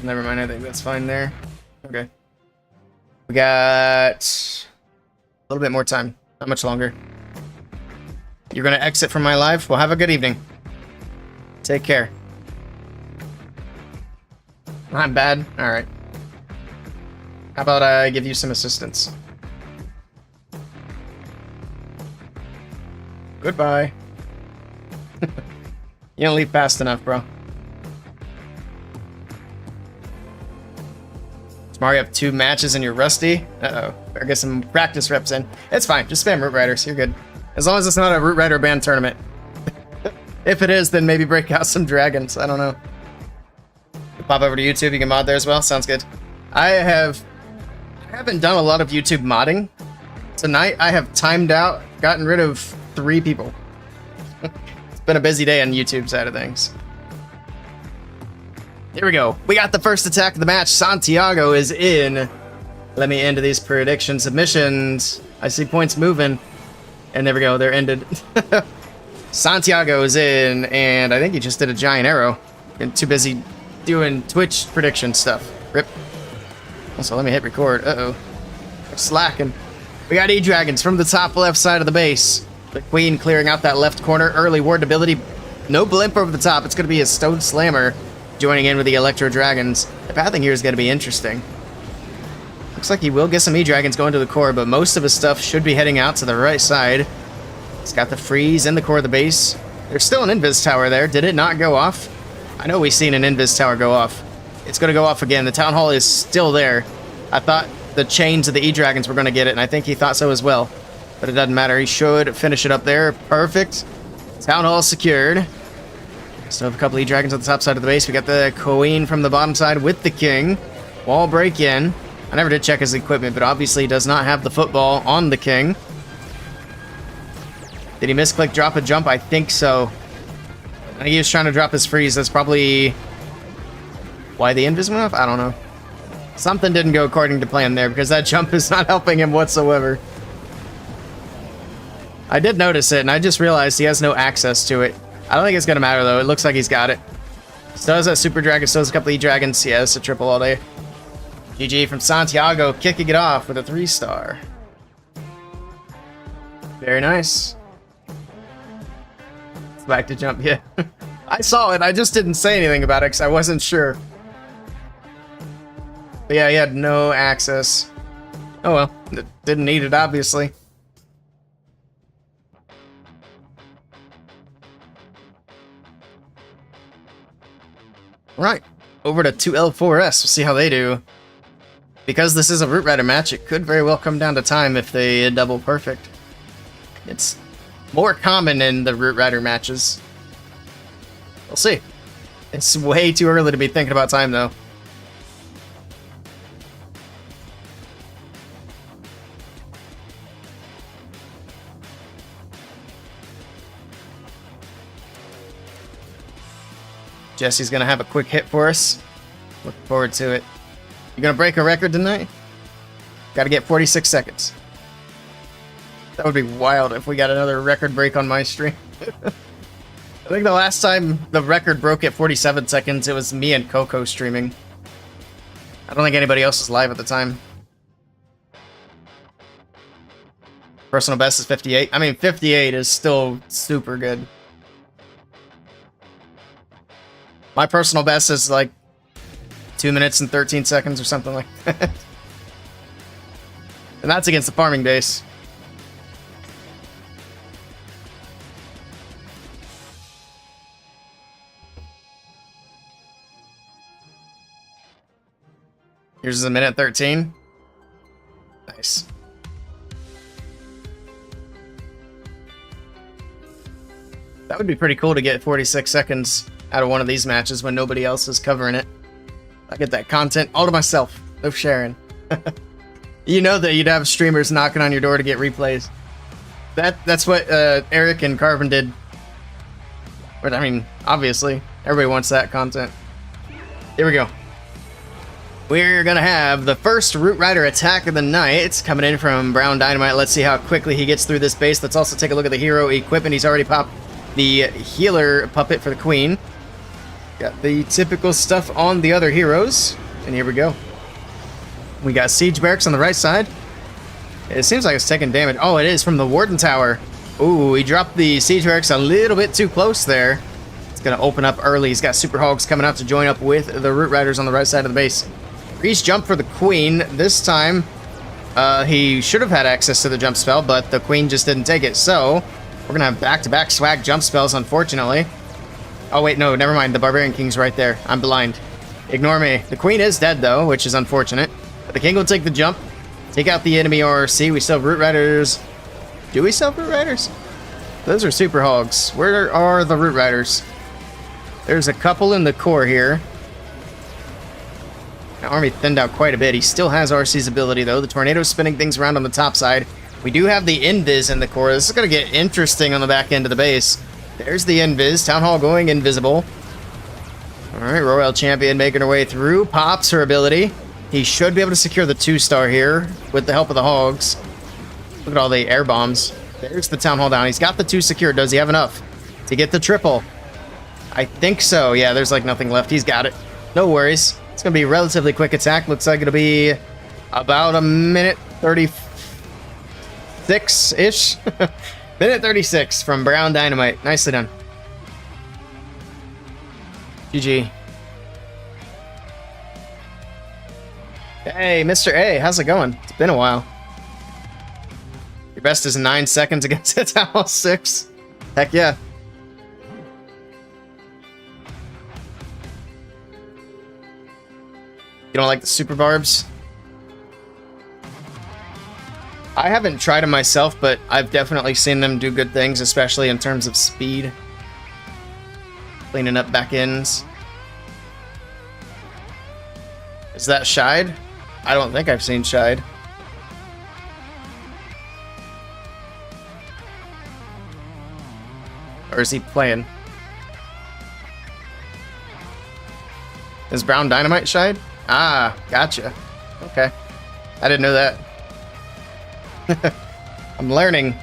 Never mind, I think that's fine there. Okay. We got a little bit more time. Not much longer. You're gonna exit from my live? Well, have a good evening. Take care. I'm bad? Alright. How about I give you some assistance? Goodbye. You don't leave fast enough, bro. Tomorrow you have 2 matches and you're rusty? Uh-oh. Better get some practice reps in. It's fine. Just spam Root Riders. You're good. As long as it's not a Root Rider band tournament. If it is, then maybe break out some dragons. I don't know. You pop over to YouTube. You can mod there as well. Sounds good. I haven't done a lot of YouTube modding. Tonight, I have timed out, gotten rid of 3 people. It's been a busy day on YouTube side of things. Here we go. We got the first attack of the match. Santiago is in. Let me end these prediction submissions. I see points moving. And there we go. They're ended. Santiago is in, and I think he just did a giant arrow. Been too busy doing Twitch prediction stuff. Rip. Also, let me hit record. Uh-oh. I'm slacking. We got E-Dragons from the top left side of the base. The Queen clearing out that left corner. Early ward ability. No blimp over the top. It's going to be a Stone Slammer joining in with the Electro Dragons. The pathing here is going to be interesting. Looks like he will get some E-Dragons going to the core, but most of his stuff should be heading out to the right side. He's got the freeze in the core of the base. There's still an Invis Tower there. Did it not go off? I know we've seen an Invis Tower go off. It's going to go off again. The Town Hall is still there. I thought the chains of the E-Dragons were going to get it, and I think he thought so as well. But it doesn't matter. He should finish it up there. Perfect. Town Hall secured. Still have a couple E-Dragons on the top side of the base. We got the Queen from the bottom side with the King. Wall break in. I never did check his equipment, but obviously he does not have the football on the King. Did he misclick drop a jump? I think so. I think he was trying to drop his freeze. That's probably why the invis went off? I don't know. Something didn't go according to plan there, because that jump is not helping him whatsoever. I did notice it, and I just realized he has no access to it. I don't think it's going to matter, though. It looks like he's got it. Still has that Super Dragon, still has a couple E-Dragons. Yeah, it's a triple all day. GG from Santiago, kicking it off with a 3-star. Very nice. It's back to jump, yeah. I saw it, I just didn't say anything about it because I wasn't sure. But yeah, he had no access. Oh well, didn't need it, obviously. Right, over to 2L4S. We'll see how they do. Because this is a Root Rider match, it could very well come down to time if they double perfect. It's more common in the Root Rider matches. We'll see. It's way too early to be thinking about time, though. Jesse's gonna have a quick hit for us. Looking forward to it. You gonna break a record tonight? Gotta get 46 seconds. That would be wild if we got another record break on my stream. I think the last time the record broke at 47 seconds, it was me and Coco streaming. I don't think anybody else was live at the time. Personal best is 58. I mean, 58 is still super good. My personal best is like 2 minutes and 13 seconds or something like that. And that's against the farming base. Yours is a minute 13. Nice. That would be pretty cool to get 46 seconds out of one of these matches when nobody else is covering it. I get that content all to myself. No sharing. You know that you'd have streamers knocking on your door to get replays. That's what Eric and Carvin did. But I mean, obviously, everybody wants that content. Here we go. We're gonna have the first Root Rider attack of the night. It's coming in from Brown Dynamite. Let's see how quickly he gets through this base. Let's also take a look at the hero equipment. He's already popped the healer puppet for the queen. Got the typical stuff on the other heroes. And here we go. We got Siege Barracks on the right side. It seems like it's taking damage. Oh, it is from the Warden Tower. Ooh, he dropped the Siege Barracks a little bit too close there. It's going to open up early. He's got Super Hogs coming out to join up with the Root Riders on the right side of the base. Reach jump for the Queen. This time, he should have had access to the jump spell, but the Queen just didn't take it. So, we're going to have back-to-back swag jump spells, unfortunately. Oh, wait, no, never mind. The Barbarian King's right there. I'm blind. Ignore me. The Queen is dead, though, which is unfortunate. But the King will take the jump. Take out the enemy RC. We still have Root Riders. Do we still have Root Riders? Those are Super Hogs. Where are the Root Riders? There's a couple in the core here. The army thinned out quite a bit. He still has RC's ability, though. The Tornado's spinning things around on the top side. We do have the Invis in the core. This is going to get interesting on the back end of the base. There's the Invis. Town Hall going invisible. Alright, Royal Champion making her way through. Pops her ability. He should be able to secure the 2-star here with the help of the Hogs. Look at all the air bombs. There's the Town Hall down. He's got the 2 secured. Does he have enough to get the triple? I think so. Yeah, there's like nothing left. He's got it. No worries. It's going to be a relatively quick attack. Looks like it'll be about a minute 36-ish. Minute 36 from Brown Dynamite. Nicely done. GG. Hey, Mr. A, how's it going? It's been a while. Your best is 9 seconds against the Town Hall 6. Heck yeah. You don't like the super barbs? I haven't tried them myself, but I've definitely seen them do good things, especially in terms of speed. Cleaning up back ends. Is that Shide? I don't think I've seen Shide. Or is he playing? Is Brown Dynamite Shide? Ah, gotcha. Okay. I didn't know that. I'm learning.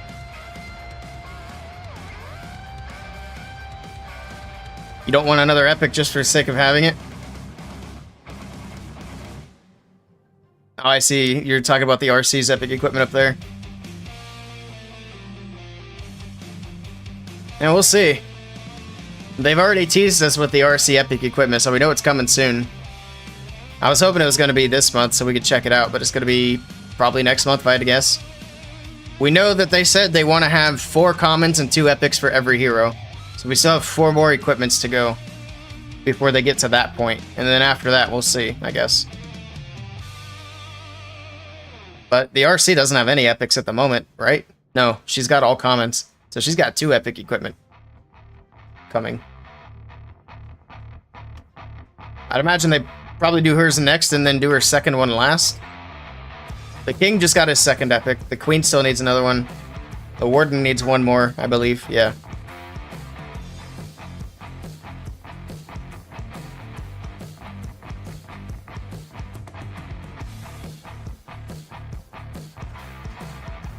You don't want another epic just for the sake of having it? Oh, I see. You're talking about the RC's epic equipment up there. And we'll see. They've already teased us with the RC epic equipment, so we know it's coming soon. I was hoping it was going to be this month so we could check it out, but it's going to be probably next month if I had to guess. We know that they said they want to have 4 commons and 2 epics for every hero. So we still have 4 more equipments to go before they get to that point. And then after that, we'll see, I guess. But the RC doesn't have any epics at the moment, right? No, she's got all commons. So she's got 2 epic equipment coming. I'd imagine they probably do hers next and then do her second one last. The King just got his second epic. The Queen still needs another one. The Warden needs one more, I believe. Yeah.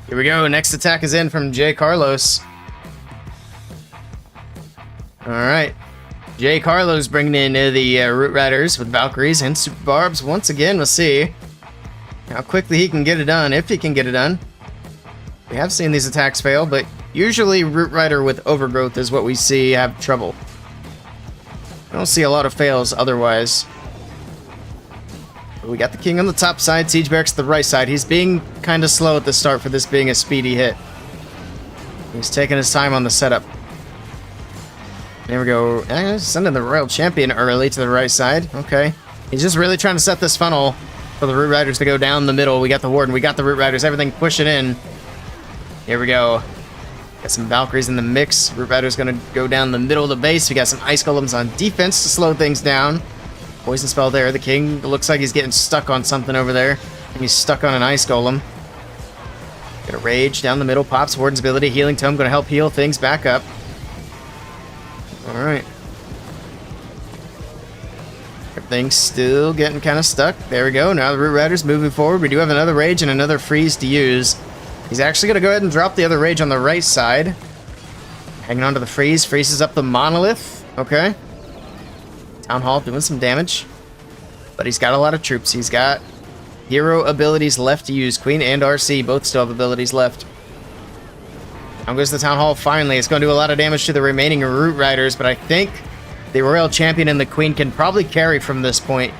Here we go. Next attack is in from J. Carlos. Alright. J. Carlos bringing in the Root Riders with Valkyries and Super Barbs. Once again, we'll see how quickly he can get it done, if he can get it done. We have seen these attacks fail, but usually Root Rider with Overgrowth is what we see have trouble. I don't see a lot of fails otherwise. But we got the King on the top side, Siege Barracks the right side. He's being kind of slow at the start for this being a speedy hit. He's taking his time on the setup. There we go. Sending the Royal Champion early to the right side. Okay. He's just really trying to set this funnel for the Root Riders to go down the middle. We got the Warden, we got the Root Riders, everything pushing in. Here we go. Got some Valkyries in the mix. Root Rider's gonna go down the middle of the base. We got some Ice Golems on defense to slow things down. Poison spell there. The King looks like he's getting stuck on something over there. I think he's stuck on an Ice Golem. Got a Rage down the middle. Pops Warden's ability. Healing Tome gonna help heal things back up. Alright. Everything's still getting kind of stuck. There we go. Now the Root Rider's moving forward. We do have another Rage and another Freeze to use. He's actually going to go ahead and drop the other Rage on the right side. Hanging on to the Freeze. Freezes up the Monolith. Okay. Town Hall doing some damage. But he's got a lot of troops. He's got hero abilities left to use. Queen and RC both still have abilities left. Down goes the Town Hall finally. It's going to do a lot of damage to the remaining Root Riders, but I think the Royal Champion and the Queen can probably carry from this point.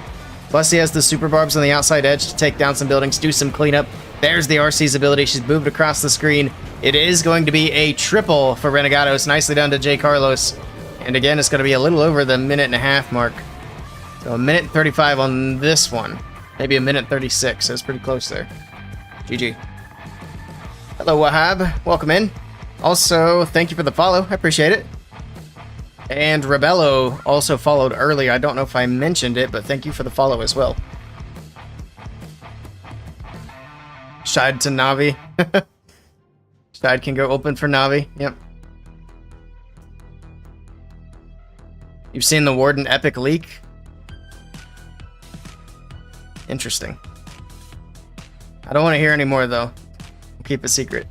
Plus he has the Super Barbs on the outside edge to take down some buildings, do some cleanup. There's the RC's ability. She's moved across the screen. It is going to be a triple for Renegados. Nicely done to J. Carlos. And again, it's going to be a little over the minute-and-a-half mark. So a minute 35 on this one. Maybe a minute 36. That's pretty close there. GG. Hello, Wahab. Welcome in. Also, thank you for the follow. I appreciate it. And Rebello also followed earlier. I don't know if I mentioned it, but thank you for the follow as well. Shide to Navi. Shide can go open for Navi. Yep. You've seen the Warden Epic leak? Interesting. I don't want to hear any more, though. Keep it secret.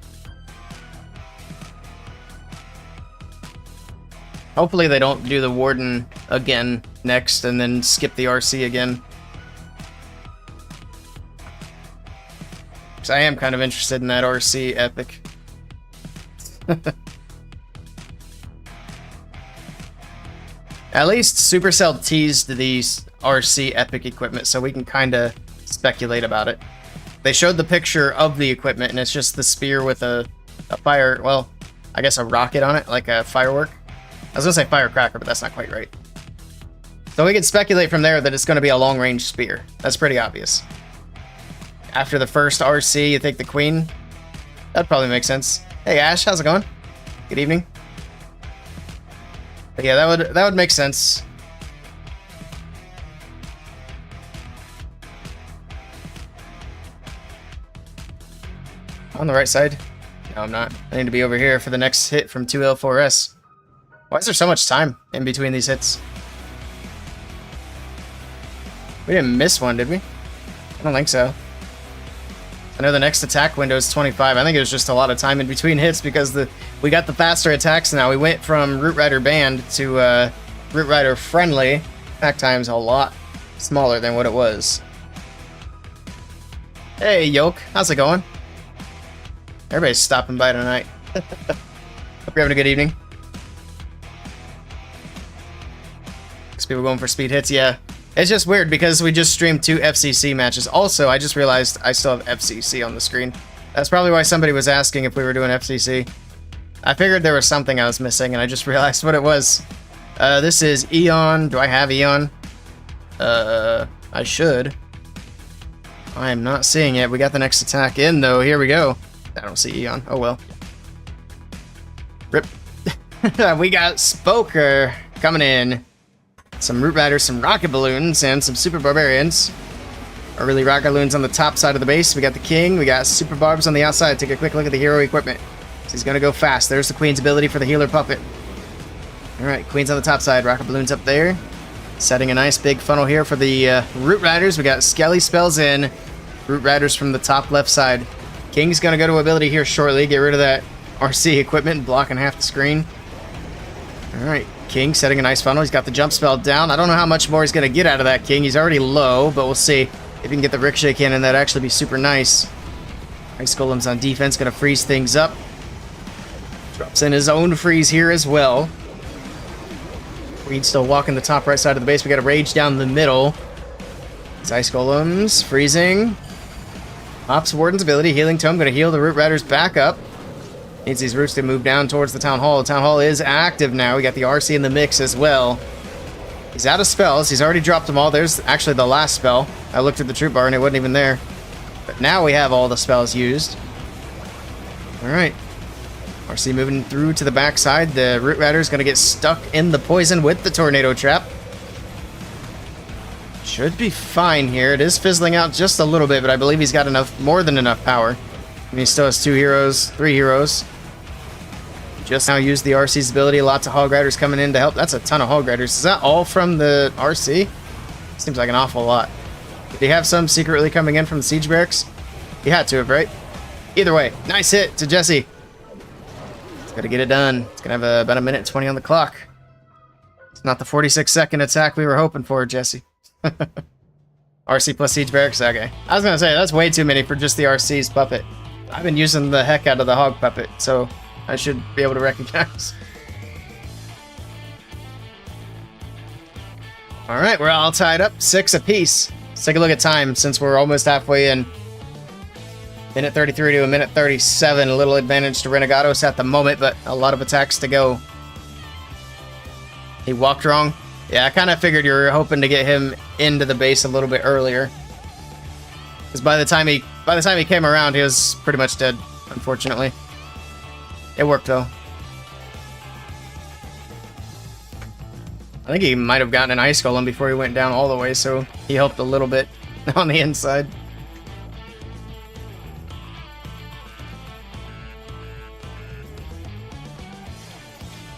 Hopefully they don't do the Warden again next and then skip the RC again. Because I am kind of interested in that RC epic. At least Supercell teased these RC epic equipment so we can kind of speculate about it. They showed the picture of the equipment and it's just the spear with a fire, well, I guess a rocket on it, like a firework. I was going to say firecracker, but that's not quite right. So we can speculate from there that it's going to be a long-range spear. That's pretty obvious. After the first RC, you think the Queen? That'd probably make sense. Hey Ash, how's it going? Good evening. But yeah, that would make sense. On the right side? No, I'm not. I need to be over here for the next hit from 2L4S. Why is there so much time in between these hits? We didn't miss one, did we? I don't think so. I know the next attack window is 25. I think it was just a lot of time in between hits because we got the faster attacks now. We went from Root Rider Banned to Root Rider Friendly. Attack time's a lot smaller than what it was. Hey, Yoke. How's it going? Everybody's stopping by tonight. Hope you're having a good evening. People going for speed hits, yeah. It's just weird because we just streamed 2 FCC matches. Also, I just realized I still have FCC on the screen. That's probably why somebody was asking if we were doing FCC. I figured there was something I was missing, and I just realized what it was. This is EON. Do I have EON? I should. I am not seeing it. We got the next attack in, though. Here we go. I don't see EON. Oh, well. Rip. We got Spoker coming in. Some Root Riders, some Rocket Balloons, and some Super Barbarians. Or really Rocket Balloons on the top side of the base. We got the King, we got Super Barbs on the outside. Take a quick look at the hero equipment. So he's gonna go fast. There's the Queen's ability for the Healer Puppet. Alright, Queen's on the top side, Rocket Balloons up there. Setting a nice big funnel here for the Root Riders. We got Skelly spells in. Root Riders from the top left side. King's gonna go to ability here shortly. Get rid of that RC equipment, blocking half the screen. Alright. King setting a nice funnel. He's got the jump spell down. I don't know how much more he's going to get out of that King. He's already low, but we'll see. If he can get the Ricochet Cannon, that'd actually be super nice. Ice Golem's on defense, going to freeze things up. Drops in his own freeze here as well. Reed's still walking the top right side of the base. We got a Rage down the middle. His Ice Golems freezing. Ops Warden's ability. Healing Tome going to heal the Root Riders back up. Needs these roots to move down towards the Town Hall. The Town Hall is active now. We got the RC in the mix as well. He's out of spells. He's already dropped them all. There's actually the last spell. I looked at the troop bar and it wasn't even there. But now we have all the spells used. Alright. RC moving through to the backside. The Root Rider is going to get stuck in the poison with the Tornado Trap. Should be fine here. It is fizzling out just a little bit, but I believe he's got enough, more than enough power. And he still has 2 heroes, 3 heroes. Just now used the RC's ability. Lots of Hog Riders coming in to help. That's a ton of Hog Riders. Is that all from the RC? Seems like an awful lot. Did he have some secretly coming in from the Siege Barracks? He had to have, right? Either way, nice hit to Jesse. It's got to get it done. It's going to have about 1:20 on the clock. It's not the 46-second attack we were hoping for, Jesse. RC plus Siege Barracks? Okay. I was going to say, that's way too many for just the RC's puppet. I've been using the heck out of the Hog puppet, so I should be able to recognize. Alright, we're all tied up. 6 apiece. Let's take a look at time since we're almost halfway in. 1:33 to 1:37. A little advantage to Renegados at the moment, but a lot of attacks to go. He walked wrong. Yeah, I kind of figured you were hoping to get him into the base a little bit earlier. Because by the time he came around, he was pretty much dead, unfortunately. It worked though. I think he might have gotten an Ice Golem before he went down all the way, so he helped a little bit on the inside.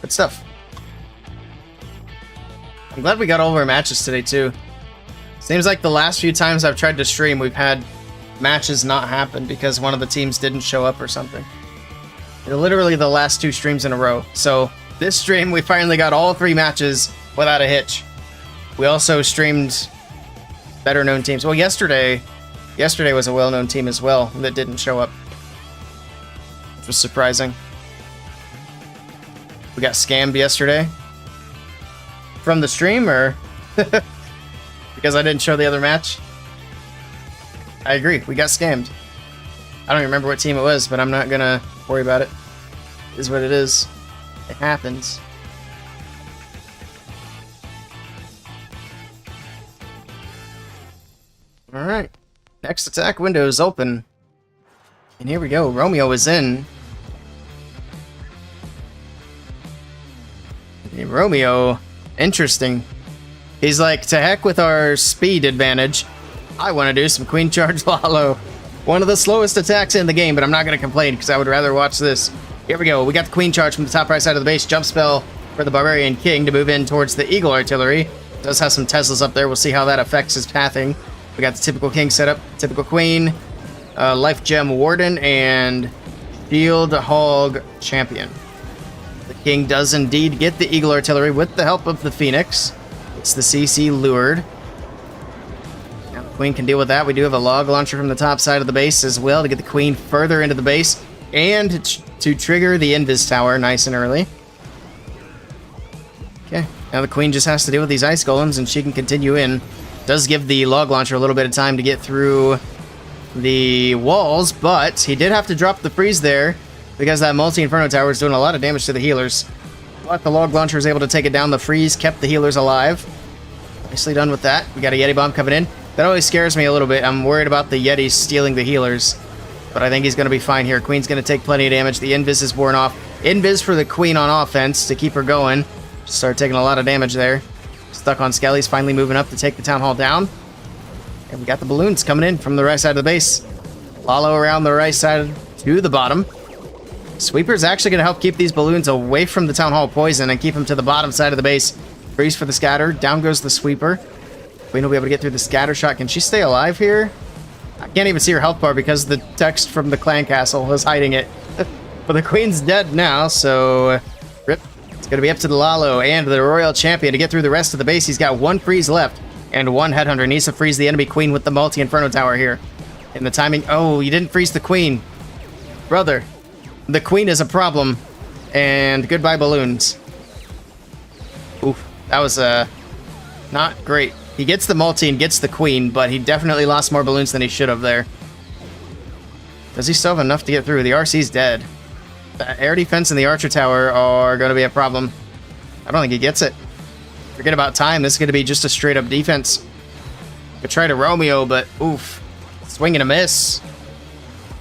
Good stuff. I'm glad we got all of our matches today, too. Seems like the last few times I've tried to stream, we've had matches not happen because one of the teams didn't show up or something. Literally the last 2 streams in a row. So this stream, we finally got all 3 matches without a hitch. We also streamed better known teams. Well, yesterday was a well-known team as well that didn't show up, which was surprising. We got scammed yesterday from the stream, or because I didn't show the other match. I agree, we got scammed. I don't even remember what team it was, but I'm not gonna worry about it. It is what it is. It happens. Alright. Next attack window is open. And here we go. Romeo is in. Hey, Romeo, interesting. He's like, to heck with our speed advantage. I want to do some Queen Charge Lalo. One of the slowest attacks in the game, but I'm not going to complain because I would rather watch this. Here we go. We got the Queen Charge from the top right side of the base. Jump spell for the Barbarian King to move in towards the Eagle Artillery. Does have some Teslas up there. We'll see how that affects his pathing. We got the typical King setup, typical Queen, Life Gem Warden, and Shield Hog Champion. The King does indeed get the Eagle Artillery with the help of the Phoenix. It's the CC Lured. Now the Queen can deal with that. We do have a log launcher from the top side of the base as well to get the Queen further into the base and to trigger the Invis Tower nice and early. Okay, now the Queen just has to deal with these Ice Golems and she can continue in. Does give the log launcher a little bit of time to get through the walls, but he did have to drop the freeze there because that multi-inferno tower is doing a lot of damage to the healers. But the log launcher was able to take it down. The freeze kept the healers alive. Nicely done with that. We got a Yeti bomb coming in. That always scares me a little bit. I'm worried about the Yetis stealing the healers, but I think he's going to be fine here. Queen's going to take plenty of damage. The Invis is worn off. Invis for the Queen on offense to keep her going. Start taking a lot of damage there. Stuck on Skelly's finally moving up to take the Town Hall down. And we got the balloons coming in from the right side of the base. Lalo around the right side to the bottom. Sweeper's actually going to help keep these balloons away from the Town Hall poison and keep them to the bottom side of the base. Freeze for the scatter. Down goes the Sweeper. Queen will be able to get through the scatter shot. Can she stay alive here? I can't even see her health bar because the text from the clan castle was hiding it. But the Queen's dead now, so rip. It's going to be up to the Lalo and the Royal Champion to get through the rest of the base. He's got 1 freeze left and 1 Headhunter. Needs to freeze the enemy Queen with the multi-inferno tower here. And the timing... Oh, you didn't freeze the Queen. Brother, the Queen is a problem. And goodbye balloons. Oof, that was not great. He gets the multi and gets the Queen, but he definitely lost more balloons than he should have there. Does he still have enough to get through? The RC's dead. The air defense and the Archer Tower are going to be a problem. I don't think he gets it. Forget about time. This is going to be just a straight up defense. Could try to Romeo, but oof. Swing and a miss.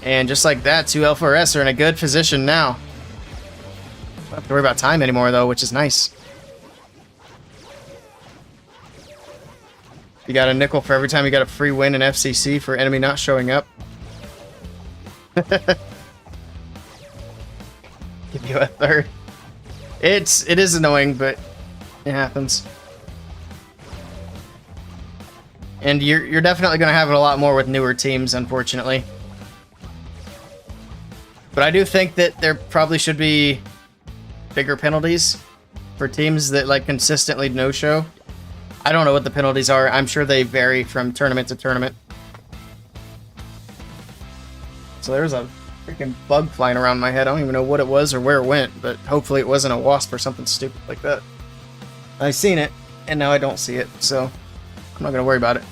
And just like that, 2L4S are in a good position now. Don't have to worry about time anymore, though, which is nice. You got a nickel for every time you got a free win in FCC for enemy not showing up. Give you a third. It is annoying, but it happens. And you're definitely going to have it a lot more with newer teams, unfortunately. But I do think that there probably should be bigger penalties for teams that like consistently no-show. I don't know what the penalties are. I'm sure they vary from tournament to tournament. So there's a freaking bug flying around my head. I don't even know what it was or where it went, but hopefully it wasn't a wasp or something stupid like that. I seen it, and now I don't see it, so I'm not gonna worry about it.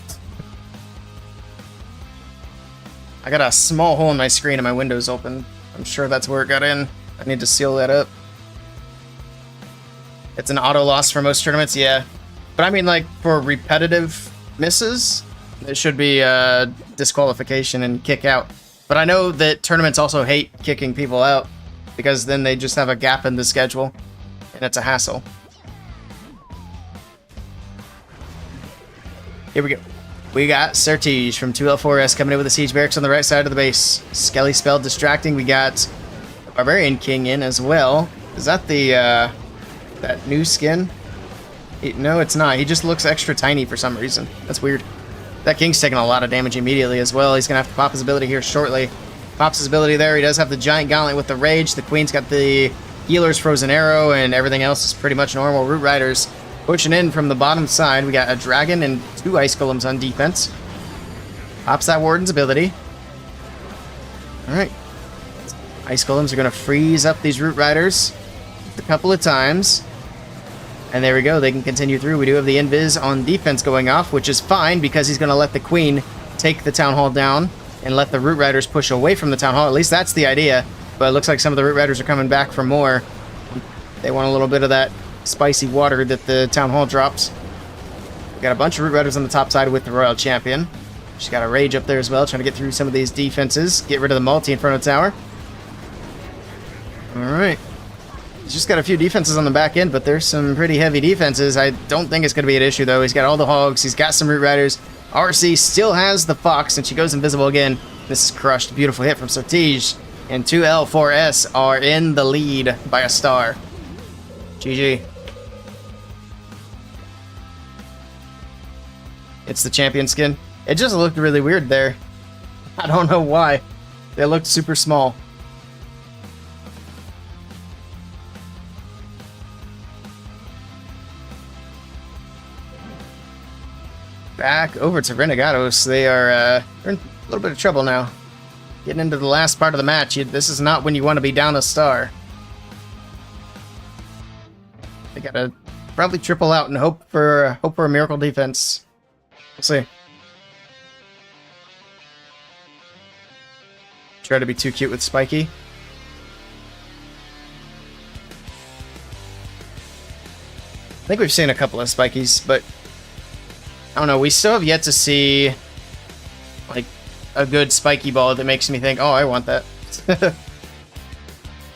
I got a small hole in my screen and my window's open. I'm sure that's where it got in. I need to seal that up. It's an auto loss for most tournaments, yeah. But I mean, like, for repetitive misses, it should be disqualification and kick out. But I know that tournaments also hate kicking people out because then they just have a gap in the schedule and it's a hassle. Here we go. We got Sertige from 2L4S coming in with the Siege Barracks on the right side of the base. Skelly spell distracting. We got Barbarian King in as well. Is that the that new skin? No, it's not. He just looks extra tiny for some reason. That's weird. That King's taking a lot of damage immediately as well. He's going to have to pop his ability here shortly. Pops his ability there. He does have the Giant Gauntlet with the Rage. The Queen's got the Healer's Frozen Arrow, and everything else is pretty much normal. Root Riders pushing in from the bottom side. We got a Dragon and 2 Ice Golems on defense. Pops that Warden's ability. Alright. Ice Golems are going to freeze up these Root Riders a couple of times. And there we go, they can continue through. We do have the Invis on defense going off, which is fine because he's going to let the Queen take the Town Hall down and let the Root Riders push away from the Town Hall. At least that's the idea, but it looks like some of the Root Riders are coming back for more. They want a little bit of that spicy water that the Town Hall drops. We got a bunch of Root Riders on the top side with the Royal Champion. She's got a Rage up there as well, trying to get through some of these defenses, get rid of the multi-Inferno Tower. Alright. He's just got a few defenses on the back end, but there's some pretty heavy defenses. I don't think it's going to be an issue, though. He's got all the Hogs. He's got some Root Riders. RC still has the Fox, and she goes invisible again. This is crushed. Beautiful hit from Sertige. And 2L4S are in the lead by a star. GG. It's the champion skin. It just looked really weird there. I don't know why. They looked super small. Back over to Renegados. They are they're in a little bit of trouble now. Getting into the last part of the match. This is not when you want to be down a star. They gotta probably triple out and hope for a miracle defense. We'll see. Try to be too cute with Spiky. I think we've seen a couple of Spikies, but I don't know, we still have yet to see like a good spiky ball that makes me think, oh, I want that.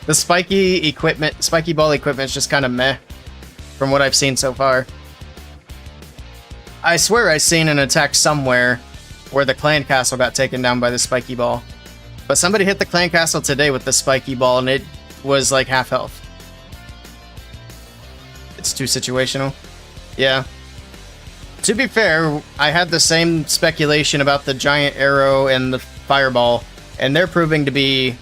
The spiky ball equipment is just kind of meh from what I've seen so far. I swear I've seen an attack somewhere where the clan castle got taken down by the spiky ball. But somebody hit the clan castle today with the spiky ball and it was like half health. It's too situational. Yeah. To be fair, I had the same speculation about the giant arrow and the fireball, and they're proving to be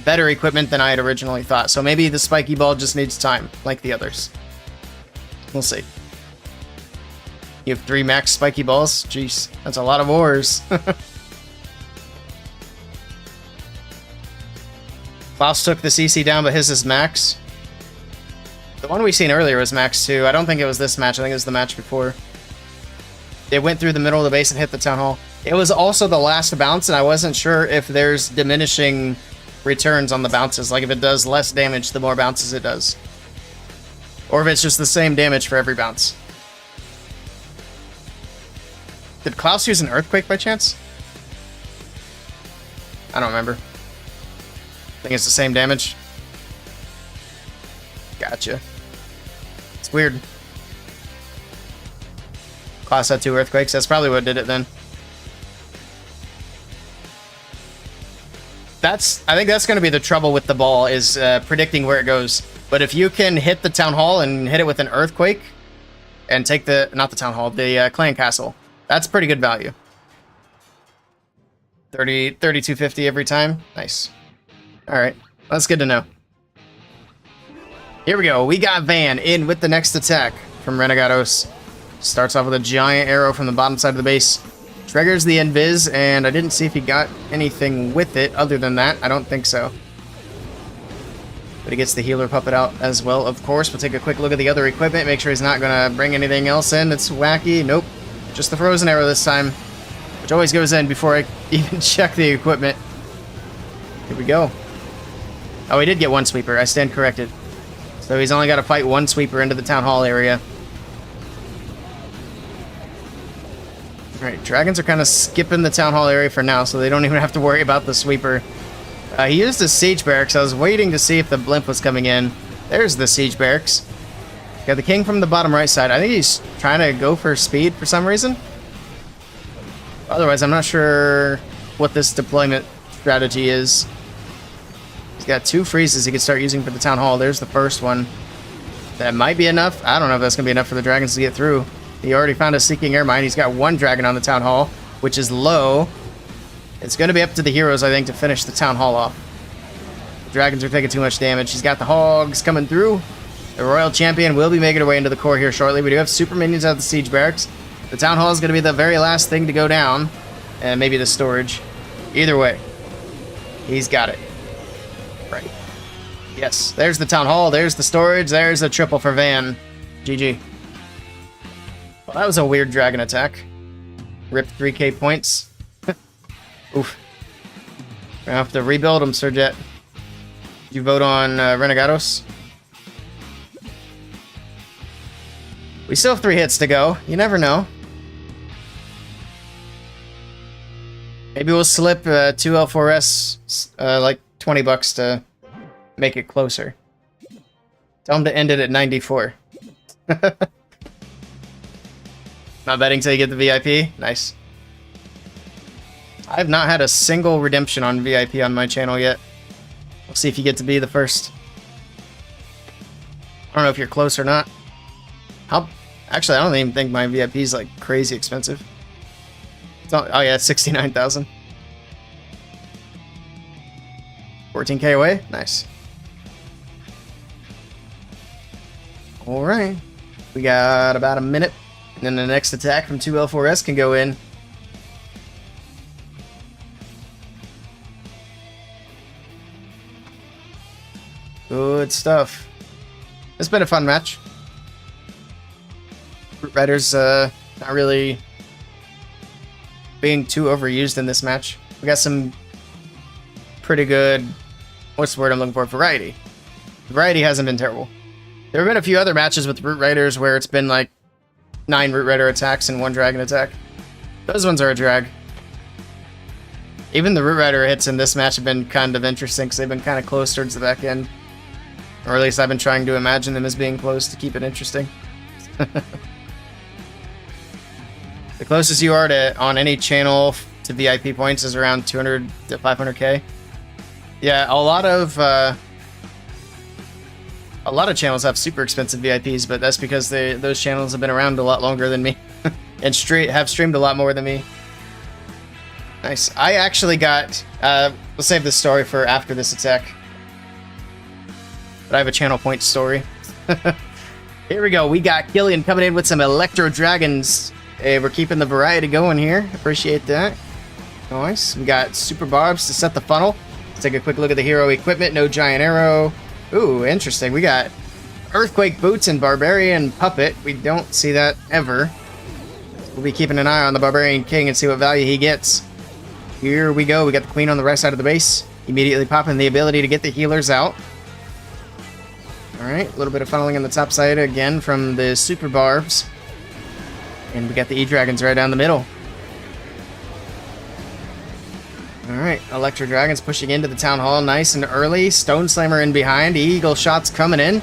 better equipment than I had originally thought. So maybe the spiky ball just needs time, like the others. We'll see. You have 3 max spiky balls? Jeez, that's a lot of ores. Klaus took the CC down, but his is max. The one we seen earlier was max too. I don't think it was this match. I think it was the match before. It went through the middle of the base and hit the Town Hall. It was also the last bounce, and I wasn't sure if there's diminishing returns on the bounces. Like if it does less damage, the more bounces it does. Or if it's just the same damage for every bounce. Did Klaus use an Earthquake by chance? I don't remember. I think it's the same damage. Gotcha. It's weird. Klaus had 2 Earthquakes. That's probably what did it then. I think that's going to be the trouble with the ball, is predicting where it goes. But if you can hit the Town Hall and hit it with an Earthquake and take not the Town Hall, the Clan Castle, that's pretty good value. 3250 every time. Nice. All right. That's good to know. Here we go. We got Van in with the next attack from Renegados. Starts off with a giant arrow from the bottom side of the base. Triggers the invis, and I didn't see if he got anything with it other than that. I don't think so. But he gets the healer puppet out as well, of course. We'll take a quick look at the other equipment, make sure he's not going to bring anything else in that's wacky. Nope. Just the frozen arrow this time, which always goes in before I even check the equipment. Here we go. Oh, he did get 1 sweeper. I stand corrected. So he's only got to fight 1 sweeper into the Town Hall area. Alright, dragons are kind of skipping the Town Hall area for now, so they don't even have to worry about the sweeper. He used his siege barracks. I was waiting to see if the blimp was coming in. There's the siege barracks. Got the king from the bottom right side. I think he's trying to go for speed for some reason. Otherwise, I'm not sure what this deployment strategy is. He's got 2 freezes he could start using for the Town Hall. There's the first one. That might be enough. I don't know if that's going to be enough for the dragons to get through. He already found a Seeking Air Mine. He's got 1 dragon on the Town Hall, which is low. It's going to be up to the heroes, I think, to finish the Town Hall off. The dragons are taking too much damage. He's got the hogs coming through. The Royal Champion will be making her way into the core here shortly. We do have super minions at the siege barracks. The Town Hall is going to be the very last thing to go down. And maybe the storage. Either way, he's got it. Right. Yes, there's the Town Hall. There's the storage. There's the triple for Van. GG. Well, that was a weird dragon attack. Ripped 3k points. Oof. Gonna have to rebuild them, Sir Jet. Did you vote on Renegados? We still have 3 hits to go. You never know. Maybe we'll slip 2L4S like $20 to make it closer. Tell him to end it at 94. Not betting till you get the VIP. Nice. I've not had a single redemption on VIP on my channel yet. We'll see if you get to be the first. I don't know if you're close or not. Actually, I don't even think my VIP is like crazy expensive. Oh yeah, it's 69,000. 14k away? Nice. Alright. We got about a minute. And then the next attack from 2L4S can go in. Good stuff. It's been a fun match. Root Riders not really being too overused in this match. We got some pretty good, what's the word I'm looking for? Variety. Variety hasn't been terrible. There have been a few other matches with Root Riders where it's been like 9 Root Rider attacks and 1 Dragon attack. Those ones are a drag. Even the Root Rider hits in this match have been kind of interesting because they've been kind of close towards the back end. Or at least I've been trying to imagine them as being close to keep it interesting. The closest you are to on any channel to VIP points is around 200 to 500k. Yeah, a lot of channels have super expensive VIPs, but that's because those channels have been around a lot longer than me and have streamed a lot more than me. Nice. I actually got. We'll save this story for after this attack. But I have a channel point story. Here we go. We got Killian coming in with some Electro Dragons. Hey, we're keeping the variety going here. Appreciate that. Nice. We got Super Barbs to set the funnel. Let's take a quick look at the hero equipment. No Giant Arrow. Ooh, interesting. We got Earthquake Boots and Barbarian Puppet. We don't see that ever. We'll be keeping an eye on the Barbarian King and see what value he gets. Here we go. We got the Queen on the right side of the base. Immediately popping the ability to get the healers out. Alright, a little bit of funneling on the top side again from the Super Barbs. And we got the E-Dragons right down the middle. Alright, Electro Dragons pushing into the Town Hall nice and early. Stone Slammer in behind. Eagle Shots coming in.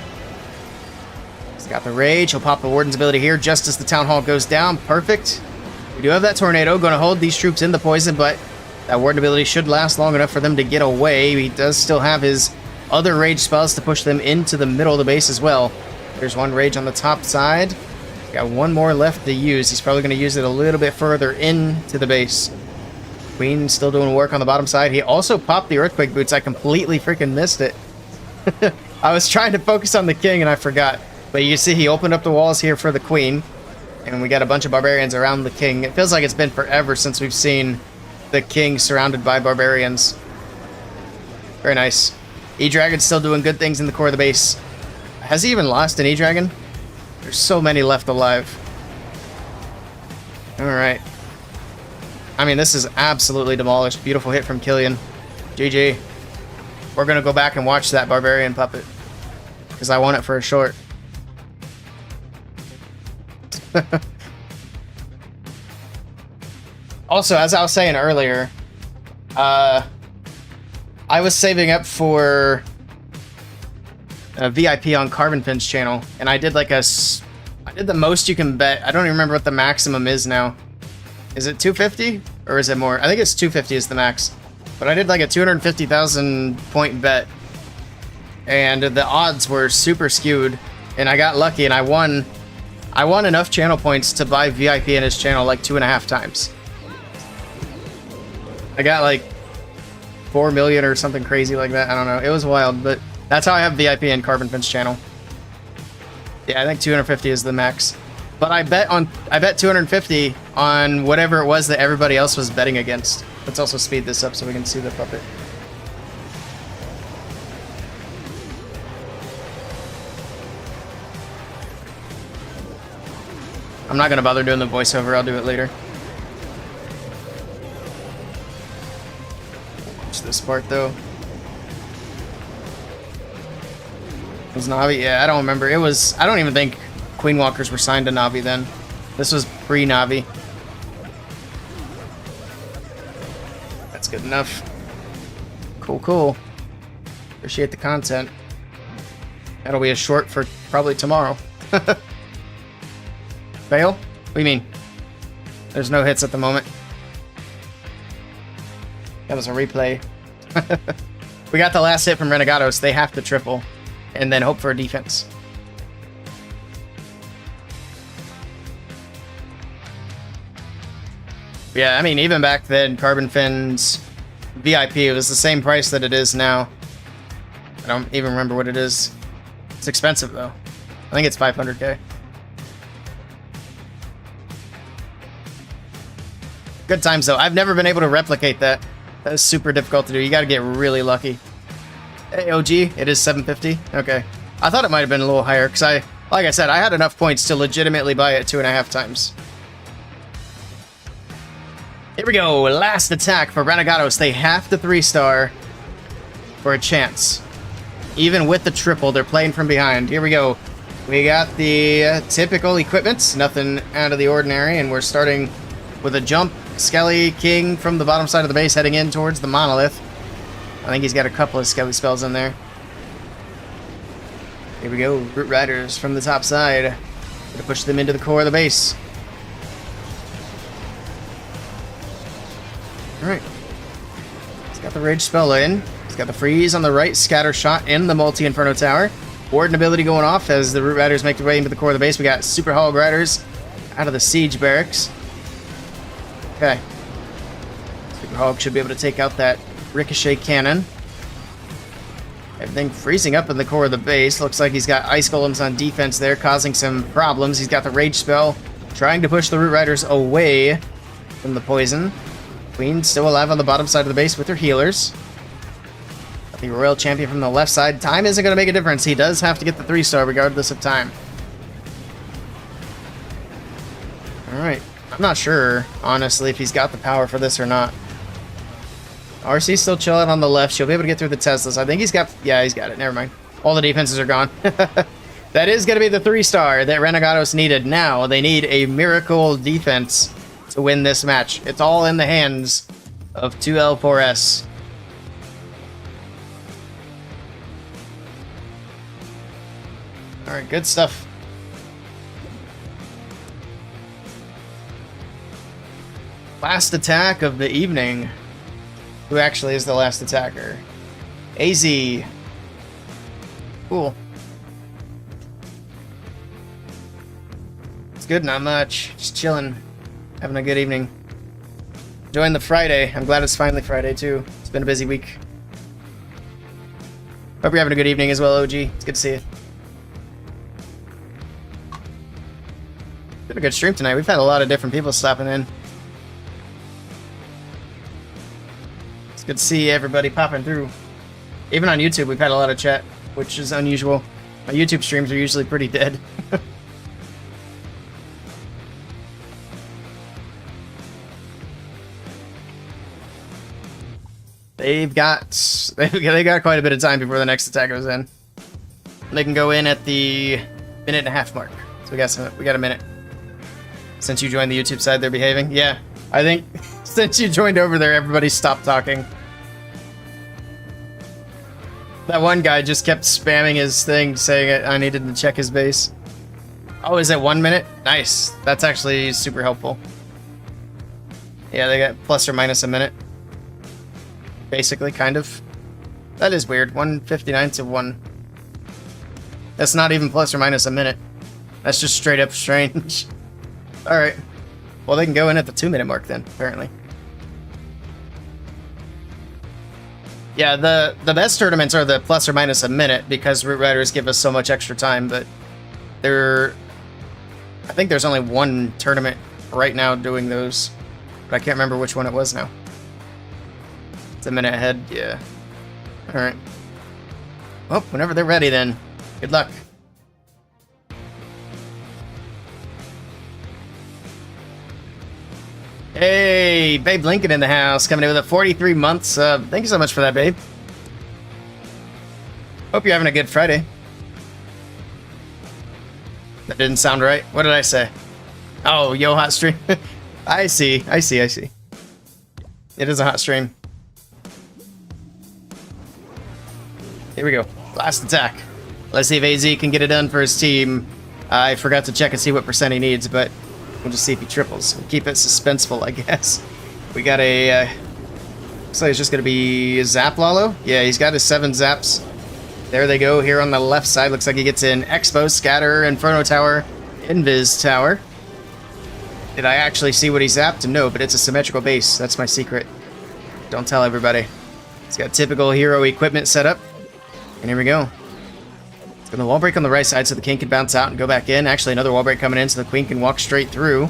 He's got the Rage. He'll pop the Warden's ability here just as the Town Hall goes down. Perfect. We do have that Tornado. Going to hold these troops in the poison, but that Warden ability should last long enough for them to get away. He does still have his other Rage spells to push them into the middle of the base as well. There's one Rage on the top side. He's got one more left to use. He's probably going to use it a little bit further into the base. Queen still doing work on the bottom side. He also popped the Earthquake Boots. I completely freaking missed it. I was trying to focus on the King and I forgot. But you see he opened up the walls here for the Queen. And we got a bunch of Barbarians around the King. It feels like it's been forever since we've seen the King surrounded by Barbarians. Very nice. E-Dragon's still doing good things in the core of the base. Has he even lost an E-Dragon? There's so many left alive. Alright. I mean, this is absolutely demolished. Beautiful hit from Killian. GG. We're going to go back and watch that Barbarian puppet. Because I want it for a short. Also, as I was saying earlier, I was saving up for a VIP on Carbon Fin's channel, and I did like I did the most you can bet. I don't even remember what the maximum is now. Is it 250 or is it more? I think it's 250 is the max. But I did like a 250,000 point bet, and the odds were super skewed, and I got lucky and I won enough channel points to buy VIP in his channel like 2.5 times. I got like 4 million or something crazy like that. I don't know. It was wild, but that's how I have VIP in Carbon Fin's channel. Yeah, I think 250 is the max. But I bet 250 on whatever it was that everybody else was betting against. Let's also speed this up so we can see the puppet. I'm not going to bother doing the voiceover. I'll do it later. Watch this part, though. Was Navi? Yeah, I don't remember. It was... I don't even think Queen Walkers were signed to Navi then. This was pre-Navi. That's good enough. Cool, cool. Appreciate the content. That'll be a short for probably tomorrow. Fail? What do you mean? There's no hits at the moment. That was a replay. We got the last hit from Renegados. They have to triple. And then hope for a defense. Yeah, I mean, even back then, Carbon Fin's VIP, it was the same price that it is now. I don't even remember what it is. It's expensive, though. I think it's 500k. Good times, though. I've never been able to replicate that. That is super difficult to do. You got to get really lucky. AOG, it is 750. Okay. I thought it might have been a little higher, because like I said, I had enough points to legitimately buy it 2.5 times. Here we go. Last attack for Renegados. They have to 3-star for a chance. Even with the triple, they're playing from behind. Here we go. We got the typical equipment. Nothing out of the ordinary, and we're starting with a jump. Skelly King from the bottom side of the base heading in towards the monolith. I think he's got a couple of Skelly spells in there. Here we go. Root Riders from the top side. Gonna push them into the core of the base. Alright. He's got the Rage spell in. He's got the Freeze on the right, Scatter Shot, and the Multi-Inferno Tower. Warden ability going off as the Root Riders make their way into the core of the base. We got Super Hog Riders out of the Siege Barracks. Okay. Super Hog should be able to take out that Ricochet Cannon. Everything freezing up in the core of the base. Looks like he's got Ice Golems on defense there, causing some problems. He's got the Rage spell, trying to push the Root Riders away from the poison. Queen still alive on the bottom side of the base with her healers. Got the Royal Champion from the left side. Time isn't going to make a difference. He does have to get the 3-star regardless of time. Alright. I'm not sure, honestly, if he's got the power for this or not. RC's still chilling on the left. She'll be able to get through the Teslas. I think he's got... Yeah, he's got it. Never mind. All the defenses are gone. That is going to be the 3-star that Renegados needed. Now they need a miracle defense to win this match. It's all in the hands of 2L4S. All right, good stuff. Last attack of the evening. Who actually is the last attacker? AZ. Cool. It's good, not much. Just chilling. Having a good evening. Enjoying the Friday. I'm glad it's finally Friday, too. It's been a busy week. Hope you're having a good evening as well, OG. It's good to see you. Been a good stream tonight. We've had a lot of different people stopping in. It's good to see everybody popping through. Even on YouTube, we've had a lot of chat, which is unusual. My YouTube streams are usually pretty dead. They got quite a bit of time before the next attack goes in. They can go in at the 1.5 minute mark. So we got a minute. Since you joined the YouTube side, they're behaving. Yeah, I think since you joined over there, everybody stopped talking. That one guy just kept spamming his thing, saying I needed to check his base. Oh, is it 1 minute? Nice. That's actually super helpful. Yeah, they got plus or minus a minute. Basically, kind of. That is weird. 1:59 to 1. That's not even plus or minus a minute. That's just straight up strange. Alright. Well, they can go in at the 2 minute mark then, apparently. Yeah, the best tournaments are the plus or minus a minute because Root Riders give us so much extra time, but I think there's only one tournament right now doing those, but I can't remember which one it was now. It's a minute ahead, yeah. Alright. Well, whenever they're ready then. Good luck. Hey, Babe Lincoln in the house, coming in with a 43 months. Thank you so much for that, babe. Hope you're having a good Friday. That didn't sound right. What did I say? Oh, yo, hot stream. I see. It is a hot stream. Here we go. Last attack. Let's see if AZ can get it done for his team. I forgot to check and see what percent he needs, but we'll just see if he triples. We'll keep it suspenseful, I guess. We got a... looks like it's just going to be Zap Lalo. Yeah, he's got his 7 zaps. There they go. Here on the left side, looks like he gets an Expo, Scatter, Inferno Tower, Invis Tower. Did I actually see what he zapped? No, but it's a symmetrical base. That's my secret. Don't tell everybody. He's got typical hero equipment set up. And here we go. It's going to wall break on the right side so the king can bounce out and go back in. Actually, another wall break coming in so the queen can walk straight through.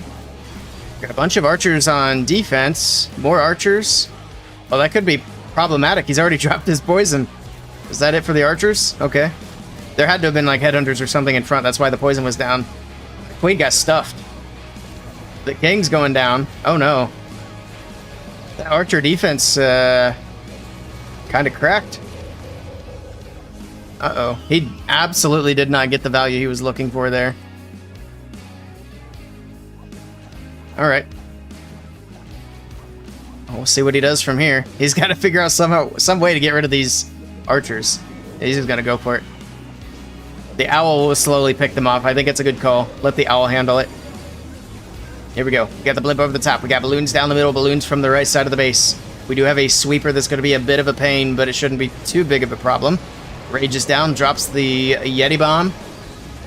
Got a bunch of archers on defense. More archers. Well, that could be problematic. He's already dropped his poison. Is that it for the archers? Okay. There had to have been like headhunters or something in front. That's why the poison was down. The queen got stuffed. The king's going down. Oh no. The archer defense kind of cracked. Uh-oh. He absolutely did not get the value he was looking for there. Alright. We'll see what he does from here. He's got to figure out some way to get rid of these archers. He's just going to go for it. The owl will slowly pick them off. I think it's a good call. Let the owl handle it. Here we go. We got the blimp over the top. We got balloons down the middle, balloons from the right side of the base. We do have a sweeper that's going to be a bit of a pain, but it shouldn't be too big of a problem. Rages down, drops the Yeti Bomb.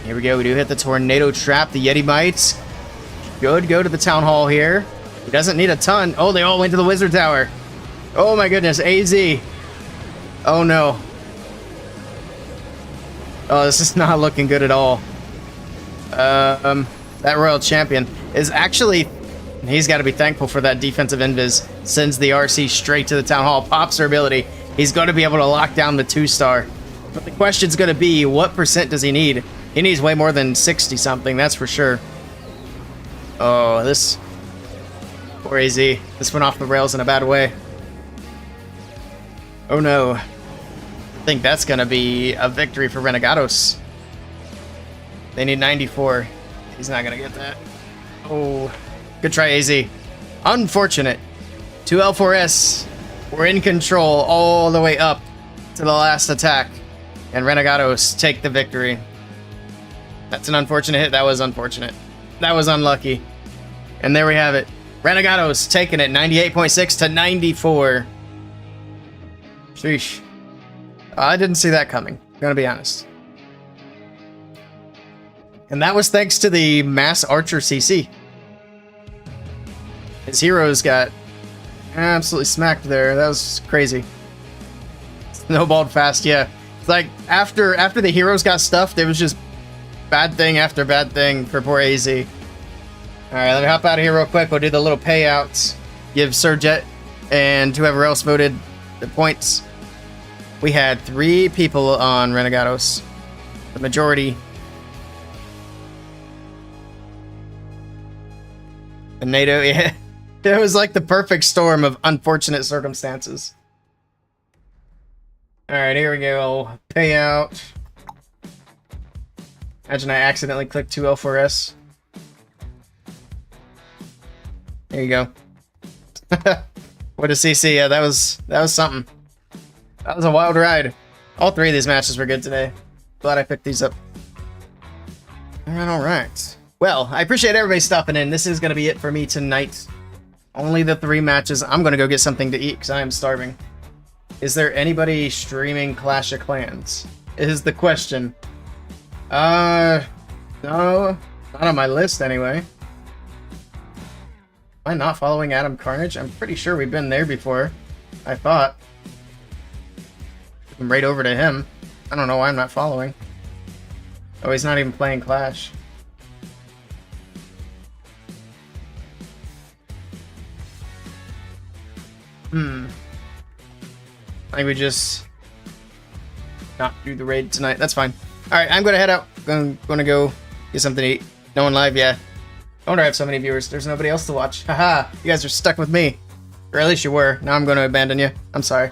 Here we go, we do hit the Tornado Trap, the Yeti Bites. Good, go to the Town Hall here. He doesn't need a ton. Oh, they all went to the Wizard Tower. Oh my goodness, AZ. Oh no. Oh, this is not looking good at all. That Royal Champion is actually... He's got to be thankful for that defensive invis. Sends the RC straight to the Town Hall, pops her ability. He's going to be able to lock down the 2-star. But the question's going to be, what percent does he need? He needs way more than 60-something, that's for sure. Oh, this... Poor AZ. This went off the rails in a bad way. Oh no. I think that's going to be a victory for Renegados. They need 94. He's not going to get that. Oh, good try, AZ. Unfortunate. 2L4S were in control all the way up to the last attack, and Renegados take the victory. That's an unfortunate hit. That was unfortunate. That was unlucky. And there we have it. Renegados taking it 98.6 to 94. Sheesh. I didn't see that coming, I'm gonna be honest. And that was thanks to the mass archer CC. His heroes got absolutely smacked there. That was crazy. Snowballed fast, yeah. It's like after the heroes got stuffed, it was just bad thing after bad thing for poor AZ. Alright, let me hop out of here real quick. We'll do the little payouts. Give Surjet and whoever else voted the points. We had 3 people on Renegados. The majority. The NATO, yeah. It was like the perfect storm of unfortunate circumstances. Alright, here we go. Payout. Imagine I accidentally clicked 2L4S. There you go. What a CC. Yeah, that was something. That was a wild ride. All 3 of these matches were good today. Glad I picked these up. Alright. Well, I appreciate everybody stopping in. This is going to be it for me tonight. Only the 3 matches. I'm going to go get something to eat because I am starving. Is there anybody streaming Clash of Clans? Is the question. No. Not on my list anyway. Am I not following Adam Carnage? I'm pretty sure we've been there before. I thought. I'm right over to him. I don't know why I'm not following. Oh, he's not even playing Clash. I think we just not do the raid tonight. That's fine. Alright, I'm gonna head out. Gonna go get something to eat. No one live, yeah. No wonder I have so many viewers. There's nobody else to watch. Haha, you guys are stuck with me. Or at least you were. Now I'm gonna abandon you. I'm sorry.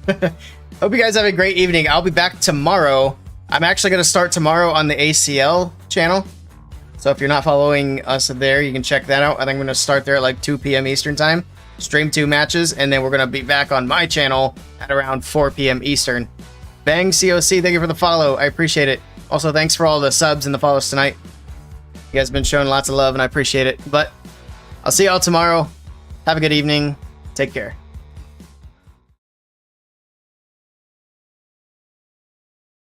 Hope you guys have a great evening. I'll be back tomorrow. I'm actually gonna start tomorrow on the ACL channel. So if you're not following us there, you can check that out. I think I'm gonna start there at like 2 PM Eastern time. Stream 2 matches, and then we're gonna be back on my channel at around 4 PM Eastern. Bang COC, thank you for the follow. I appreciate it. Also, thanks for all the subs and the follows tonight. You guys have been showing lots of love, and I appreciate it. But I'll see y'all tomorrow. Have a good evening. Take care.